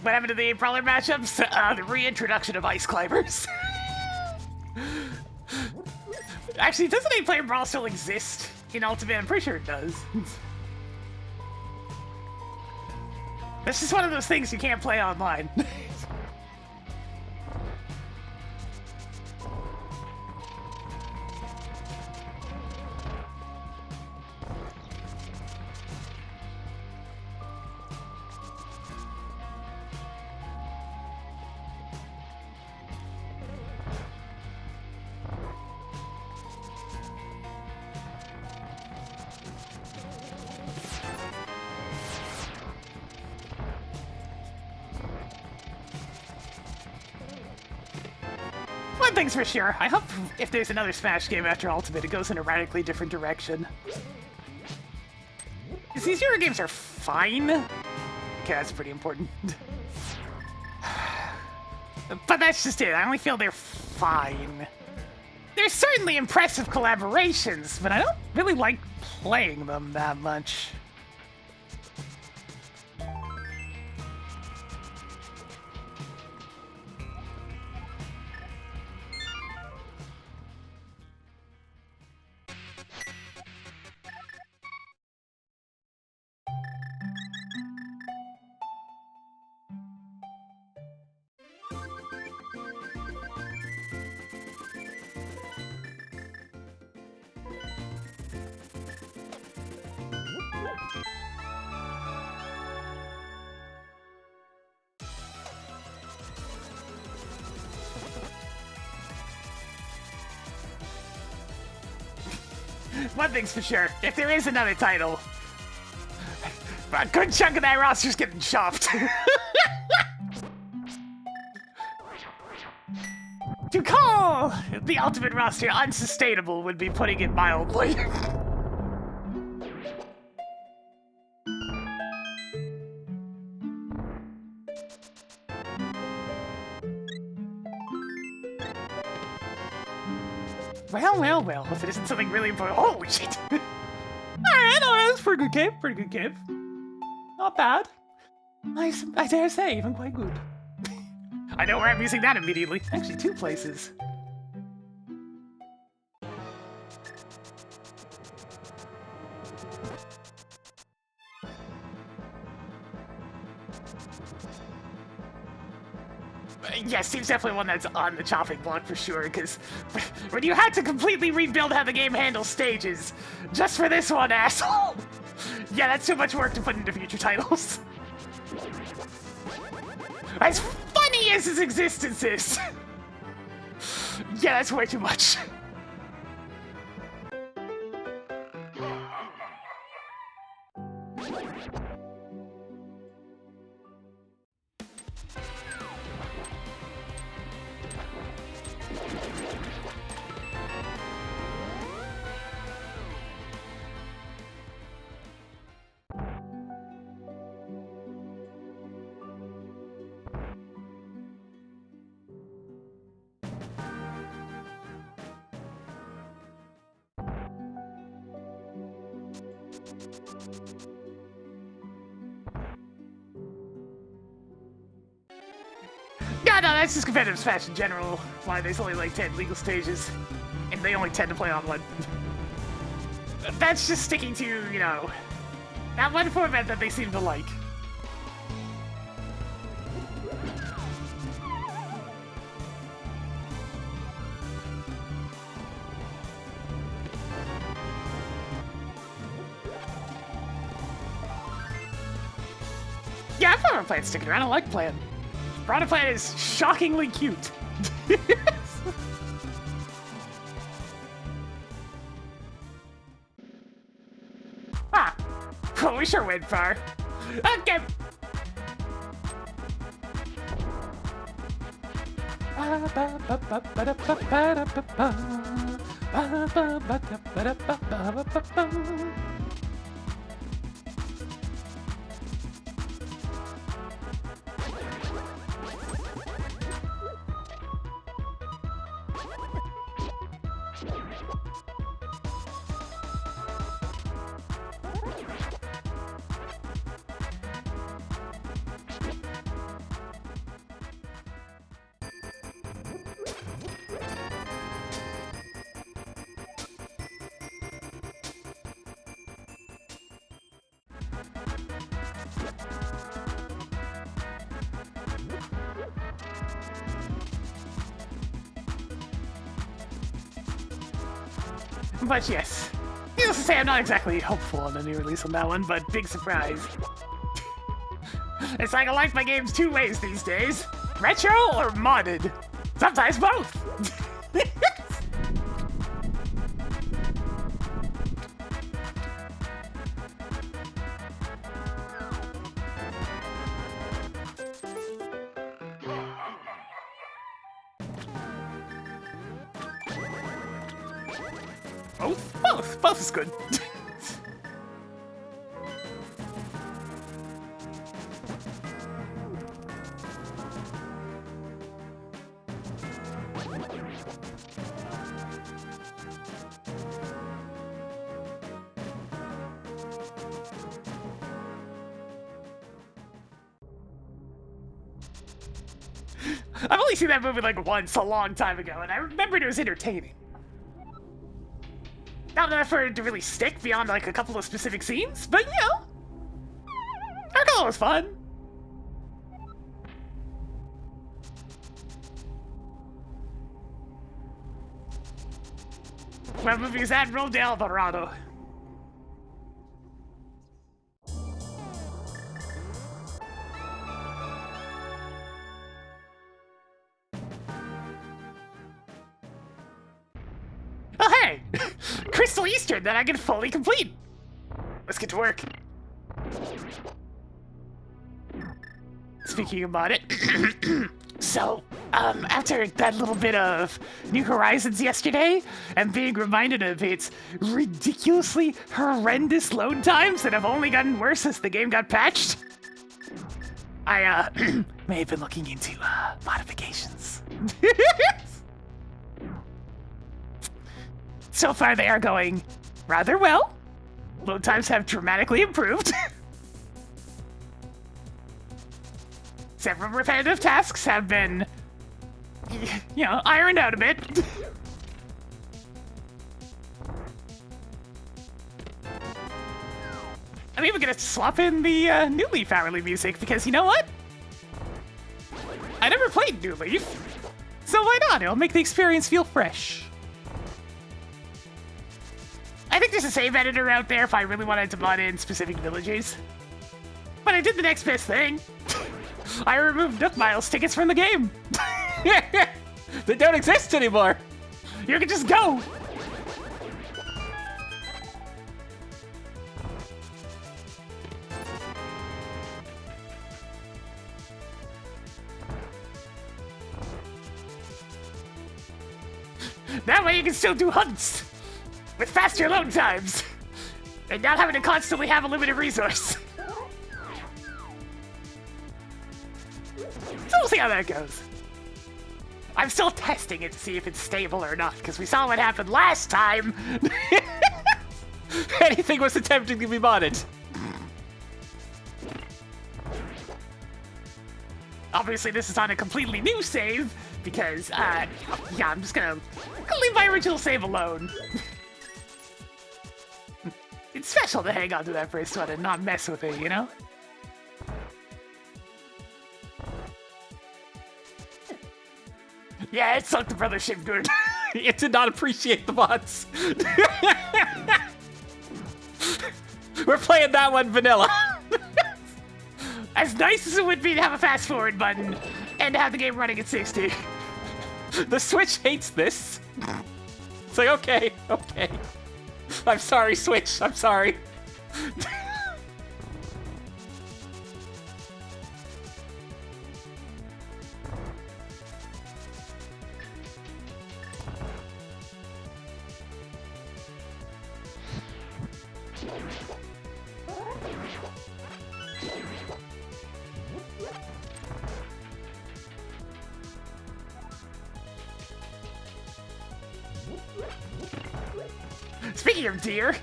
S1: What happened to the brawler matchups? The reintroduction of ice climbers. Actually, doesn't 8-player brawl still exist in Ultimate? I'm pretty sure it does. That's just one of those things you can't play online. One thing's for sure, I hope if there's another Smash game after Ultimate, it goes in a radically different direction. Because these Euro games are fine. Okay, that's pretty important. But that's just it, I only feel they're fine. There's certainly impressive collaborations, but I don't really like playing them that much. One thing's for sure, if there is another title, a good chunk of that roster's getting chopped. To call the Ultimate roster unsustainable would be putting it mildly. Well, if it isn't something really important. Holy shit! Alright, that's pretty good game, pretty good game. Not bad. I dare say, even quite good. I know where I'm using that immediately. Actually, 2 places. Yes, Steve's definitely one that's on the chopping block for sure, because when you had to completely rebuild how the game handles stages, just for this one, asshole! Yeah, that's too much work to put into future titles. As funny as his existence is! Yeah, that's way too much. Yeah, no, that's just competitive Smash in general. Why there's only like 10 legal stages, and they only tend to play on one. That's just sticking to, you know, that one format that they seem to like. Yeah, I prefer Plant sticking around. I like Plant. Piranha Plant is shockingly cute. Ah, well, we sure went far. Okay. But yes, needless to say, I'm not exactly hopeful on the new release on that one, but big surprise. It's like I like my games two ways these days. Retro or modded. Sometimes both. Both is good. I've only seen that movie like once a long time ago, and I remembered it was entertaining. Not enough for it to really stick beyond like a couple of specific scenes, but you know, I thought it was fun. What movie is that? Roll down the Rando. Oh hey! Crystal Eastern that I can fully complete! Let's get to work. Speaking about it, so, after that little bit of New Horizons yesterday, and being reminded of its ridiculously horrendous load times that have only gotten worse as the game got patched, I, may have been looking into, modifications. So far, they are going rather well. Load times have dramatically improved. Several repetitive tasks have been, you know, ironed out a bit. I'm even gonna swap in the New Leaf hourly music because you know what? I never played New Leaf, so why not? It'll make the experience feel fresh. I think there's a save editor out there if I really wanted to mod in specific villages. But I did the next best thing. I removed Nook Miles tickets from the game.
S2: They don't exist anymore.
S1: You can just go. That way you can still do hunts with faster load times and not having to constantly have a limited resource. So we'll see how that goes. I'm still testing it to see if it's stable or not, because we saw what happened last time.
S2: Anything was attempting to be modded.
S1: Obviously, this is on a completely new save, because, yeah, I'm just gonna leave my original save alone. It's special to hang on to that first one and not mess with it, you know? Yeah, it sucked the brothership good.
S2: It did not appreciate the mods. We're playing that one vanilla.
S1: As nice as it would be to have a fast forward button and to have the game running at 60.
S2: The Switch hates this. It's like, okay. I'm sorry, Switch. I'm sorry.
S1: Speaking of deer,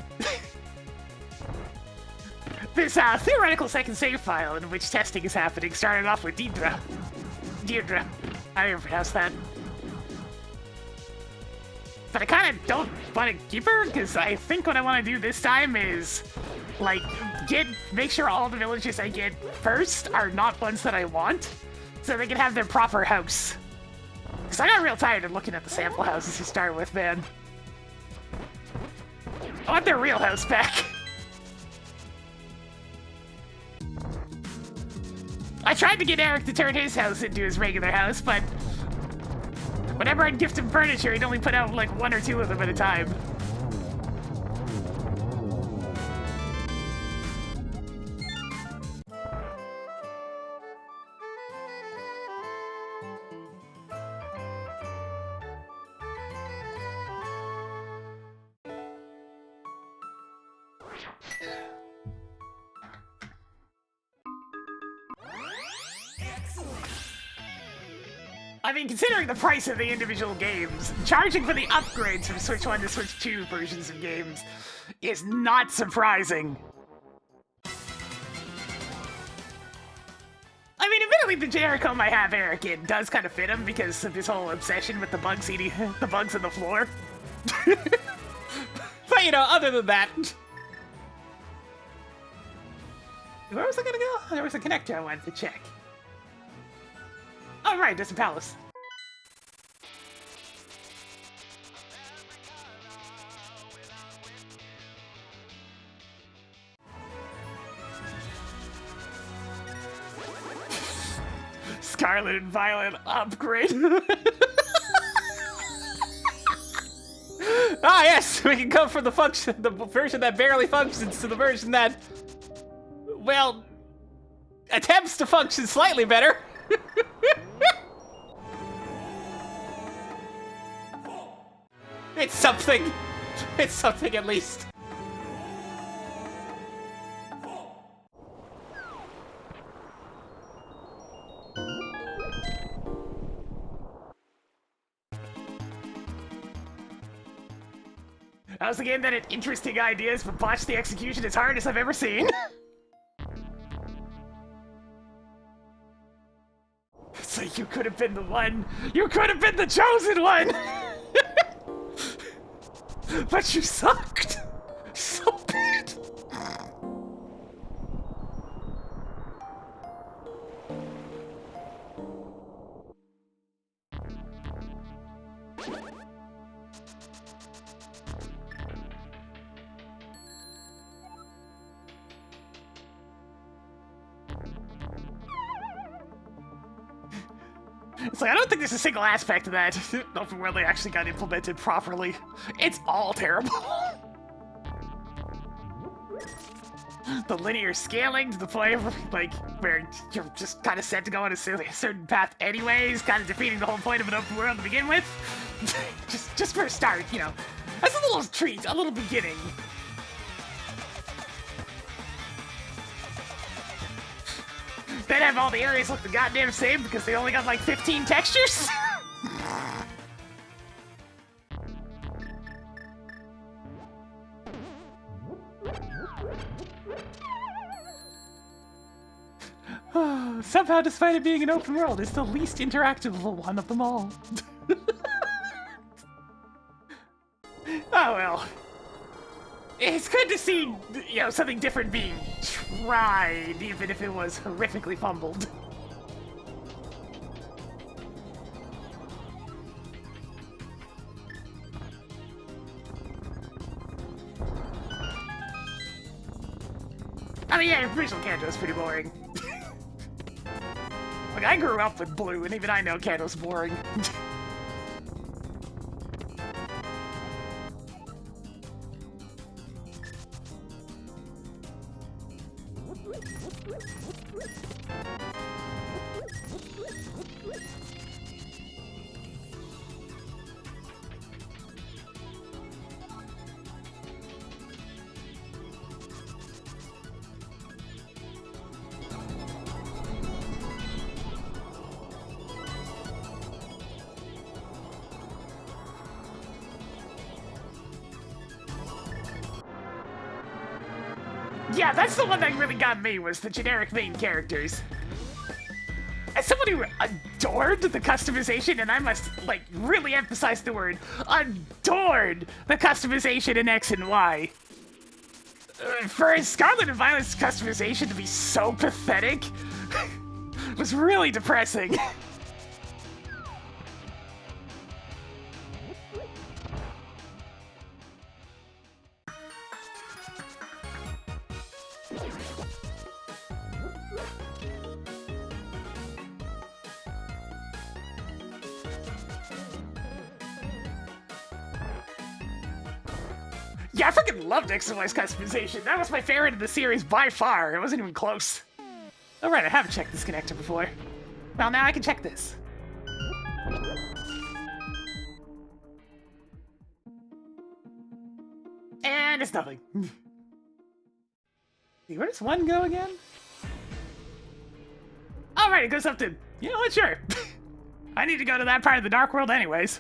S1: this theoretical second save file in which testing is happening started off with Deirdre. I don't even pronounce that. But I kind of don't want to keep her, because I think what I want to do this time is, like, make sure all the villages I get first are not ones that I want, so they can have their proper house. Because I got real tired of looking at the sample houses to start with, man. I want their real house back. I tried to get Eric to turn his house into his regular house, but whenever I'd gift him furniture, he'd only put out like 1 or 2 of them at a time. I mean, considering the price of the individual games, charging for the upgrades from Switch 1 to Switch 2 versions of games is not surprising. I mean, admittedly, the generic home I have Eric in does kind of fit him because of his whole obsession with the bugs eating the bugs on the floor.
S2: But, you know, other than that...
S1: Where was I gonna go? There was a connector I wanted to check. Oh, right, there's a palace. Scarlet and Violet upgrade.
S2: Ah, yes, we can go from the version that barely functions to the version that, well, attempts to function slightly better. It's something. It's something at least.
S1: That was a game that had interesting ideas, but botched the execution as hard as I've ever seen. It's like you could have been the one. You could have been the chosen one. But you sucked so bad. It's like, I don't think there's a single aspect of that open world that actually got implemented properly. It's all terrible. The linear scaling to the point of, like, where you're just kind of set to go on a certain path anyways, kind of defeating the whole point of an open world to begin with. just for a start, you know. That's a little treat, a little beginning. Then have all the areas look the goddamn same because they only got like 15 textures? Somehow, despite it being an open world, it's the least interactive one of them all. Oh well. It's good to see, you know, something different being tried, even if it was horrifically fumbled. I mean, yeah, original Kanto is pretty boring. Like, I grew up with blue, and even I know Kanto's boring. Yeah, that's the one that really got me, was the generic main characters. As someone who adored the customization, and I must, like, really emphasize the word, adored the customization in X and Y. For Scarlet and Violet's customization to be so pathetic was really depressing. Yeah, I freaking loved X and Y's customization. That was my favorite in the series by far. It wasn't even close. Alright, I haven't checked this connector before. Well, now I can check this. And it's nothing. Where does one go again? Alright, it goes up to... You know what, sure. I need to go to that part of the Dark World anyways.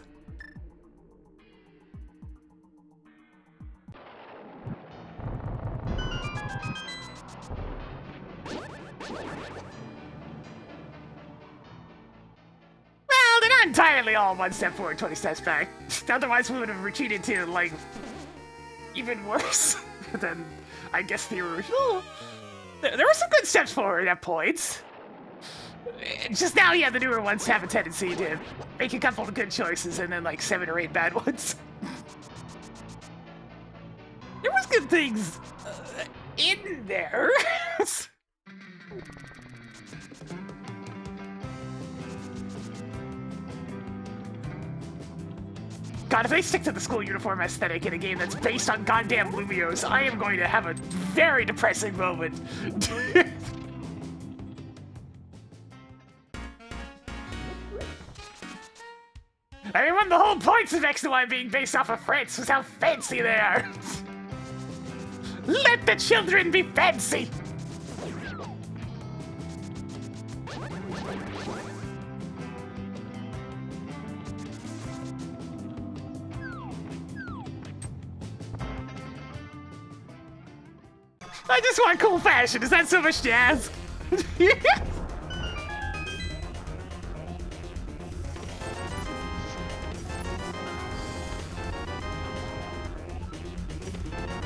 S1: Not entirely all 1 step forward, 20 steps back. Otherwise, we would have retreated to, like, even worse than, I guess, the original. There were some good steps forward at points. Just now, yeah, the newer ones have a tendency to make a couple of good choices and then, like, 7 or 8 bad ones. There was good things in there. God, if they stick to the school uniform aesthetic in a game that's based on goddamn Lumios, I am going to have a very depressing moment. I mean, one of the whole points of X and Y being based off of France was how fancy they are. Let the children be fancy! I just want cool fashion. Is that so much to ask?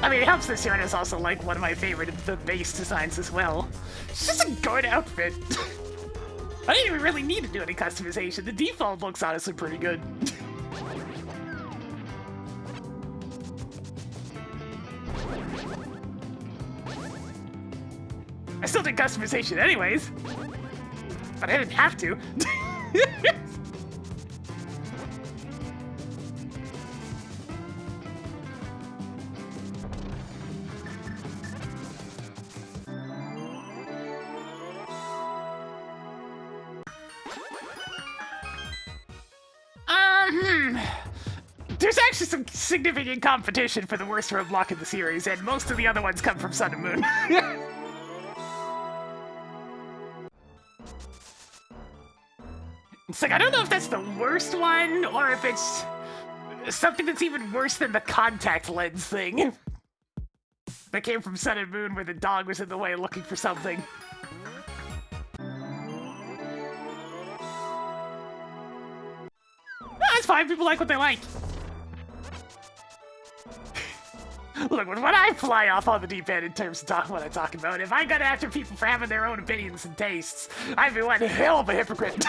S1: I mean, it helps this year, and it's also like one of my favorite of the base designs as well. It's just a good outfit. I didn't even really need to do any customization. The default looks honestly pretty good. I still did customization anyways, but I didn't have to. There's actually some significant competition for the worst roadblock in the series, and most of the other ones come from Sun and Moon. It's like, I don't know if that's the worst one, or if it's something that's even worse than the contact lens thing. That came from Sun and Moon, where the dog was in the way looking for something. That's fine, people like what they like. Look, when I fly off on the deep end in terms of what I'm talking about, if I got after people for having their own opinions and tastes, I'd be one hell of a hypocrite.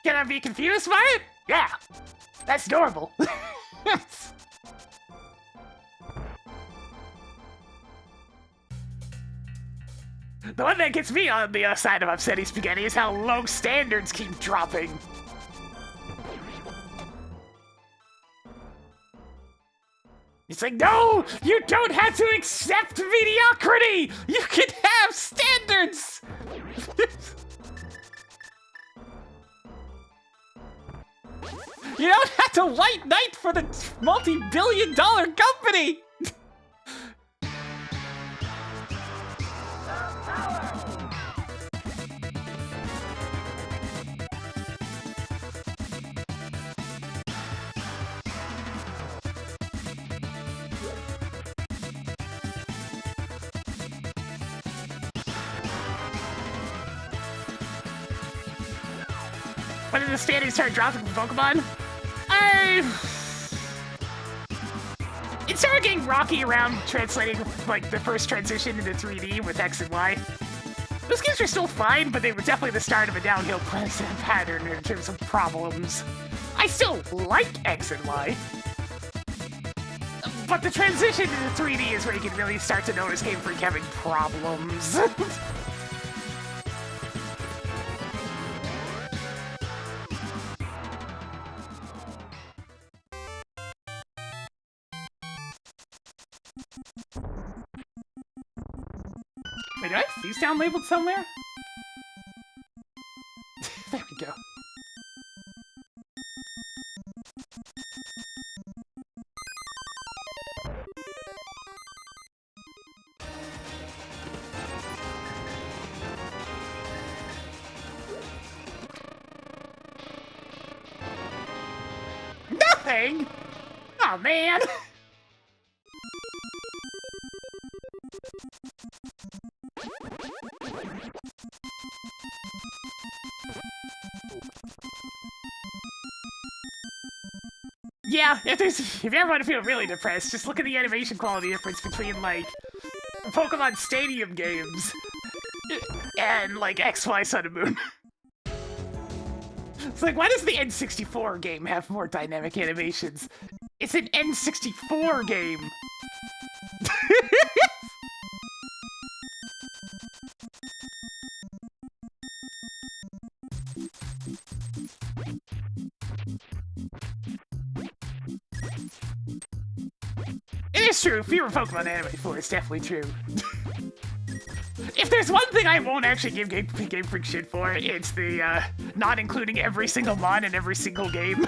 S1: Can I be confused by it? Yeah, that's normal. The one that gets me on the side of upsetty spaghetti is how low standards keep dropping. It's like, no, you don't have to accept mediocrity. You can have standards.
S2: You don't have to white knight for the multi-billion-dollar company.
S1: When did the standards start dropping for Pokemon? It started getting rocky around translating like the first transition into 3D with X and Y. Those games were still fine, but they were definitely the start of a downhill pattern in terms of problems. I still like X and Y, but the transition into 3D is where you can really start to notice Game Freak having problems. Wait, do I have these down labeled somewhere? There we go. Nothing? Oh man! Yeah, if you ever want to feel really depressed, just look at the animation quality difference between, like, Pokemon Stadium games and, like, XY Sun and Moon. It's like, why does the N64 game have more dynamic animations? It's an N64 game! It is true, fewer Pokemon Anime 4 is definitely true. If there's one thing I won't actually give Game Freak shit for, it's the, not including every single mod in every single game.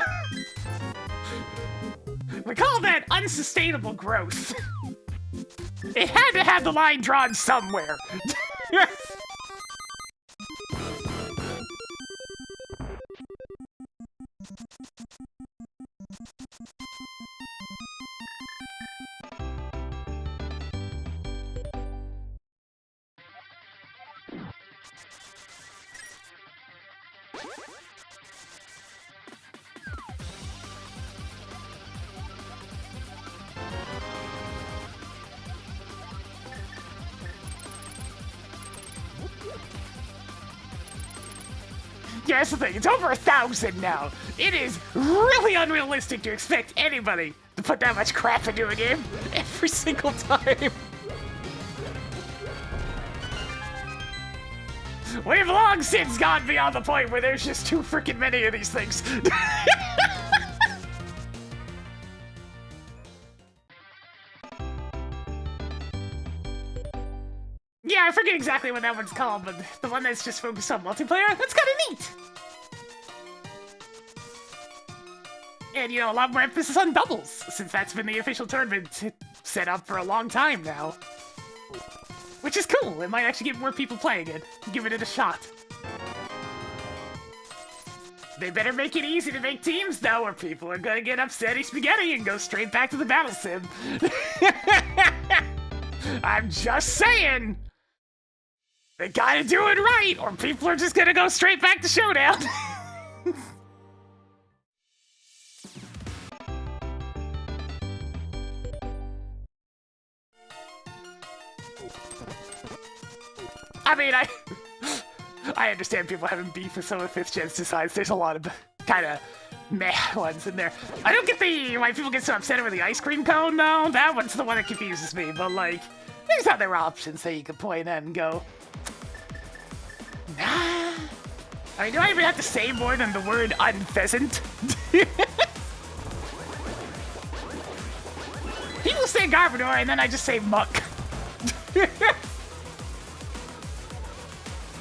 S1: We call that unsustainable growth. It had to have the line drawn somewhere. Yeah, that's the thing. It's over 1,000 now. It is really unrealistic to expect anybody to put that much crap into a game every single time. We've long since gone beyond the point where there's just too freaking many of these things. Yeah, I forget exactly what that one's called, but the one that's just focused on multiplayer, that's kind of neat. And, you know, a lot more emphasis on doubles, since that's been the official tournament set up for a long time now. Which is cool. It might actually get more people playing it. Give it a shot. They better make it easy to make teams, though, or people are gonna get upsetty spaghetti and go straight back to the battle sim. I'm just saying. They gotta do it right, or people are just gonna go straight back to Showdown. I mean, I understand people having beef with some of 5th Gen's designs. There's a lot of kind of meh ones in there. I don't get why people get so upset over the ice cream cone, though. That one's the one that confuses me. But, like, there's other options that you can point at and go, I mean, do I even have to say more than the word unpheasant? People say Garbodor, and then I just say muck.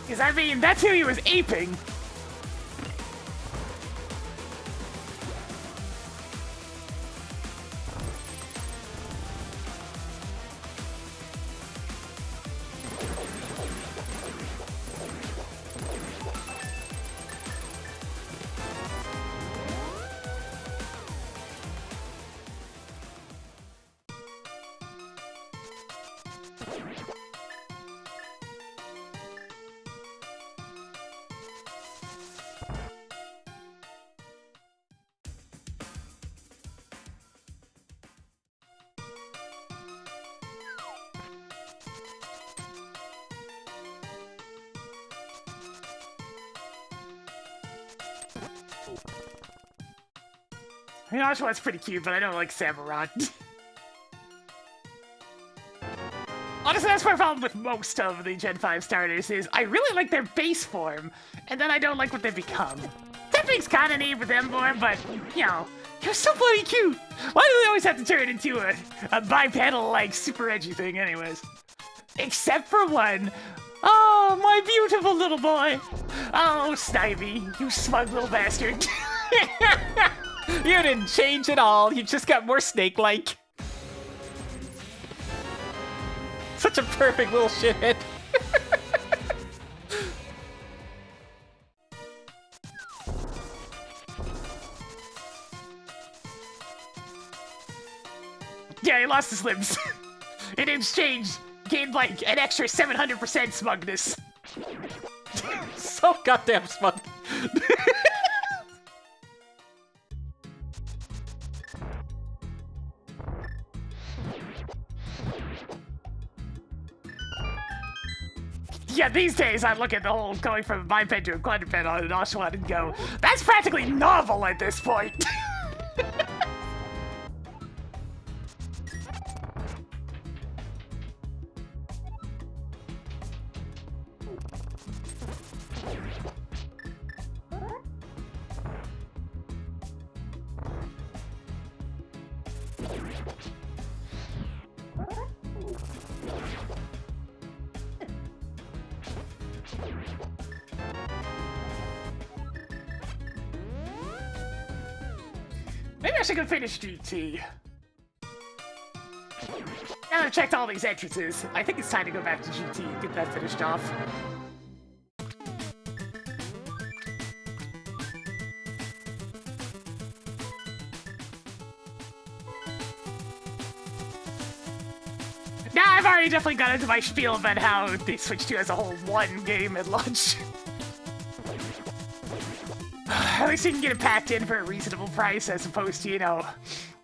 S1: Because, I mean, that's who he was aping. You know, Oshawan's pretty cute, but I don't like Samurott. Honestly, that's my problem with most of the Gen 5 starters, is I really like their base form, and then I don't like what they become. That kinda neat with them more, but, you know, you're so bloody cute! Why do they always have to turn into a bipedal, like, super edgy thing anyways? Except for one. Oh, my beautiful little boy! Oh, Snivy, you smug little bastard.
S2: You didn't change at all. You just got more snake-like. Such a perfect little shithead.
S1: Yeah, he lost his limbs. In exchange, gained like an extra 700% smugness.
S2: So goddamn smug.
S1: Yeah, these days I look at the whole going from a biped to a quadruped on an Oshawott and go, that's practically novel at this point. Maybe I should go finish GT. Now that I've checked all these entrances, I think it's time to go back to GT and get that finished off. Now I've already definitely got into my spiel about how they switched to as a whole one game at launch. At least you can get it packed in for a reasonable price as opposed to, you know,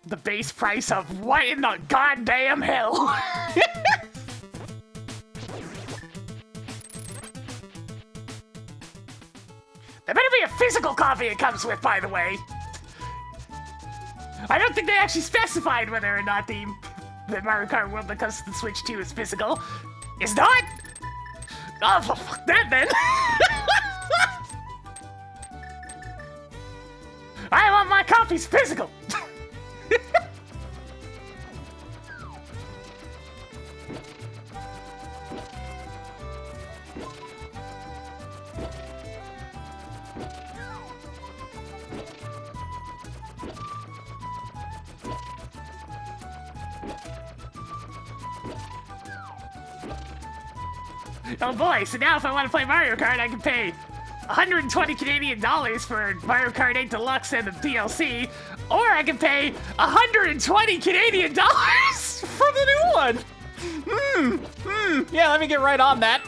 S1: the base price of what in the goddamn hell? There better be a physical copy it comes with, by the way. I don't think they actually specified whether or not the Mario Kart World that comes to the Switch 2 is physical. It's not? Oh, well, fuck that then. I want my copies physical! Oh boy, so now if I want to play Mario Kart, I can pay 120 Canadian dollars for Mario Kart 8 Deluxe and the DLC, or I can pay 120 Canadian dollars
S2: For the new one. Yeah, let me get right on that.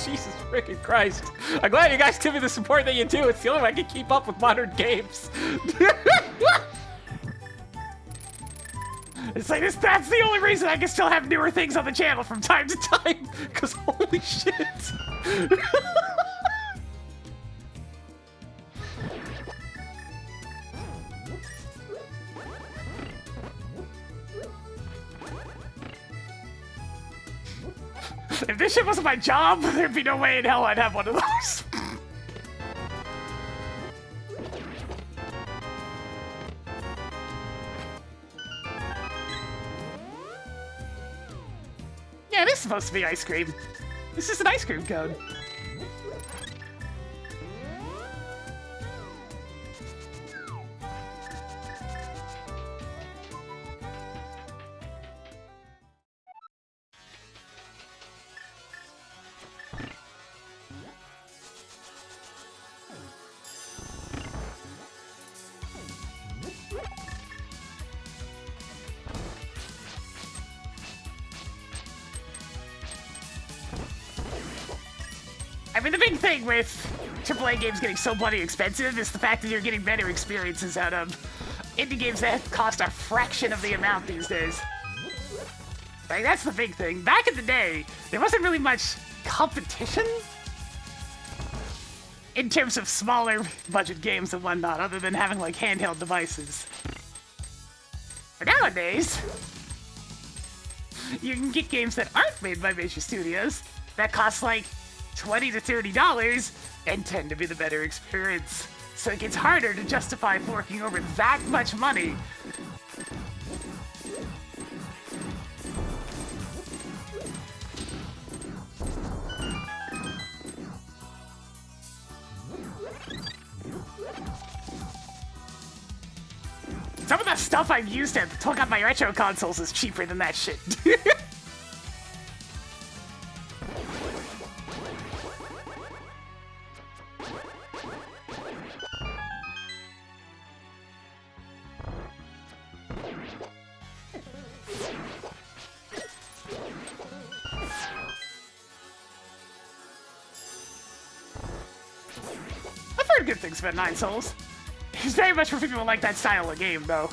S2: Jesus freaking Christ. I'm glad you guys give me the support that you do. It's the only way I can keep up with modern games.
S1: It's like that's the only reason I can still have newer things on the channel from time to time, because holy shit. If this shit wasn't my job, there'd be no way in hell I'd have one of those. it is supposed to be ice cream. This is an ice cream cone. I mean, the big thing with AAA games getting so bloody expensive is the fact that you're getting better experiences out of indie games that cost a fraction of the amount these days. Like, that's the big thing. Back in the day, there wasn't really much competition in terms of smaller budget games and whatnot, other than having, like, handheld devices. But nowadays, you can get games that aren't made by major studios that cost, like, $20 to $30 and tend to be the better experience. So it gets harder to justify forking over that much money. Some of the stuff I've used to hook up my retro consoles is cheaper than that shit. I've heard good things about Nine Souls. It's very much for people who like that style of game, though.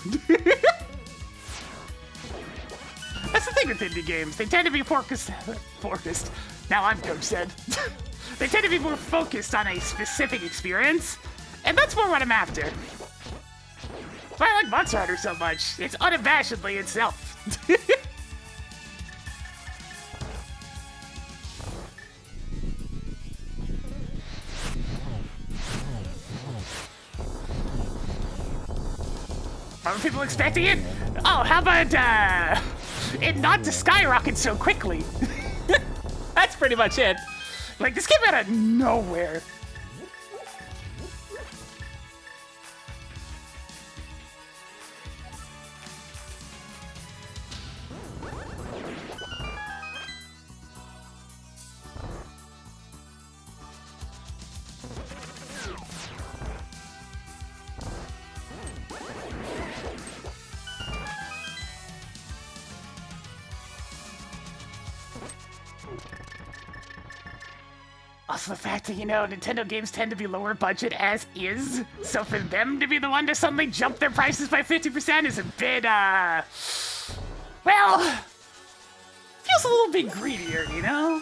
S1: That's the thing with indie games. They tend to be focused. Now I'm Coach said. They tend to be more focused on a specific experience, and that's more what I'm after. That's why I like Monster Hunter so much. It's unabashedly itself. Are people expecting it? Oh, how about, it not to skyrocket so quickly?
S2: That's pretty much it.
S1: Like, this came out of nowhere. Also the fact that, you know, Nintendo games tend to be lower budget as is, so for them to be the one to suddenly jump their prices by 50% is a bit, well, feels a little bit greedier, you know?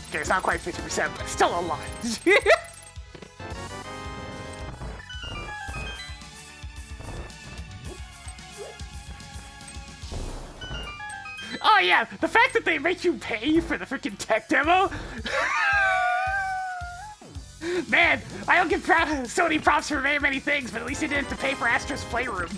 S1: Okay, it's not quite 50%, but still a lot. Oh yeah, the fact that they make you pay for the freaking tech demo. Man, I don't give Sony props for very many things, but at least they didn't have to pay for Astro's Playroom.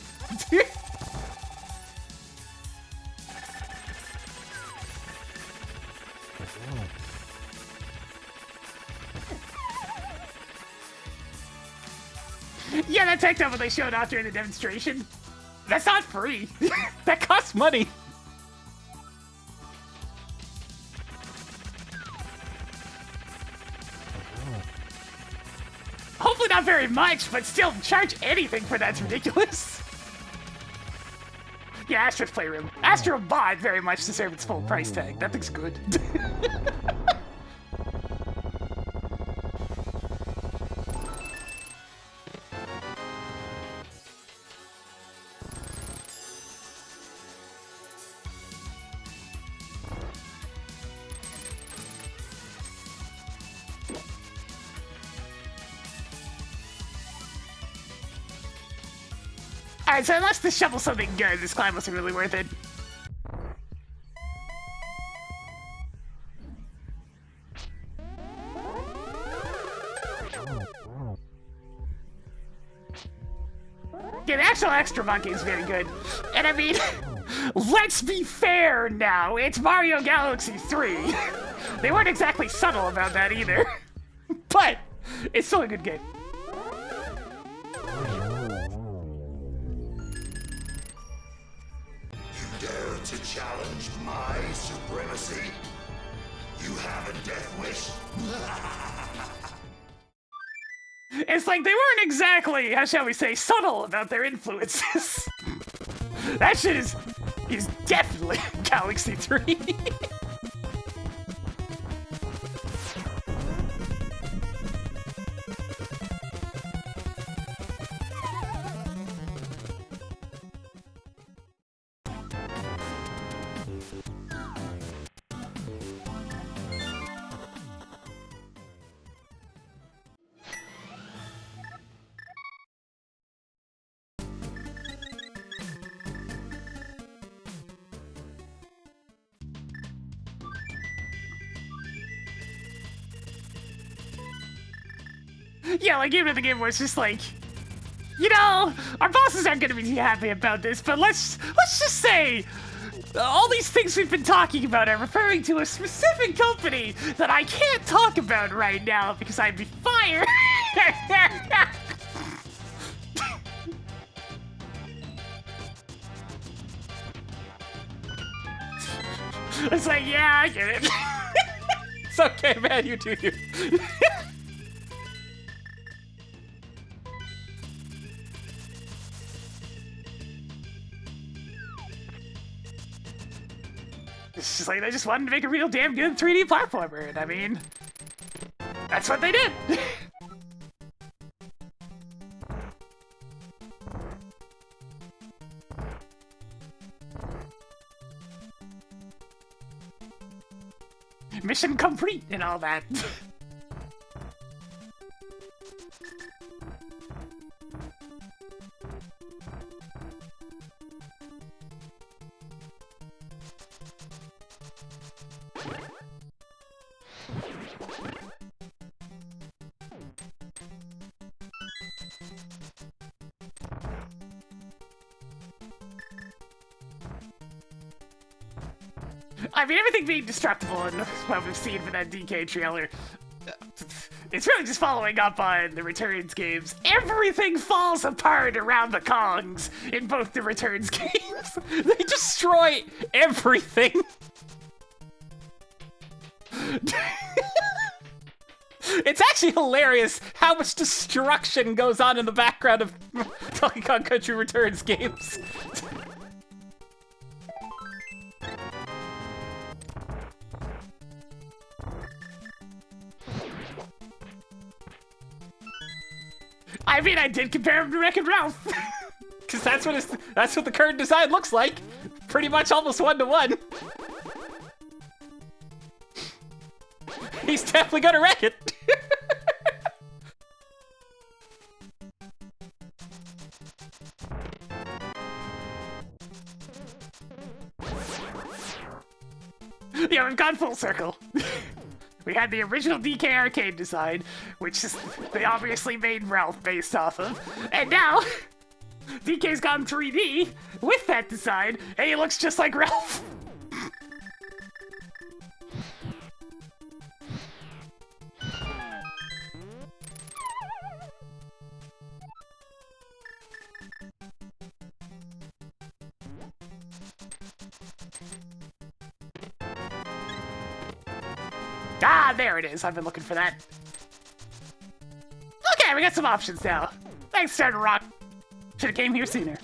S1: Yeah, that tech demo they showed off during the demonstration, that's not free. That costs money. Hopefully not very much, but still, charge anything for that's ridiculous. Yeah, Astro's Playroom. Astro Bot very much deserves its full price tag. That thing's good. Alright, so unless this shovels something good, this climb wasn't really worth it. Yeah, the actual Extra Monkey is very good. And I mean, let's be fair now. It's Mario Galaxy 3. They weren't exactly subtle about that either. But it's still a good game.
S3: You dare to challenge my supremacy? You have a death wish?
S1: It's like they weren't exactly, how shall we say, subtle about their influences. That shit is definitely Galaxy 3. Yeah, like even if the game was just like, you know, our bosses aren't gonna be too happy about this, but let's just say all these things we've been talking about are referring to a specific company that I can't talk about right now because I'd be fired. It's like, yeah, I get it.
S2: It's okay, man. You do you.
S1: It's just like they just wanted to make a real damn good 3D platformer, and I mean, that's what they did. Mission complete and all that. I mean, everything being destructible and what we've seen from that DK trailer, it's really just following up on the Returns games. Everything falls apart around the Kongs in both the Returns games.
S2: They destroy everything. It's actually hilarious how much destruction goes on in the background of Donkey Kong Country Returns games.
S1: I mean, I did compare him to Wreck-It Ralph.
S2: Because that's what the current design looks like. Pretty much almost 1-to-1. He's definitely gonna wreck it.
S1: Yeah, we've gone full circle. We had the original DK arcade design, which is they obviously made Ralph based off of, and now DK's gone 3D with that design, and he looks just like Ralph. Ah, there it is. I've been looking for that. Okay, we got some options now. Thanks, Starter Rock. Should've came here sooner.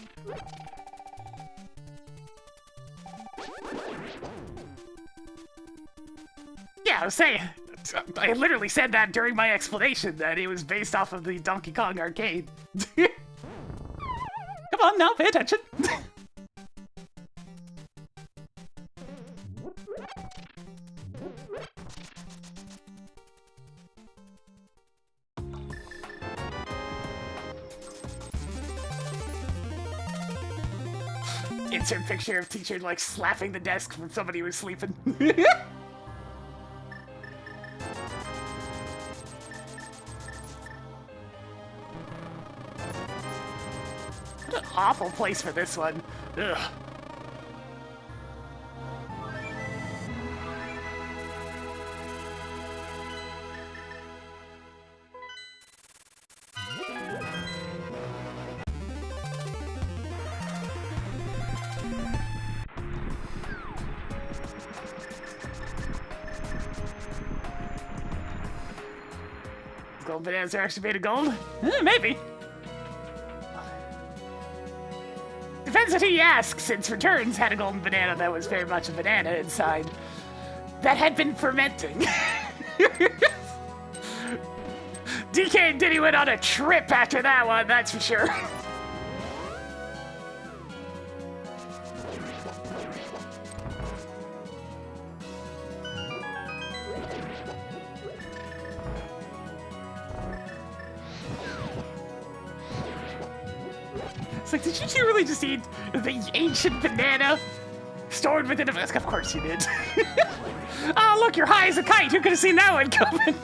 S1: Yeah, I was saying, I literally said that during my explanation, that it was based off of the Donkey Kong arcade. Come on now, pay attention. Insert picture of teacher like slapping the desk from somebody who was sleeping. awful place for this one. Ugh. Gold bananas are actually made of gold? Maybe. Depends on who you ask, since Returns had a golden banana that was very much a banana inside. That had been fermenting. DK and Diddy went on a trip after that one, that's for sure. It's like, did you two really just eat the ancient banana stored within a flask? Of course you did. Oh, look, you're high as a kite. Who could have seen that one coming?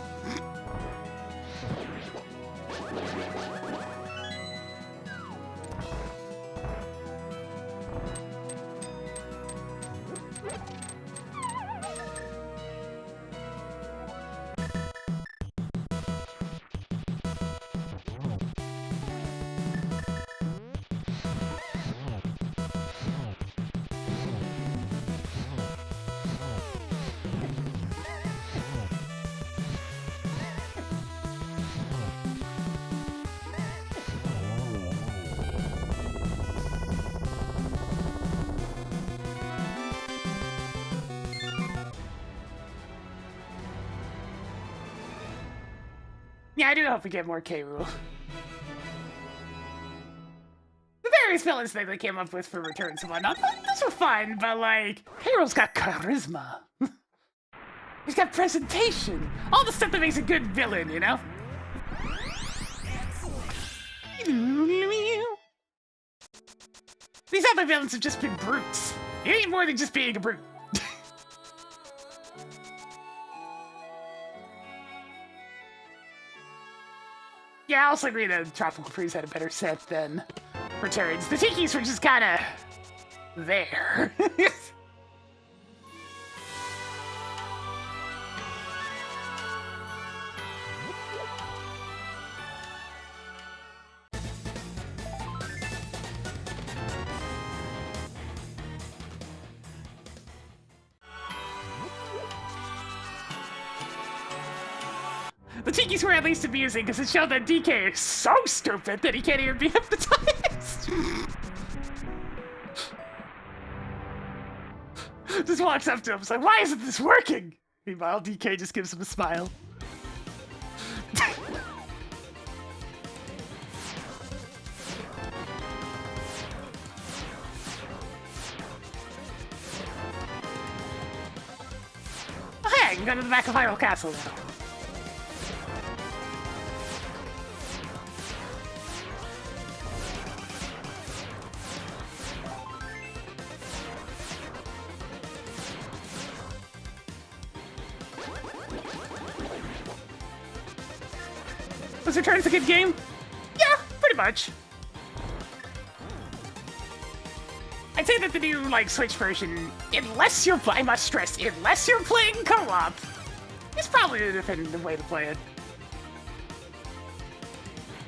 S1: Yeah, I do hope we get more K-Rool. The various villains that they came up with for Returns and whatnot, those were fun, but like, K-Rool's got charisma. He's got presentation. All the stuff that makes a good villain, you know? These other villains have just been brutes. You need more than just being a brute. Yeah, I also agree that Tropical Freeze had a better set than Returns. The Tikis were just kinda there. The Tikis were at least amusing because it showed that DK is so stupid that he can't even be hypnotized. Just walks up to him, it's like, why isn't this working? Meanwhile, DK just gives him a smile. Oh, hey, I can go to the back of Hyrule Castle now. Was Returns a good game? Yeah, pretty much. I'd say that the new, like, Switch version, unless you're, I must stress, unless you're playing co-op, is probably the definitive way to play it.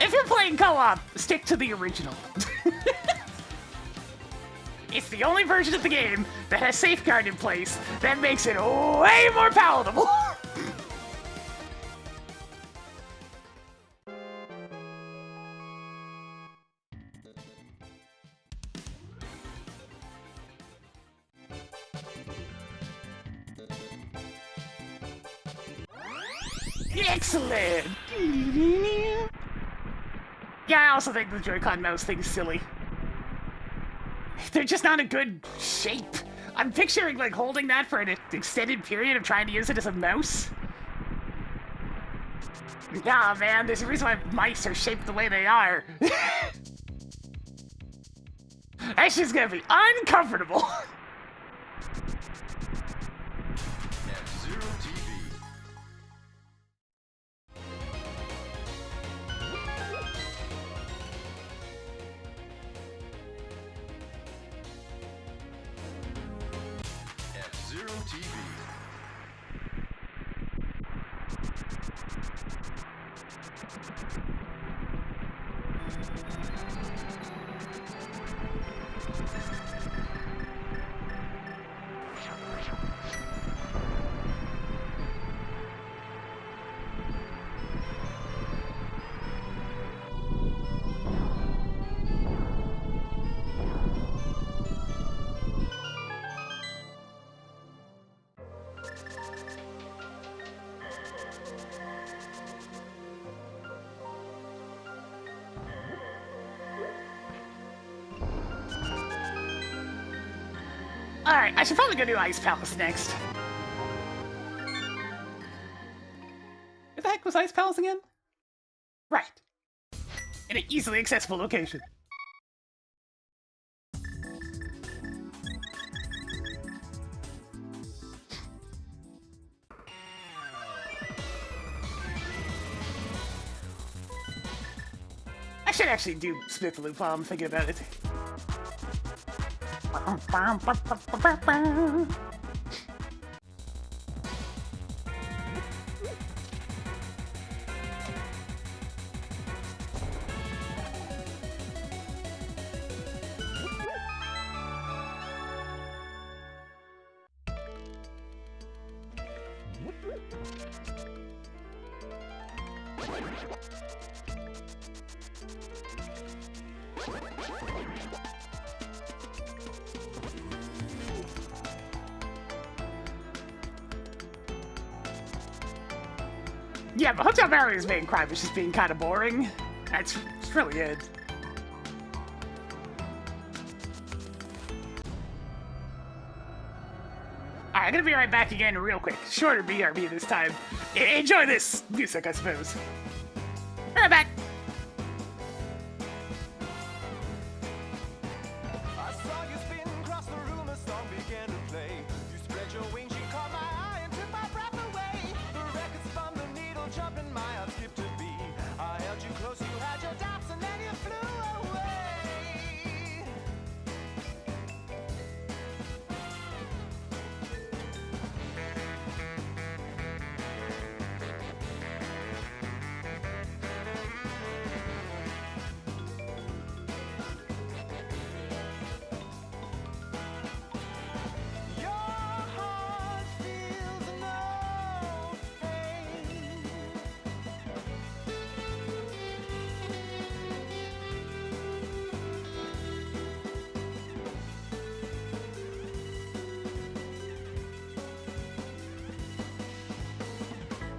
S1: If you're playing co-op, stick to the original. It's the only version of the game that has safeguard in place that makes it way more palatable. Excellent! Yeah, I also think the Joy-Con mouse thing is silly. They're just not a good shape. I'm picturing, like, holding that for an extended period of trying to use it as a mouse. Nah, man, there's a reason why mice are shaped the way they are. That's just gonna be uncomfortable. Alright, I should probably go do Ice Palace next.
S2: Where the heck was Ice Palace again?
S1: Right. In an easily accessible location. I should actually do Smith Loop while I'm thinking about it. Yeah, but Hotel Mario's main crime is just being kind of boring. It's really good. Alright, I'm gonna be right back again real quick. Shorter BRB this time. Enjoy this music, I suppose. Right back!
S5: I saw you spin across the room, a song began to play. You spread your wings, you caught my eye and took my breath away. The record spun, the needle jumping, my heart skipped a beat. I held you close, you had your doubts, and then you flew away. Your heart feels no pain.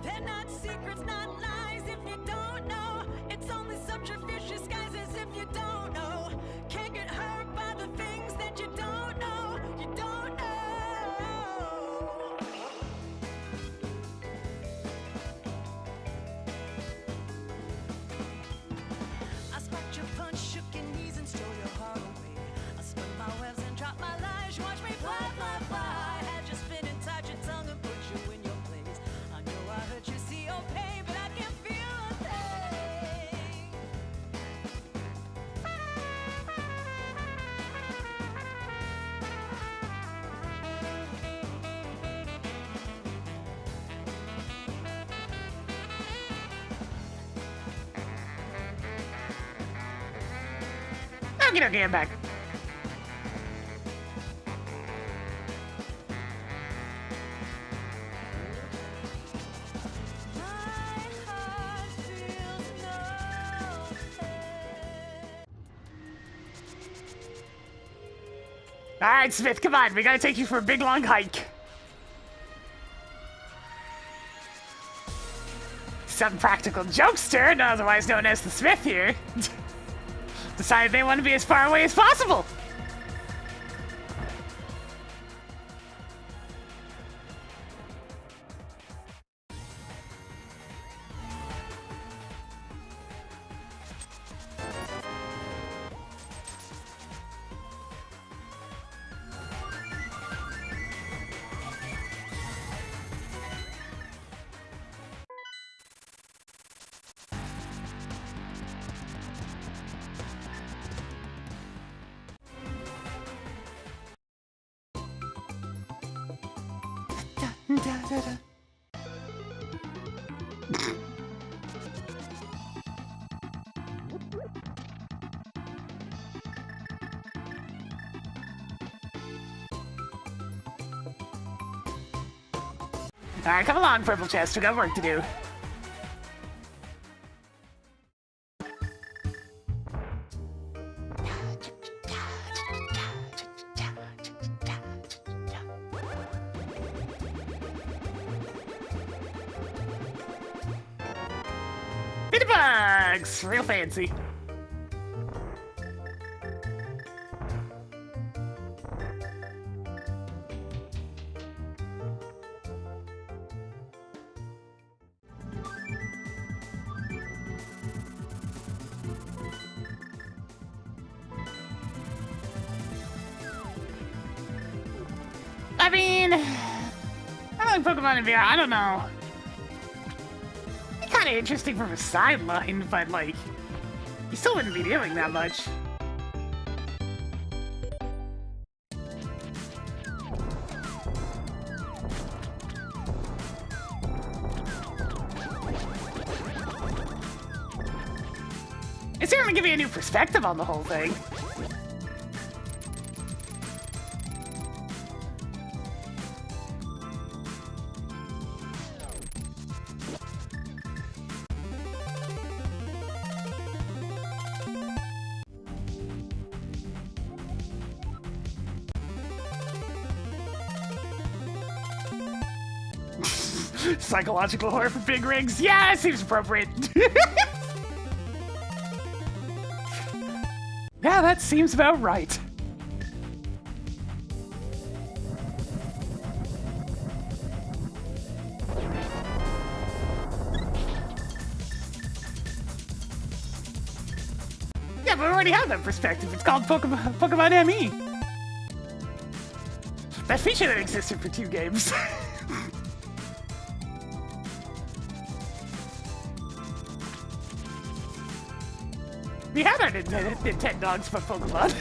S6: They're not secrets, not lies. If you don't know, it's only subterfuge disguises. If you don't know, can't get hurt by the things that you don't know. You don't know. I spiked your punch, shook your knees, and stole your heart away. I spun my webs and dropped my lies. You watched me fly, fly, fly. Had you spinning tight your tongue and put you in your place. I know I hurt you, see your pain, but I can't feel a thing.
S1: Okay, I'm back.
S6: My heart feels no pain.
S1: Alright, Smith, come on. We gotta take you for a big, long hike. Some practical jokester, otherwise known as the Smith here, decided they want to be as far away as possible. Alright, come along, Purple Chest. We got work to do. Bitty bugs! Real fancy. I mean, I like Pokemon in VR. I don't know. It's kind of interesting from a sideline, but like, you still wouldn't be doing that much. It's certainly give you a new perspective on the whole thing. Psychological horror for big rigs? Yeah, it seems appropriate. Yeah, that seems about right. Yeah, but we already have that perspective. It's called Pokemon ME. That feature that existed for 2 games. We had our Nintendogs for Pokemon.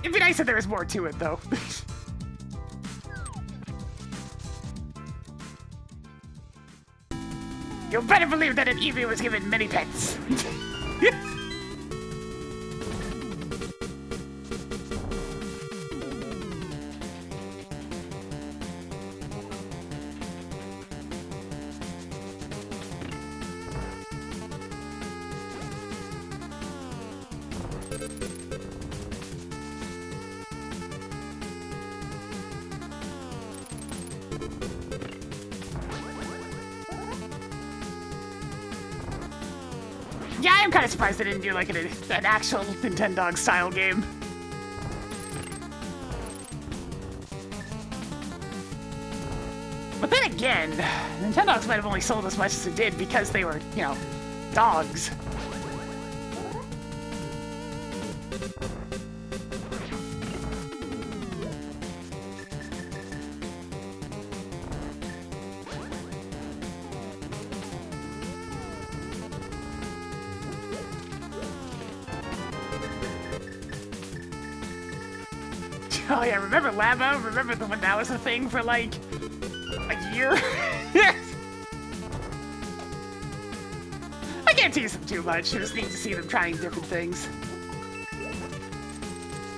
S1: It'd be nice if there was more to it, though. You better believe that an Eevee was given many pets. Yeah, I'm kind of surprised they didn't do like an actual Nintendog style game. But then again, Nintendogs might have only sold as much as it did because they were, you know, dogs. Oh yeah, remember Labo? Remember when that was a thing for like a year? I can't tease them too much. I just need to see them trying different things.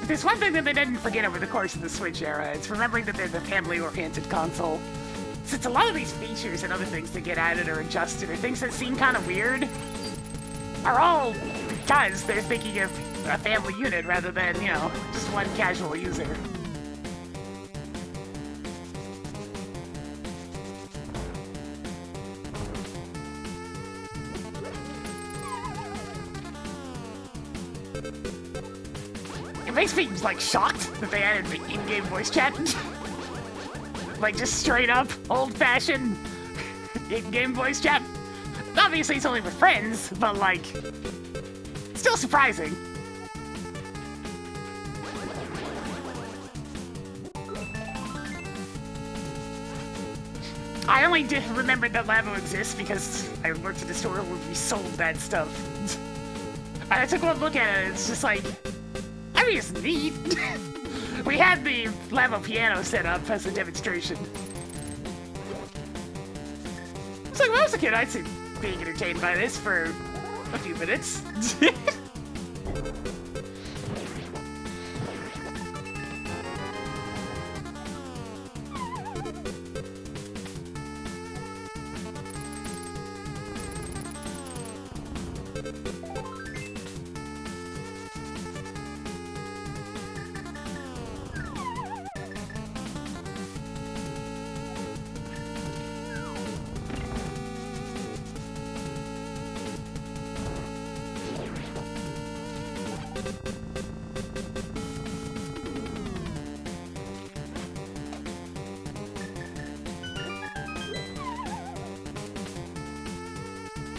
S1: If there's one thing that they didn't forget over the course of the Switch era, it's remembering that they're the family-oriented console. Since a lot of these features and other things that get added or adjusted or things that seem kind of weird are all because they're thinking of a family unit rather than, you know, just one casual user. It makes me, like, shocked that they added the in-game voice chat. Like, just straight up, old-fashioned in-game voice chat. Obviously, it's only with friends, but, like, still surprising. I only did remember that Labo exists because I worked at a store where we sold that stuff. And I took one look at it, and it's just like, I mean, it's neat. We had the Labo piano set up as a demonstration. It's like, when I was a kid, I'd see being entertained by this for a few minutes.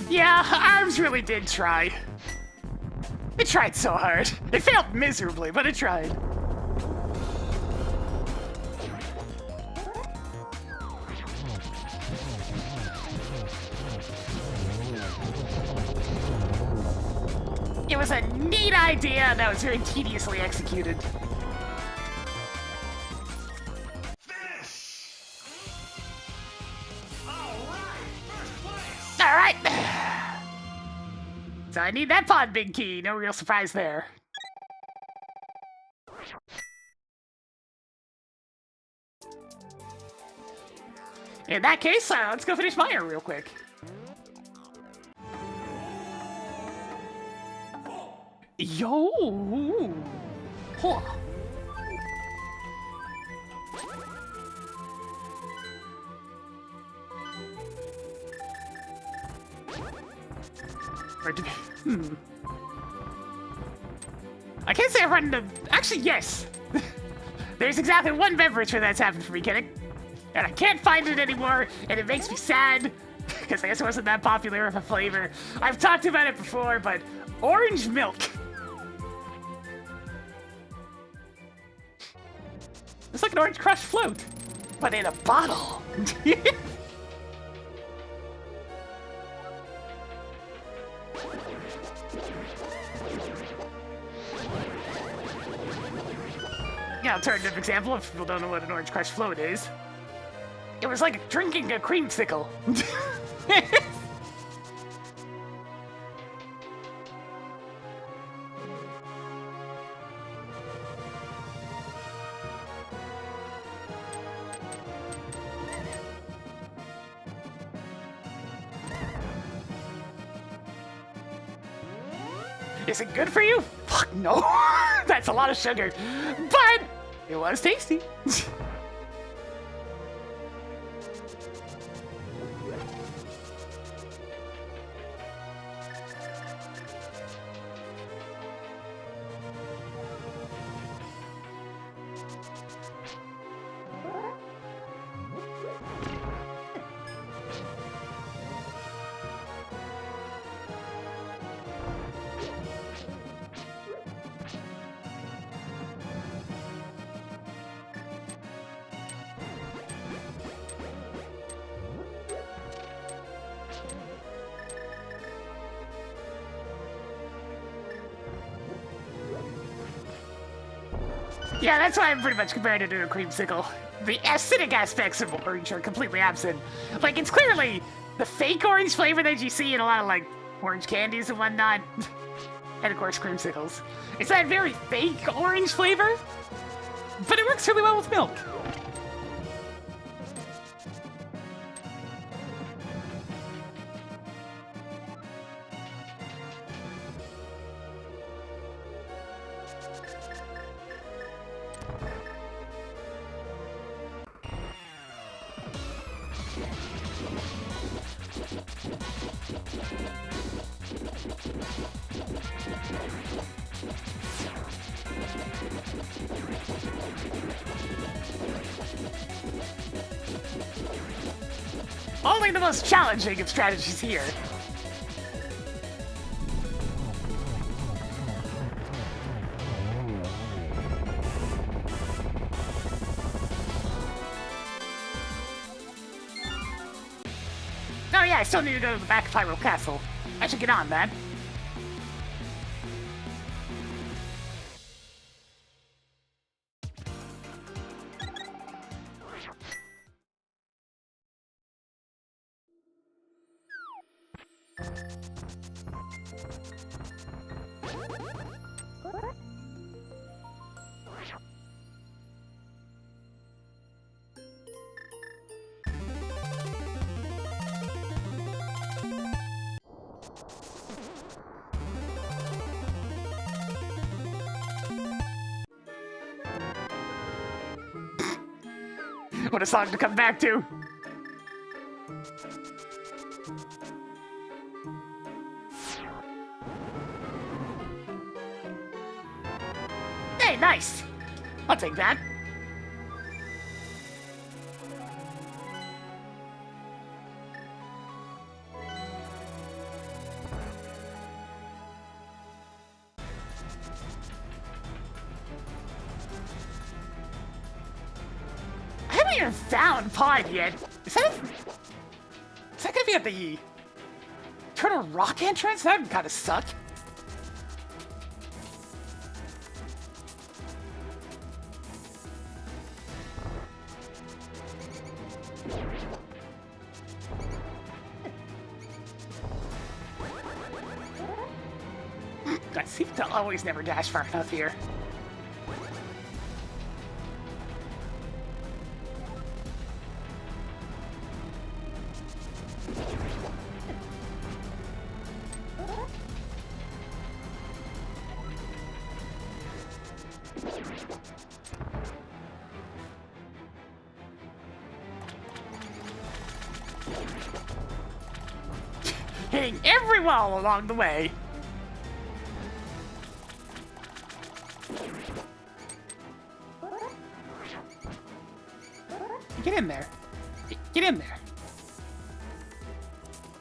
S1: Yeah, ARMS really did try. It tried so hard. It failed miserably, but it tried. It was a neat idea that was very tediously executed. Alright! So I need that pod big key, no real surprise there. In that case, let's go finish Maya real quick. Yo! Huh. I can't say I've run into... Actually, yes! There's exactly one beverage where that's happened for me, kidding. And I can't find it anymore, and it makes me sad, because I guess it wasn't that popular of a flavor. I've talked about it before, but orange milk. It's like an orange crush float, but in a bottle. Yeah, alternative example, if people don't know what an orange crush float is. It was like drinking a creamsicle. Is it good for you? Fuck no. That's a lot of sugar. But it was tasty. Yeah, that's why I'm pretty much comparing it to a creamsicle. The acidic aspects of orange are completely absent. Like, it's clearly the fake orange flavor that you see in a lot of, like, orange candies and whatnot. And, of course, creamsicles. It's that very fake orange flavor, but it works really well with milk. Only the most challenging of strategies here. Oh yeah, I still need to go to the back of Hyrule Castle. I should get on that. What a song to come back to! Hey, nice! I'll take that. I haven't even found Pod yet. Is that gonna be at the Turtle Rock entrance? That would kinda suck. I seem to always never dash far enough here. Hitting every wall along the way. Get in there. Get in there.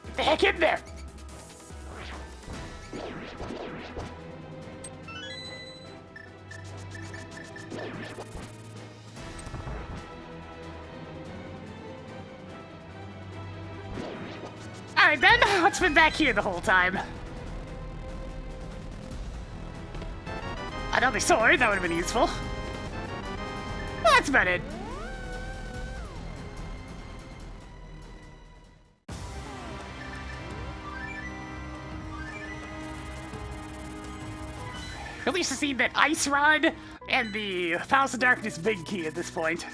S1: Get the heck in there. Alright then, what's been back here the whole time? Another sword, that would have been useful. Well, that's about it. At least to see that Ice Rod and the Palace of Darkness big key at this point.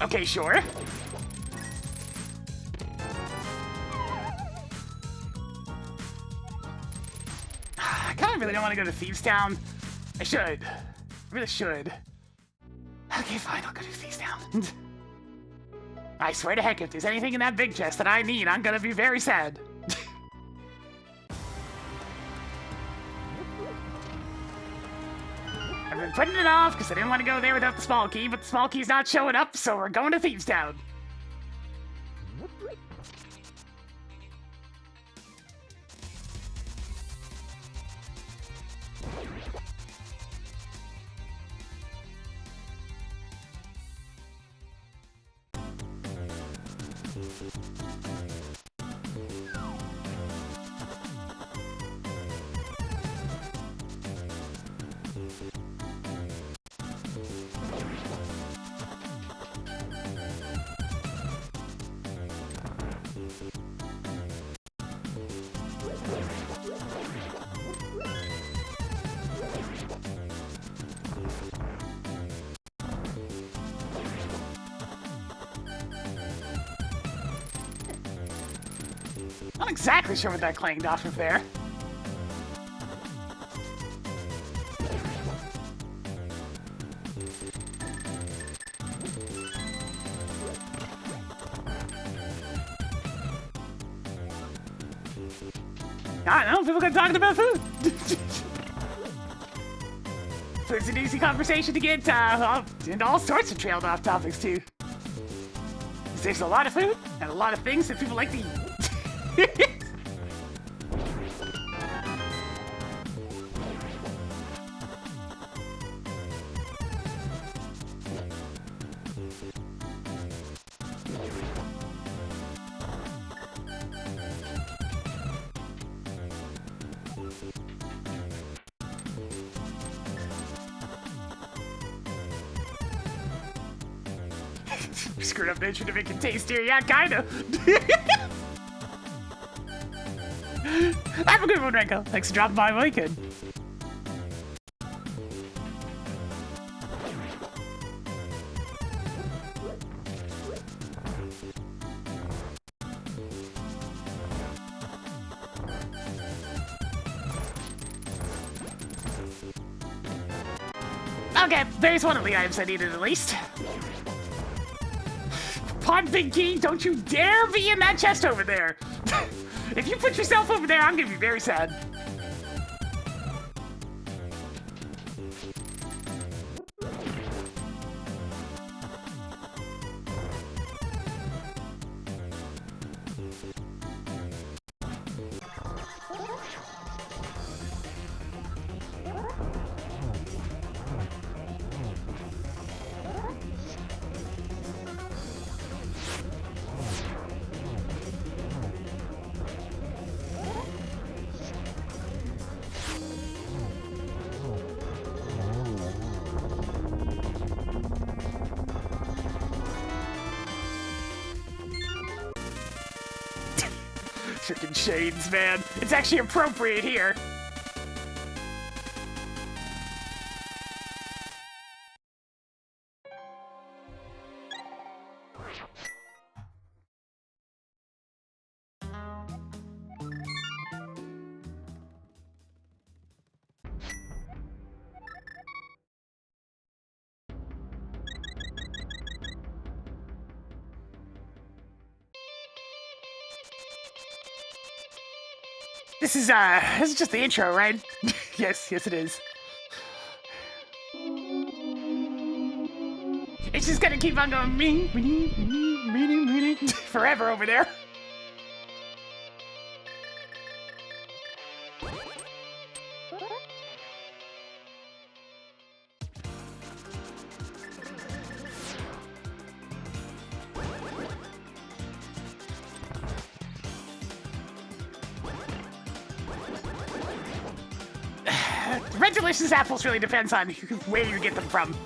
S1: Okay, sure. I kind of really don't want to go to Thieves Town. I should. I really should. Okay, fine, I'll go to Thieves Town. I swear to heck, if there's anything in that big chest that I need, I'm gonna be very sad. I've been putting it off because I didn't want to go there without the small key, but the small key's not showing up, so we're going to Thieves Town. Not exactly sure what that clanged off of there. I don't know, people got talking about food. Food's an easy conversation to get into all sorts of trailed off topics too. There's a lot of food and a lot of things that people like to eat. Screwed up nature to make it tastier. Yeah, kinda. Have a good one, Renko. Thanks for dropping by, weekend. Okay, there's one of the items I needed at least. Pod Big Key, don't you dare be in that chest over there! If you put yourself over there, I'm gonna be very sad. Frickin' shades, man. It's actually appropriate here. This is just the intro, right? Yes, it is. It's just gonna keep on going forever over there. Red Delicious apples really depends on where you get them from.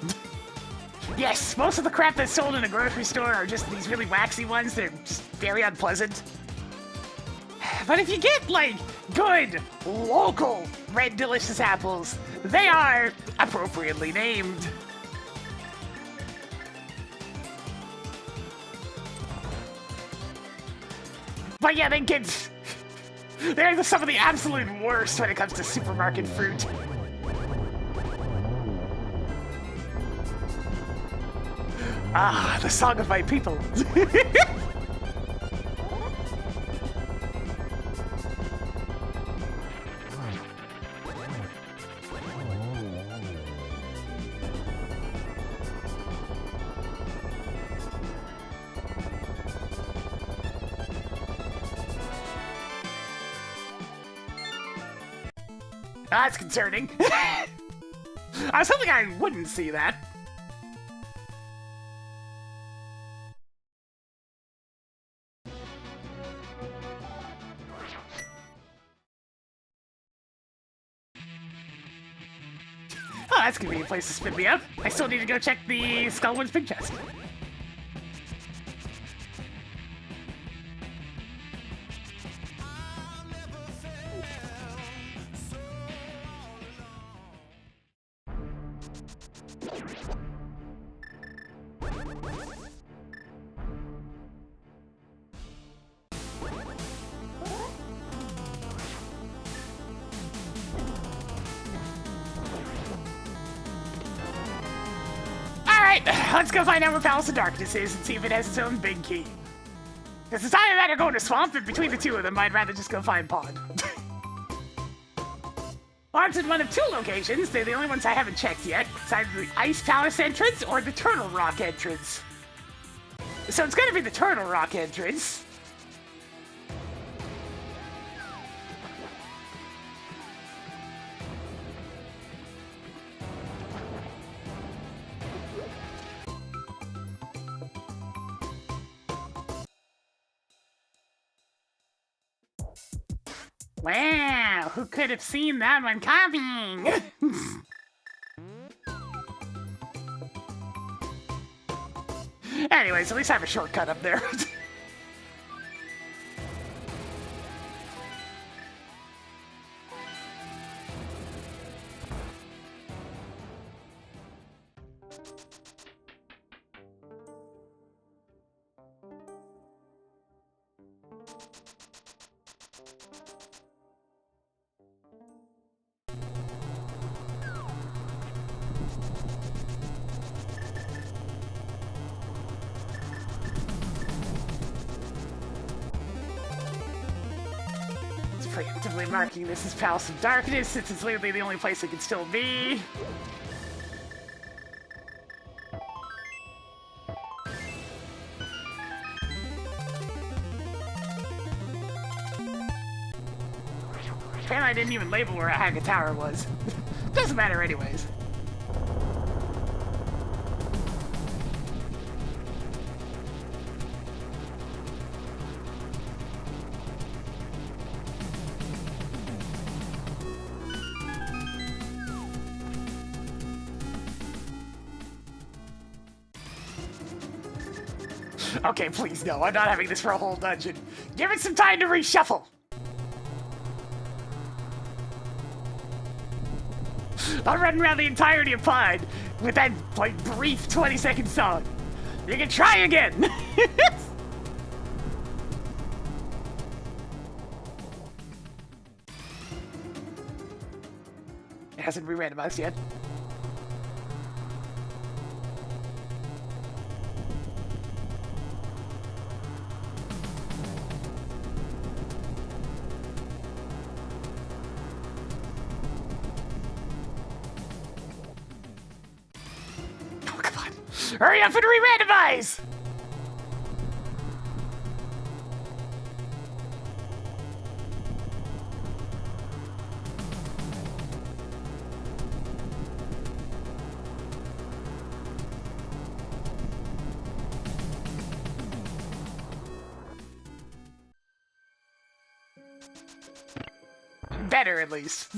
S1: Yes, most of the crap that's sold in a grocery store are just these really waxy ones. They're just very unpleasant. But if you get, like, good, local Red Delicious apples, they are appropriately named. But yeah, they get... They're some of the absolute worst when it comes to supermarket fruit. Ah, the song of my people. That's concerning. I was hoping I wouldn't see that. Oh, that's gonna be a place to spin me up. I still need to go check the Skullwood's big chest. Alright, let's go find out where Palace of Darkness is and see if it has its own big key. Because it's either that or going to Swamp, and between the two of them, I'd rather just go find Pod. Pod's in one of two locations. They're the only ones I haven't checked yet. It's either the Ice Palace entrance or the Turtle Rock entrance. So it's gonna be the Turtle Rock entrance. Wow, who could have seen that one coming? Anyways, at least I have a shortcut up there. Preemptively marking this as Palace of Darkness, since it's literally the only place it could still be. Apparently I didn't even label where Haga Tower was. Doesn't matter anyways. Okay, please no, I'm not having this for a whole dungeon. Give it some time to reshuffle. I'll run around the entirety of Pod with that, like, brief 20-second song. You can try again! It hasn't re-randomized yet. Hurry up and re-randomize! Better, at least.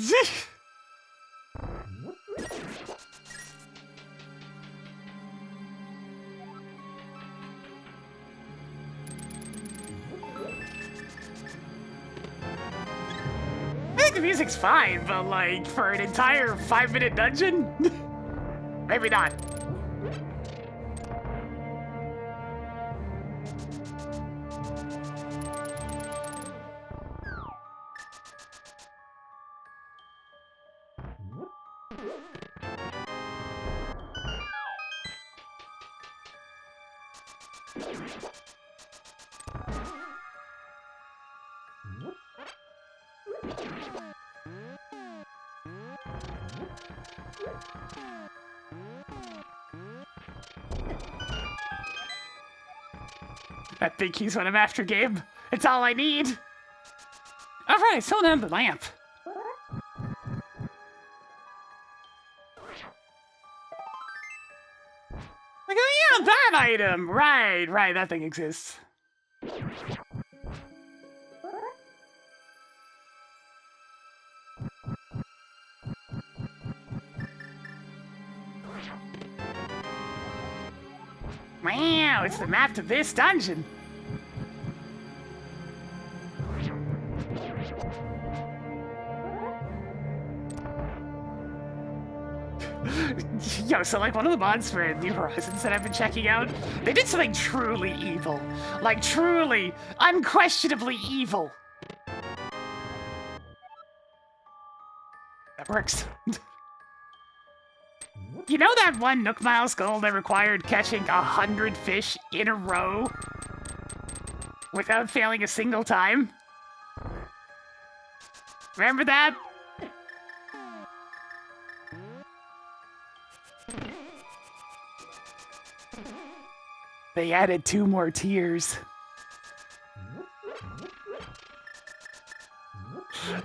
S1: The music's fine, but like, for an entire 5-minute dungeon? Maybe not. I think he's what I'm after, Gabe. It's all I need. All right, still down the lamp. Like, oh yeah, that item. Right, that thing exists. Wow, it's the map to this dungeon. Yo, so like one of the mods for New Horizons that I've been checking out, they did something truly evil. Like truly, unquestionably evil. That works. You know that one Nook Miles goal that required catching 100 fish in a row without failing a single time? Remember that? They added 2 more tiers.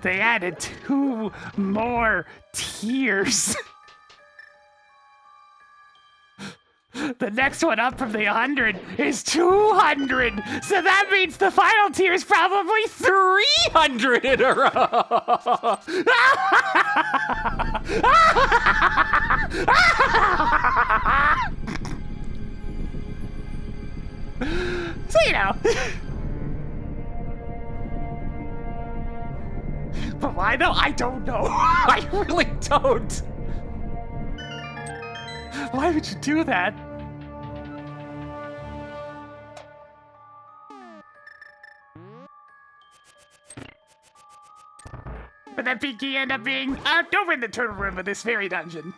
S1: They added 2 more tiers. The next one up from the 100 is 200. So that means the final tier is probably 300 in a row. now. But why though? I don't know.
S2: I really don't.
S1: Why would you do that? Would that Pinky end up being over in the turtle room of this very dungeon?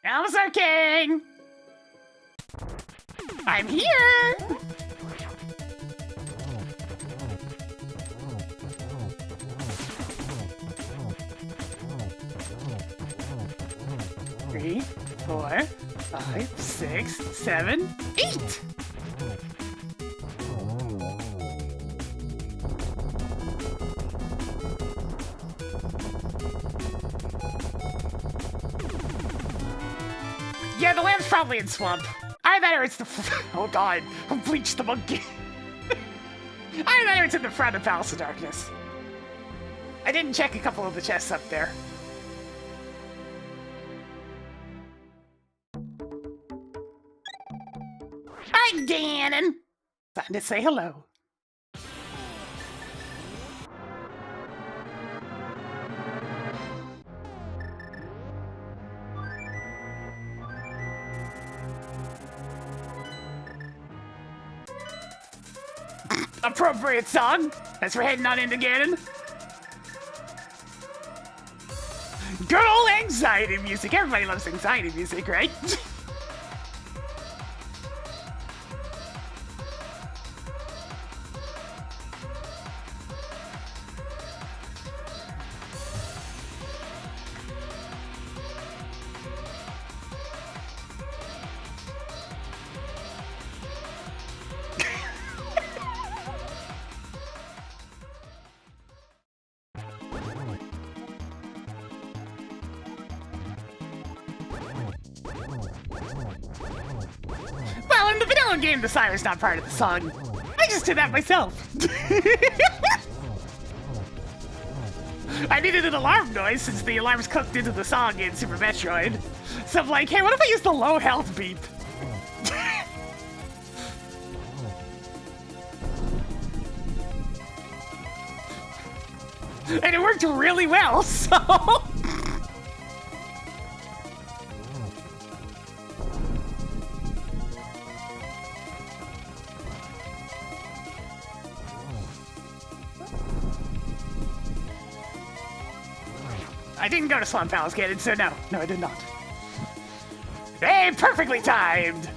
S1: Elsa King! I'm here! Three, 4, 5, 6, 7, 8! Yeah, the lamb's probably in swamp. Either that or it's the oh god, bleach the monkey. Either that or it's in the front of Palace of Darkness. I didn't check a couple of the chests up there. Alright, Ganon! Time to say hello. Appropriate song as we're heading on into Ganon. Good old anxiety music. Everybody loves anxiety music, right? Well, in the vanilla game, the siren's not part of the song. I just did that myself. I needed an alarm noise since the alarm's cooked into the song in Super Metroid. So I'm like, hey, what if I use the low health beep? And it worked really well, so... I didn't go to Swamp Palace, Ganon, so no. No, I did not. Hey, perfectly timed!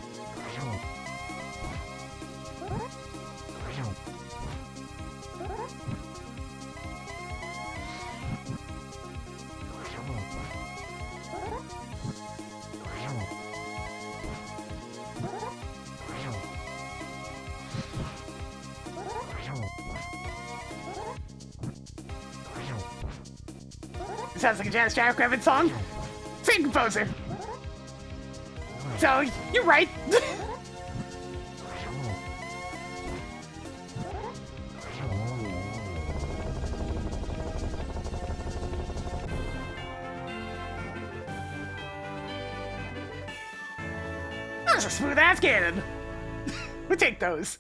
S1: Sounds like a Jazz Jackrabbit song. Same composer. So, you're right. That's a smooth ass cannon. We'll take those.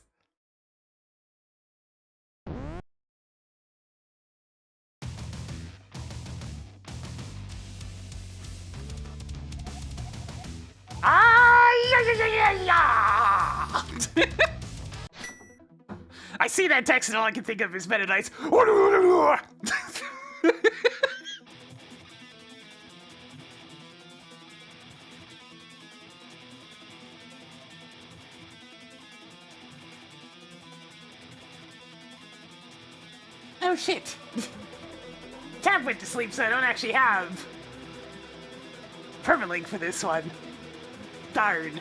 S1: I see that text and all I can think of is Meta Knight's. Oh shit. Tab went to sleep, so I don't actually have permalink for this one. Darn.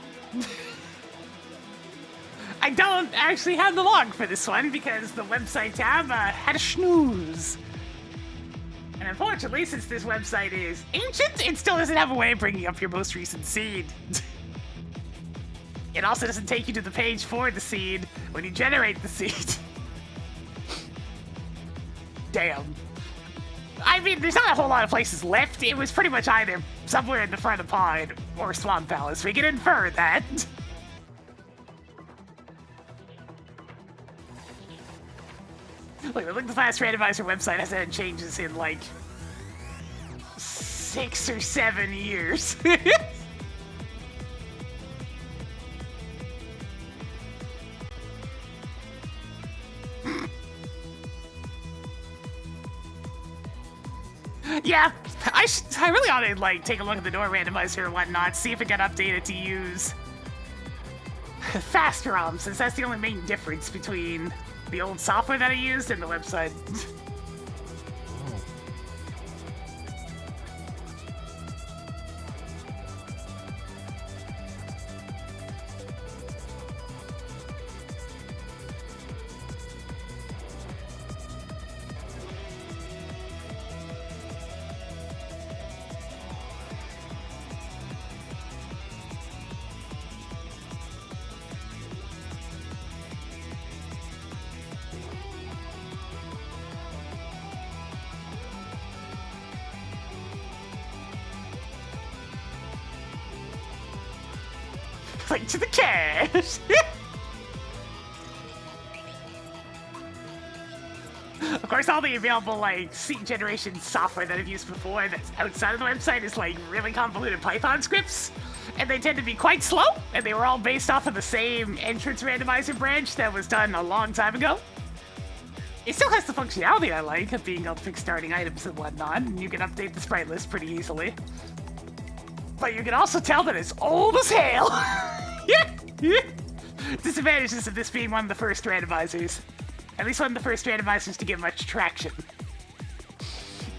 S1: I don't actually have the log for this one because the website tab had a snooze. And unfortunately, since this website is ancient, it still doesn't have a way of bringing up your most recent seed. It also doesn't take you to the page for the seed when you generate the seed. Damn. I mean, there's not a whole lot of places left. It was pretty much either somewhere in the front of Pod or Swamp Palace. We can infer that. Look, the last randomizer website hasn't had changes in like 6 or 7 years. Yeah, I really ought to like take a look at the door randomizer and whatnot, see if it got updated to use fast ROM, since that's the only main difference between the old software that I used and the website. Like to the cash. Of course, all the available like seed generation software that I've used before that's outside of the website is like really convoluted Python scripts, and they tend to be quite slow, and they were all based off of the same entrance randomizer branch that was done a long time ago. It still has the functionality I like of being able to pick starting items and whatnot, and you can update the sprite list pretty easily. But you can also tell that it's old as hell. Disadvantages of this being one of the first randomizers, at least one of the first randomizers to get much traction,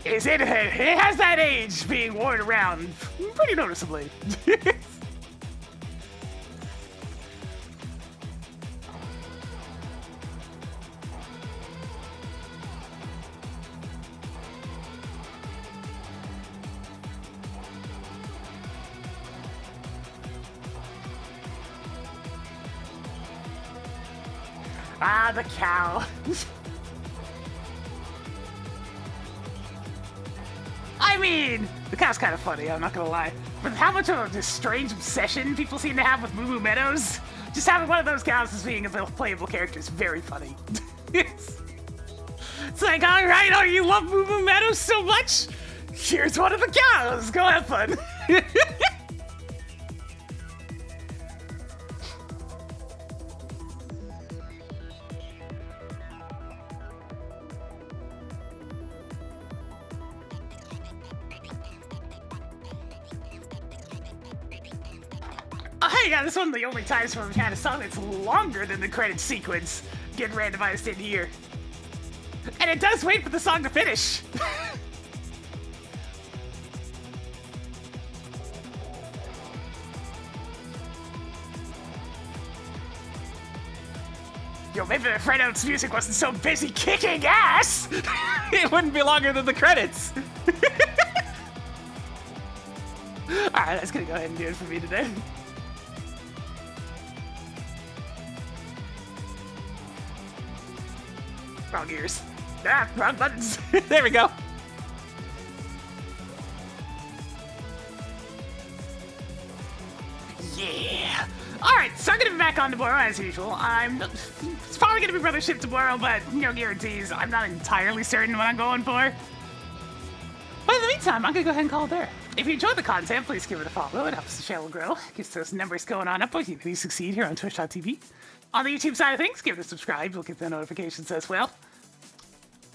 S1: is it has that age being worn around pretty noticeably. Ah, the cow. I mean, the cow's kind of funny, I'm not gonna lie. But how much of a strange obsession people seem to have with Moo Moo Meadows, just having one of those cows as being a playable character is very funny. It's like, alright, oh, you love Moo Moo Meadows so much? Here's one of the cows, go have fun. Yeah, this is one of the only times where we've had a song that's longer than the credit sequence get randomized in here. And it does wait for the song to finish. Yo, maybe the Fredo's music wasn't so busy kicking ass!
S2: It wouldn't be longer than the credits.
S1: Alright, that's gonna go ahead and do it for me today. Wrong ears. Ah, wrong buttons.
S2: There we go.
S1: Yeah. Alright, so I'm gonna be back on tomorrow as usual. It's probably gonna be Brothership tomorrow, but no guarantees. I'm not entirely certain what I'm going for. But in the meantime, I'm gonna go ahead and call it there. If you enjoyed the content, please give it a follow. It helps the channel grow. Gets those numbers going on up. You can succeed here on Twitch.tv. On the YouTube side of things, give it a subscribe. You'll get the notifications as well.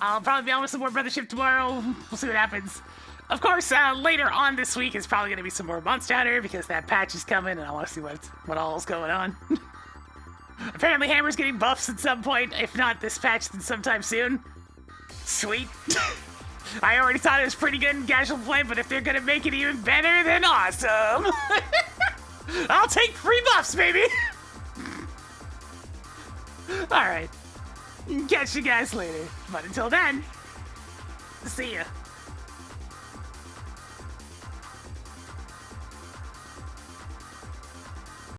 S1: I'll probably be on with some more Brothership tomorrow. We'll see what happens. Of course, later on this week is probably going to be some more Monster Hunter because that patch is coming and I want to see what all's going on. Apparently Hammer's getting buffs at some point. If not this patch, then sometime soon. Sweet. I already thought it was pretty good in casual play, but if they're going to make it even better, then awesome. I'll take free buffs, baby. Alright. Catch you guys later. But until then, see ya.